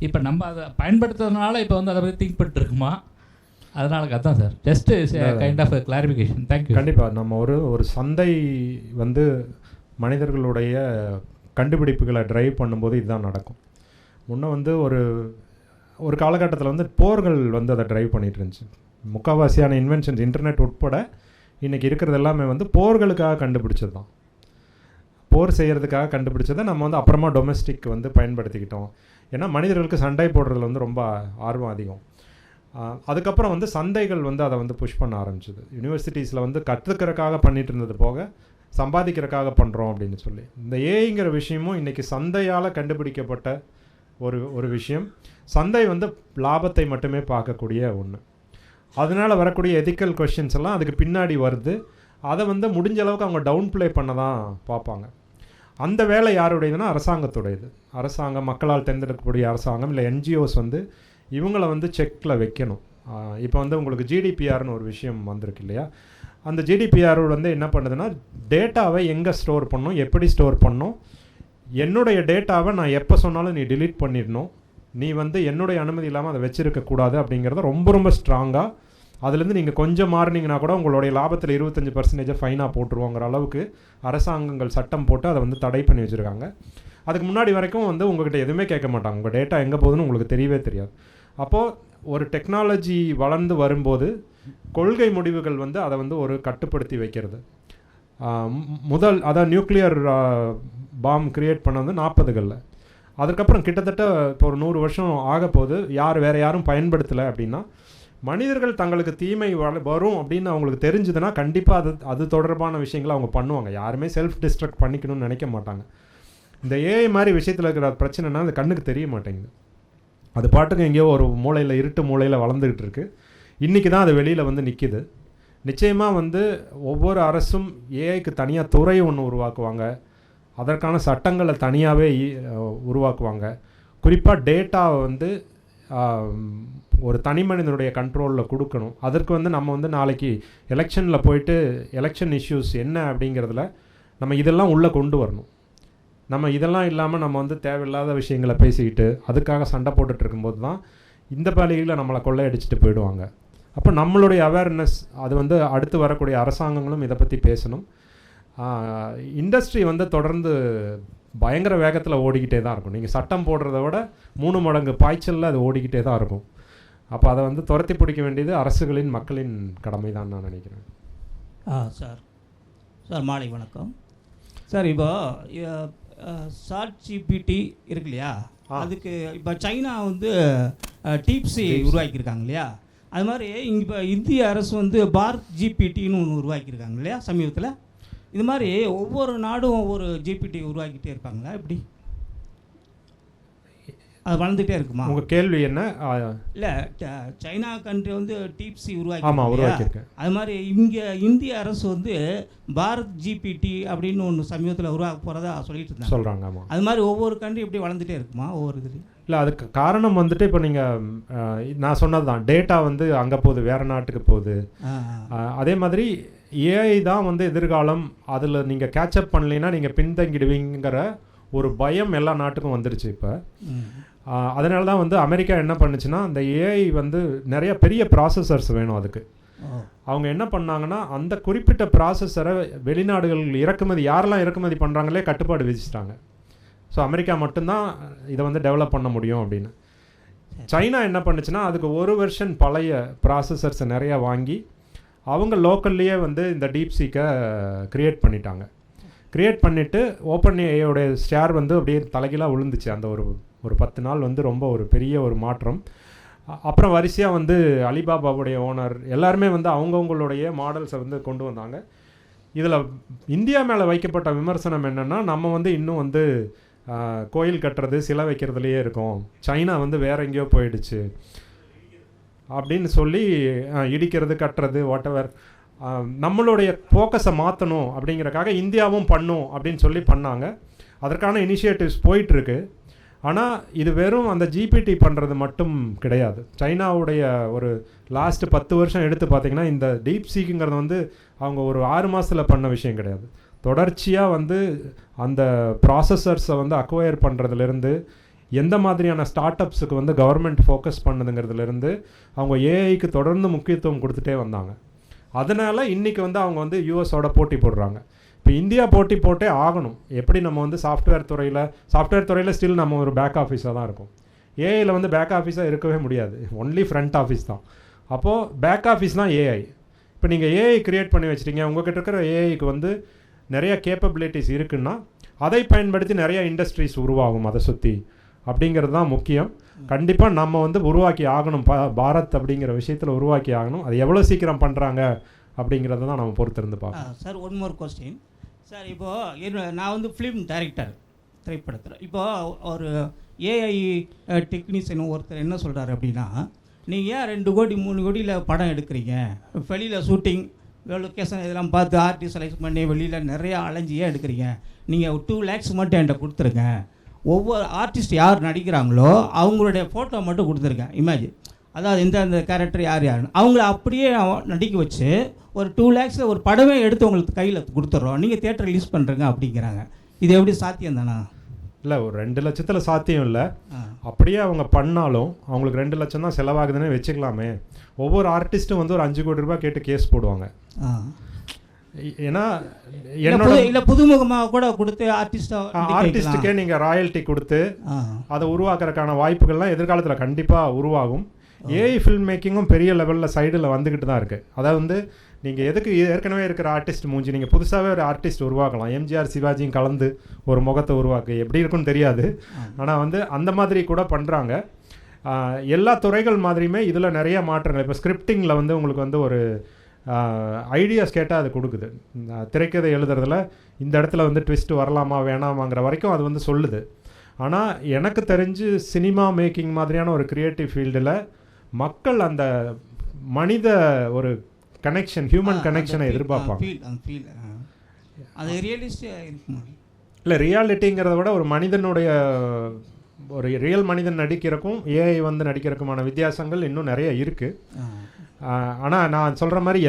இப்போ நம்ம அதை பயன்படுத்துறதுனால இப்போ வந்து அதை பற்றி திங்க் பண்ணிட்டு இருக்குமா? அதனால அதுதான் sir, just kind of clarification. Thank you. கண்டிப்பாக நம்ம ஒரு சந்தை வந்து மனிதர்களுடைய கண்டுபிடிப்புகளை ட்ரைவ் பண்ணும்போது இதுதான் நடக்கும். முன்னே வந்து ஒரு காலகட்டத்தில் வந்து போர்கள் வந்து அதை ட்ரைவ் பண்ணிட்டு இருந்துச்சு. முக்கால்வாசியான இன்வென்ஷன்ஸ் இன்டர்நெட் உட்பட இன்றைக்கி இருக்கிறது எல்லாமே வந்து போர்களுக்காக கண்டுபிடிச்சது தான். போர் செய்கிறதுக்காக கண்டுபிடிச்சதை நம்ம வந்து அப்புறமா டொமெஸ்டிக் வந்து பயன்படுத்திக்கிட்டோம். ஏன்னா மனிதர்களுக்கு சண்டை போடுறதுல வந்து ரொம்ப ஆர்வம் அதிகம். அதுக்கப்புறம் வந்து சந்தைகள் வந்து அதை வந்து புஷ் பண்ண ஆரம்பிச்சிது. யூனிவர்சிட்டிஸில் வந்து கற்றுக்கிறதுக்காக பண்ணிகிட்டு இருந்தது போக சம்பாதிக்கிறதுக்காக பண்ணுறோம் அப்படின்னு சொல்லி. இந்த ஏஐங்கிற விஷயமும் இன்றைக்கி சந்தையால் கண்டுபிடிக்கப்பட்ட ஒரு விஷயம். சந்தை வந்து லாபத்தை மட்டுமே பார்க்கக்கூடிய ஒன்று. அதனால் வரக்கூடிய எதிக்கல் கொஷின்ஸ் எல்லாம் அதுக்கு பின்னாடி வருது. அதை வந்து முடிஞ்ச அளவுக்கு அவங்க டவுன் ப்ளே பண்ண தான் பார்ப்பாங்க. அந்த வேலை யாருடையதுன்னா அரசாங்கத்துடையது. அரசாங்கம், மக்களால் தேர்ந்தெடுக்கக்கூடிய அரசாங்கம் இல்லை என்ஜிஓஸ் வந்து இவங்கள வந்து செக்கில் வைக்கணும். இப்போ வந்து உங்களுக்கு ஜிடிபிஆர்னு ஒரு விஷயம் வந்திருக்கு இல்லையா? அந்த ஜிடிபிஆர் வந்து என்ன பண்ணுதுன்னா டேட்டாவை எங்கே ஸ்டோர் பண்ணணும், எப்படி ஸ்டோர் பண்ணணும், என்னுடைய டேட்டாவை நான் எப்போ சொன்னாலும் நீ delete பண்ணிடணும், நீ வந்து என்னுடைய அனுமதி இல்லாமல் அதை வச்சுருக்கக்கூடாது அப்படிங்கிறத ரொம்ப ரொம்ப ஸ்ட்ராங்காக, அதுலேருந்து நீங்கள் கொஞ்சம் மாறினீங்கன்னா கூட உங்களுடைய லாபத்தில் 25% ஃபைனாக போட்டுருவோங்கிற அளவுக்கு அரசாங்கங்கள் சட்டம் போட்டு அதை வந்து தடை பண்ணி வச்சுருக்காங்க. அதுக்கு முன்னாடி வரைக்கும் வந்து உங்கள்கிட்ட எதுவுமே கேட்க மாட்டாங்க, உங்கள் டேட்டா எங்கே போகுதுன்னு உங்களுக்கு தெரியவே தெரியாது. அப்போது ஒரு டெக்னாலஜி வளர்ந்து வரும்போது கொள்கை முடிவுகள் வந்து அதை வந்து ஒரு கட்டுப்படுத்தி வைக்கிறது. அதான் நியூக்ளியர் பாம் கிரியேட் பண்ணது 40களில். அதுக்கப்புறம் கிட்டத்தட்ட இப்போ ஒரு 100 வருஷம் ஆக போது வேறு யாரும் பயன்படுத்தலை அப்படின்னா, மனிதர்கள் தங்களுக்கு தீமை வரும் அப்படின்னு அவங்களுக்கு தெரிஞ்சுதுன்னா கண்டிப்பாக அது தொடர்பான விஷயங்களை அவங்க பண்ணுவாங்க. யாருமே செல்ஃப் டிஸ்ட்ரக்ட் பண்ணிக்கணும்னு நினைக்க மாட்டாங்க. இந்த ஏஐ மாதிரி விஷயத்தில் இருக்கிற பிரச்சனைனா அது கண்ணுக்கு தெரிய மாட்டேங்குது. அது பாட்டுக்கு எங்கேயோ ஒரு மூலையில், இருட்டு மூலையில் வளர்ந்துக்கிட்டு இருக்குது. இன்றைக்கி தான் அது வெளியில் வந்து நிற்கிது. நிச்சயமாக வந்து ஒவ்வொரு அரசும் ஏஐக்கு தனியாக துறை ஒன்று உருவாக்குவாங்க, அதற்கான சட்டங்களை தனியாகவே உருவாக்குவாங்க. குறிப்பாக டேட்டாவை வந்து ஒரு தனி மனிதனுடைய கண்ட்ரோலில் கொடுக்கணும். அதற்கு வந்து நம்ம வந்து நாளைக்கு எலெக்ஷனில் போயிட்டு எலெக்ஷன் இஷ்யூஸ் என்ன அப்படிங்கிறதுல நம்ம இதெல்லாம் உள்ளே கொண்டு வரணும். நம்ம இதெல்லாம் இல்லாமல் நம்ம வந்து தேவையில்லாத விஷயங்களை பேசிக்கிட்டு அதுக்காக சண்டை போட்டுட்டு இருக்கும்போது தான் இந்த பள்ளிகளில் நம்மளை கொள்ளையடிச்சிட்டு போயிடுவாங்க. அப்போ நம்மளுடைய அவேர்னஸ் அது வந்து அடுத்து வரக்கூடிய அரசாங்கங்களும் இதை பற்றி பேசணும். இண்டஸ்ட்ரி வந்து தொடர்ந்து பயங்கர வேகத்தில் ஓடிக்கிட்டே தான் இருக்கும். நீங்கள் சட்டம் போடுறத விட 3 மடங்கு பாய்ச்சலில் அது ஓடிக்கிட்டே தான் இருக்கும். அப்போ அதை வந்து துரத்தி பிடிக்க வேண்டியது அரசுகளின், மக்களின் கடமை தான் நான் நினைக்கிறேன். சார் மாலை வணக்கம் சார். இப்போ சாட் ஜிபிடி இருக்கு இல்லையா, அதுக்கு இப்போ சைனா வந்து டீப்ஸி உருவாக்கியிருக்காங்க இல்லையா, அது மாதிரி இங்கே இப்போ இந்திய அரசு வந்து பாரத் ஜிபிடின்னு ஒன்று உருவாக்கியிருக்காங்க இல்லையா சமீபத்தில். இது மாதிரி ஒவ்வொரு நாடும் ஒவ்வொரு ஜிபிடி உருவாக்கிட்டே இருப்பாங்களா, எப்படி அது வளர்ந்துகிட்டே இருக்குமா? உங்கள் கேள்வி என்ன? இல்லை, சைனா கண்ட்ரி வந்து டீப்ஸி உருவாக்கியிருக்கேன். அது மாதிரி இங்கே இந்திய அரசு வந்து பாரத் ஜிபிடி அப்படின்னு ஒன்று சமீபத்தில் உருவாக்க போகிறதா சொல்லிட்டு இருந்தாங்க, சொல்கிறாங்க. ஆமாம், அது மாதிரி ஒவ்வொரு கண்ட்ரி எப்படி வளர்ந்துட்டே இருக்குமா ஒவ்வொரு இதுலையும்? இல்லை, அதுக்கு காரணம் வந்துட்டு இப்போ நீங்கள் நான் சொன்னது தான், டேட்டா வந்து அங்கே போகுது, வேறு நாட்டுக்கு போகுது. அதே மாதிரி ஏஐ தான் வந்து எதிர்காலம். அதில் நீங்கள் கேட்சப் பண்ணலைன்னா நீங்கள் பின்தங்கிடுவீங்கிற ஒரு பயம் எல்லா நாட்டுக்கும் வந்துடுச்சு இப்போ. அதனால தான் வந்து அமெரிக்கா என்ன பண்ணுச்சுன்னா, அந்த ஏஐ வந்து நிறைய பெரிய ப்ராசஸர்ஸ் வேணும் அதுக்கு. அவங்க என்ன பண்ணாங்கன்னா, அந்த குறிப்பிட்ட ப்ராசஸரை வெளிநாடுகள் இறக்குமதி, யாரெல்லாம் இறக்குமதி பண்ணுறாங்களே கட்டுப்பாடு விதிச்சிட்டாங்க. ஸோ அமெரிக்கா மட்டும்தான் இதை வந்து டெவலப் பண்ண முடியும் அப்படின்னு. சைனா என்ன பண்ணுச்சுன்னா, அதுக்கு ஒரு வெர்ஷன் பழைய ப்ராசஸர்ஸை நிறையா வாங்கி அவங்க லோக்கல்லையே வந்து இந்த டீப்சீக்கை க்ரியேட் பண்ணிட்டாங்க. க்ரியேட் பண்ணிவிட்டு ஓப்பன் ஏஐயோடைய ஷேர் வந்து அப்படியே தலைகீழாக விழுந்துச்சு. அந்த ஒரு 10 நாள் வந்து ரொம்ப ஒரு பெரிய ஒரு மாற்றம். அப்புறம் வரிசையாக வந்து அலிபாபாவுடைய ஓனர் எல்லாருமே வந்து அவங்கவுங்களுடைய மாடல்ஸை வந்து கொண்டு வந்தாங்க. இதில் இந்தியா மேலே வைக்கப்பட்ட விமர்சனம் என்னென்னா, நம்ம வந்து இன்னும் வந்து கோயில் கட்டுறது, சிலை வைக்கிறதுலையே இருக்கோம், சைனா வந்து வேறு எங்கேயோ போயிடுச்சு அப்படின்னு சொல்லி இடிக்கிறது, கட்டுறது, வாட்டெவர், நம்மளுடைய ஃபோக்கஸை மாற்றணும் அப்படிங்கிறக்காக இந்தியாவும் பண்ணும் அப்படின்னு சொல்லி பண்ணாங்க. அதற்கான இனிஷியேட்டிவ்ஸ் போயிட்டுருக்கு. ஆனால் இது வெறும் அந்த ஜிபிடி பண்ணுறது மட்டும் கிடையாது. சைனாவுடைய ஒரு லாஸ்ட்டு 10 வருஷம் எடுத்து பார்த்திங்கன்னா, இந்த டீப்சீக்குங்கிறது வந்து அவங்க ஒரு 6 மாதத்தில் பண்ண விஷயம் கிடையாது. தொடர்ச்சியாக வந்து அந்த ப்ராசஸர்ஸை வந்து அக்வயர் பண்ணுறதுலேருந்து, எந்த மாதிரியான ஸ்டார்ட் அப்ஸுக்கு வந்து கவர்மெண்ட் ஃபோக்கஸ் பண்ணுதுங்கிறதுலேருந்து அவங்க ஏஐக்கு தொடர்ந்து முக்கியத்துவம் கொடுத்துட்டே வந்தாங்க. அதனால் இன்றைக்கி வந்து அவங்க வந்து யூஎஸோட போட்டி போடுறாங்க. இப்போ இந்தியா போட்டி போட்டே ஆகணும். எப்படி நம்ம வந்து சாஃப்ட்வேர் துறையில் ஸ்டில் நம்ம ஒரு பேக் ஆஃபீஸாக தான் இருக்கும். ஏஐயில் வந்து பேக் ஆஃபீஸாக இருக்கவே முடியாது, ஒன்லி ஃப்ரண்ட் ஆஃபீஸ் தான். அப்போது பேக் ஆஃபீஸ் தான் ஏஐ. இப்போ நீங்கள் ஏஐ க்ரியேட் பண்ணி வச்சிட்டிங்க, உங்கள்கிட்ட இருக்கிற ஏஐக்கு வந்து நிறைய கேப்பபிலிட்டிஸ் இருக்குன்னா அதை பயன்படுத்தி நிறைய இண்டஸ்ட்ரீஸ் உருவாகும் அதை சுற்றி. அப்படிங்கிறது தான் முக்கியம். கண்டிப்பாக நம்ம வந்து உருவாக்கி ஆகணும், பாரத் அப்படிங்கிற விஷயத்தில் உருவாக்கி ஆகணும். அது எவ்வளோ சீக்கிரம் பண்ணுறாங்க அப்படிங்கிறத தான் நம்ம பொறுத்திருந்து பார்க்கணும். Sir, one more question sir. இப்போது நான் வந்து ஃபிலிம் டைரக்டர், திரைப்படத்தில். இப்போது ஒரு ஏஐ டெக்னீஷியன் ஒருத்தர் என்ன சொல்கிறாரு அப்படின்னா, நீங்கள் ஏன் 2 கோடி 3 கோடியில் படம் எடுக்கிறீங்க, வெளியில் ஷூட்டிங் லொக்கேஷன் இதெல்லாம் பார்த்து ஆர்டிஸ்ட் செலக்ட் பண்ணி வெளியில் நிறையா அலைஞ்சியே எடுக்கிறீங்க. நீங்கள் 2 lakhs மட்டும் என்கிட்ட கொடுத்துருங்க. ஒவ்வொரு ஆர்டிஸ்ட் யார் நடிக்கிறாங்களோ அவங்களுடைய ஃபோட்டோ மட்டும் கொடுத்துருங்க. இமேஜ், அதாவது இந்த கேரக்டர் யார் யாருன்னு அவங்கள அப்படியே நடிக்க வச்சு ஒரு 2 lakhs ஒரு படமே எடுத்து உங்களுக்கு கையில் கொடுத்துட்றோம், நீங்கள் தியேட்டர் ரிலீஸ் பண்ணுறங்க அப்படிங்கிறாங்க. இது எப்படி சாத்தியம் தானா? இல்லை, ஒரு 2 லட்சத்தில் சாத்தியம் இல்லை. அப்படியே அவங்க பண்ணாலும் அவங்களுக்கு 2 லட்சம் தான் செலவாகுதுன்னு வச்சுக்கலாமே. ஒவ்வொரு ஆர்டிஸ்ட்டும் வந்து ஒரு 5 கோடி ரூபாய் கேட்டு கேஸ் போடுவாங்க. ஏன்னா என்னோட இல்லை புதுமுகமாக கூட கொடுத்து ஆர்டிஸ்ட்டுக்கே நீங்கள் ராயல்ட்டி கொடுத்து அதை உருவாக்குறதுக்கான வாய்ப்புகள்லாம் எதிர்காலத்தில் கண்டிப்பாக உருவாகும். ஏஐ ஃபில்ம் மேக்கிங்கும் பெரிய லெவலில் சைடில் வந்துக்கிட்டு தான் இருக்குது. அதாவது வந்து நீங்கள் எதுக்கு ஏற்கனவே இருக்கிற ஆர்டிஸ்ட் மூஞ்சி நீங்கள் புதுசாகவே ஒரு ஆர்டிஸ்ட் உருவாக்கலாம். எம்ஜிஆர் சிவாஜியும் கலந்து ஒரு முகத்தை உருவாக்கு எப்படி இருக்குன்னு தெரியாது. ஆனால் வந்து அந்த மாதிரி கூட பண்ணுறாங்க. எல்லா துறைகள் மாதிரியுமே இதில் நிறைய மாற்றங்கள். இப்போ ஸ்கிரிப்டிங்கில் வந்து உங்களுக்கு வந்து ஒரு ஐடியாஸ் கேட்டால் அது கொடுக்குது. திரைக்கதை எழுதுறதுல இந்த இடத்துல வந்து ட்விஸ்ட் வரலாமா வேணாமாங்கிற வரைக்கும் அது வந்து சொல்லுது. ஆனால் எனக்கு தெரிஞ்சு சினிமா மேக்கிங் மாதிரியான ஒரு க்ரியேட்டிவ் ஃபீல்டில் மக்கள் அந்த மனித ஒரு கனெக்ஷன், ஹியூமன் கனெக்ஷனை எதிர்பார்ப்பாங்க. இல்லை, ரியாலிட்டிங்கிறத விட ஒரு மனிதனுடைய ஒரு ரியல் மனிதன் நடிக்கிறக்கும் ஏஐ வந்து நடிக்கிறதுக்குமான வித்தியாசங்கள் இன்னும் நிறைய இருக்குது. ஆனால் நான் சொல்கிற மாதிரி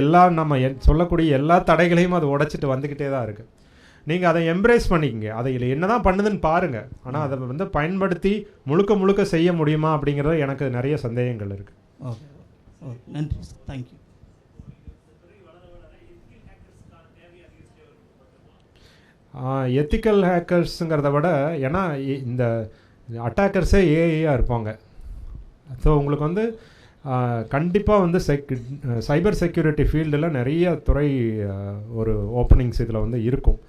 நம்ம சொல்லக்கூடிய எல்லா தடைகளையும் அது உடைச்சிட்டு வந்துக்கிட்டே தான் இருக்குது. நீங்கள் அதை எம்ப்ரேஸ் பண்ணிக்கங்க. அதை இல்லை என்ன தான் பண்ணுதுன்னு பாருங்கள். ஆனால் அதை வந்து பயன்படுத்தி முழுக்க செய்ய முடியுமா அப்படிங்கிறது எனக்கு நிறைய சந்தேகங்கள் இருக்குது. ஓகே, ஓகே, நன்றி, தேங்க்யூ. எத்திக்கல் ஹேக்கர்ஸுங்கிறத விட, ஏன்னா இந்த அட்டாக்கர்ஸே ஏஐயாக இருப்பாங்க. ஸோ உங்களுக்கு வந்து கண்டிப்பாக வந்து சைபர் செக்யூரிட்டி ஃபீல்டில் நிறைய துறை ஒரு ஓப்பனிங்ஸ் இதில் வந்து இருக்கும்.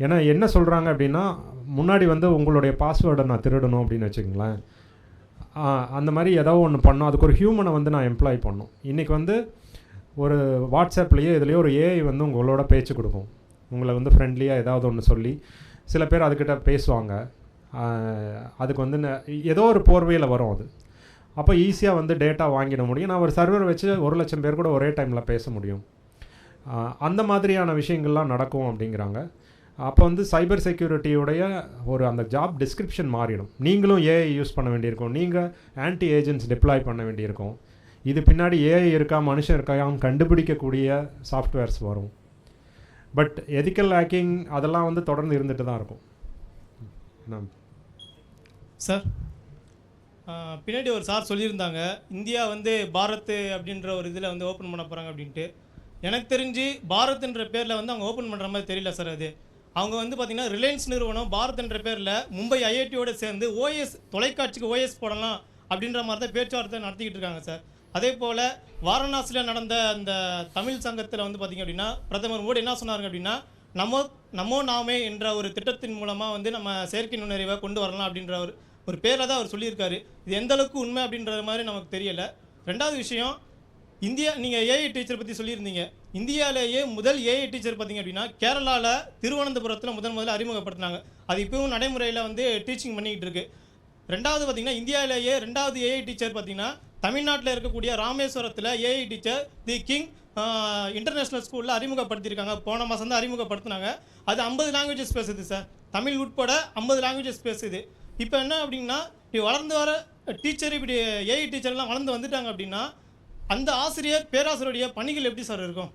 ஏன்னா என்ன சொல்கிறாங்க அப்படின்னா, முன்னாடி வந்து உங்களுடைய பாஸ்வேர்டை நான் திருடணும் அப்படின்னு வச்சுக்கங்களேன், அந்த மாதிரி ஏதோ ஒன்று பண்ணோம், அதுக்கு ஒரு ஹியூமனை வந்து நான் எம்ப்ளாய் பண்ணணும். இன்றைக்கி வந்து ஒரு வாட்ஸ்அப்லேயோ இதுலேயோ ஒரு ஏஐ வந்து உங்களோட பேச்சு கொடுக்கும். உங்களை வந்து ஃப்ரெண்ட்லியாக ஏதாவது ஒன்று சொல்லி சில பேர் அதுக்கிட்ட பேசுவாங்க. அதுக்கு வந்து ஏதோ ஒரு போர்வையில் வரும். அது அப்போ ஈஸியாக வந்து டேட்டா வாங்கிட முடியும். நான் ஒரு சர்வர் வச்சு 1,00,000 பேர் கூட ஒரே டைமில் பேச முடியும். அந்த மாதிரியான விஷயங்கள்லாம் நடக்கும் அப்படிங்கிறாங்க. அப்போ வந்து சைபர் செக்யூரிட்டியுடைய ஒரு அந்த ஜாப் டிஸ்கிரிப்ஷன் மாறிடும். நீங்களும் ஏஐ யூஸ் பண்ண வேண்டியிருக்கும், நீங்கள் ஆன்டி ஏஜென்ட்ஸ் டிப்ளாய் பண்ண வேண்டியிருக்கும். இது பின்னாடி ஏஐ இருக்கா மனுஷன் இருக்கான்னு கண்டுபிடிக்கக்கூடிய சாஃப்ட்வேர்ஸ் வரும். பட் எதிக்கல் ஹேக்கிங் அதெல்லாம் வந்து தொடர்ந்து இருந்துட்டு தான் இருக்கும். சார், பின்னாடி ஒரு சார் சொல்லியிருந்தாங்க, இந்தியா வந்து பாரத் அப்படின்ற ஒரு இதில் வந்து ஓப்பன் பண்ண போகிறாங்க அப்படின்ட்டு. எனக்கு தெரிஞ்சு பாரத்ன்ற பேரில் வந்து அவங்க ஓப்பன் பண்ணுற மாதிரி தெரியல சார். அது அவங்க வந்து பார்த்திங்கன்னா ரிலையன்ஸ் நிறுவனம் பாரத்ன்ற பேரில் மும்பை ஐஐடியோடு சேர்ந்து ஓஎஸ் தொலைக்காட்சிக்கு ஓஎஸ் போடலாம் அப்படின்ற மாதிரி தான் பேச்சுவார்த்தை நடத்திக்கிட்டு இருக்காங்க சார். அதே போல் வாரணாசியில் நடந்த அந்த தமிழ் சங்கத்தில் வந்து பார்த்திங்க அப்படின்னா பிரதமர் மோடி என்ன சொன்னாங்க அப்படின்னா, நமோ நாமே என்ற ஒரு திட்டத்தின் மூலமாக வந்து நம்ம செயற்கை நுண்ணறிவை கொண்டு வரலாம் அப்படின்ற ஒரு பேரை தான் அவர் சொல்லியிருக்காரு. இது எந்த அளவுக்கு உண்மை அப்படின்றது மாதிரி நமக்கு தெரியலை. ரெண்டாவது விஷயம், நீங்கள் ஏஐ டீச்சர் பற்றி சொல்லியிருந்தீங்க. இந்தியாவிலேயே முதல் ஏஐ டீச்சர் பார்த்திங்க அப்படின்னா கேரளாவில் திருவனந்தபுரத்தில் முதல்ல அறிமுகப்படுத்தினாங்க. அது இப்போவும் நடைமுறையில் வந்து டீச்சிங் பண்ணிக்கிட்டு இருக்குது. ரெண்டாவது பார்த்திங்கன்னா இந்தியாவிலேயே 2வது ஏஐ டீச்சர் பார்த்திங்கன்னா தமிழ்நாட்டில் இருக்கக்கூடிய ராமேஸ்வரத்தில் AI teacher the king international ஸ்கூலில் அறிமுகப்படுத்தியிருக்காங்க. போன மாதம் தான் அறிமுகப்படுத்தினாங்க. அது 50 லாங்குவேஜஸ் பேசுது சார். தமிழ் உட்பட 50 லாங்குவேஜஸ் பேசுது. இப்போ என்ன அப்படின்னா, இப்படி வளர்ந்து வர டீச்சர், இப்படி ஏஐ டீச்சர்லாம் வளர்ந்து வந்துட்டாங்க அப்படின்னா அந்த ஆசிரியர் பேராசிரியருடைய பணிகள் எப்படி சார் இருக்கும்?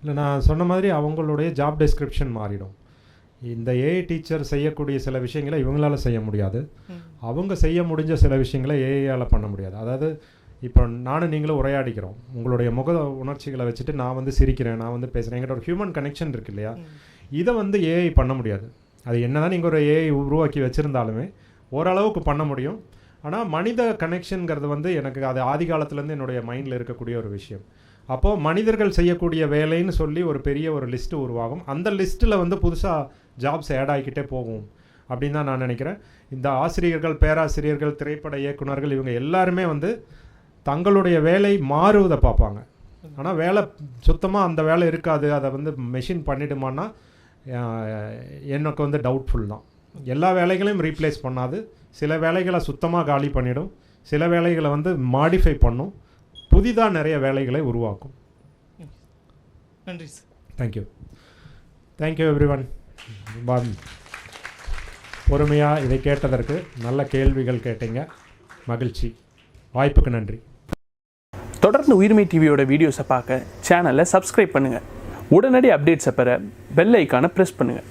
இல்லை, நான் சொன்ன மாதிரி அவங்களுடைய ஜாப் டெஸ்கிரிப்ஷன் மாறிடும். இந்த ஏஐ டீச்சர் செய்யக்கூடிய சில விஷயங்களை இவங்களால செய்ய முடியாது. அவங்க செய்ய முடிஞ்ச சில விஷயங்களை ஏஐயால் பண்ண முடியாது. அதாவது இப்போ நானும் நீங்களும் உரையாடிக்கிறோம். உங்களுடைய முக உணர்ச்சிகளை வச்சுட்டு நான் வந்து சிரிக்கிறேன், நான் வந்து பேசுகிறேன். என்கிட்ட ஒரு ஹியூமன் கனெக்ஷன் இருக்கு இல்லையா? இதை வந்து ஏஐ பண்ண முடியாது. அது என்ன தான் நீங்கள் ஒரு ஏஐ உருவாக்கி வச்சுருந்தாலுமே ஓரளவுக்கு பண்ண முடியும். ஆனால் மனித கனெக்ஷனுங்கிறது வந்து எனக்கு அது ஆதி காலத்துலேருந்து என்னுடைய மைண்டில் இருக்கக்கூடிய ஒரு விஷயம். அப்போது மனிதர்கள் செய்யக்கூடிய வேலைன்னு சொல்லி ஒரு பெரிய ஒரு லிஸ்ட்டு உருவாகும். அந்த லிஸ்ட்டில் வந்து புதுசாக ஜாப்ஸ் ஆட் ஆகிக்கிட்டே போகும் அப்படின்னு தான் நான் நினைக்கிறேன். இந்த ஆசிரியர்கள், பேராசிரியர்கள், திரைப்பட இயக்குனர்கள் இவங்க எல்லாருமே வந்து தங்களுடைய வேலை மாறுவதை பார்ப்பாங்க. ஆனால் வேலை சுத்தமாக அந்த வேலை இருக்காது, அதை வந்து மெஷின் பண்ணிடுமான்னா எனக்கு வந்து டவுட்ஃபுல் தான். எல்லா வேலைகளையும் ரீப்ளேஸ் பண்ணாது. சில வேலைகளை சுத்தமாக காலி பண்ணிடும், சில வேலைகளை வந்து மாடிஃபை பண்ணும், புதிதாக நிறைய வேலைகளை உருவாக்கும். நன்றி சார். Thank you everyone. பொறுமையாக இதை கேட்டதற்கு நல்ல கேள்விகள் கேட்டீங்க, மகிழ்ச்சி. வாய்ப்புக்கு நன்றி. தொடர்ந்து உயிர்மை டிவியோட வீடியோஸை பார்க்க சேனலை சப்ஸ்கிரைப் பண்ணுங்கள். உடனடி அப்டேட்ஸை பெற பெல் ஐக்கானை ப்ரெஸ் பண்ணுங்கள்.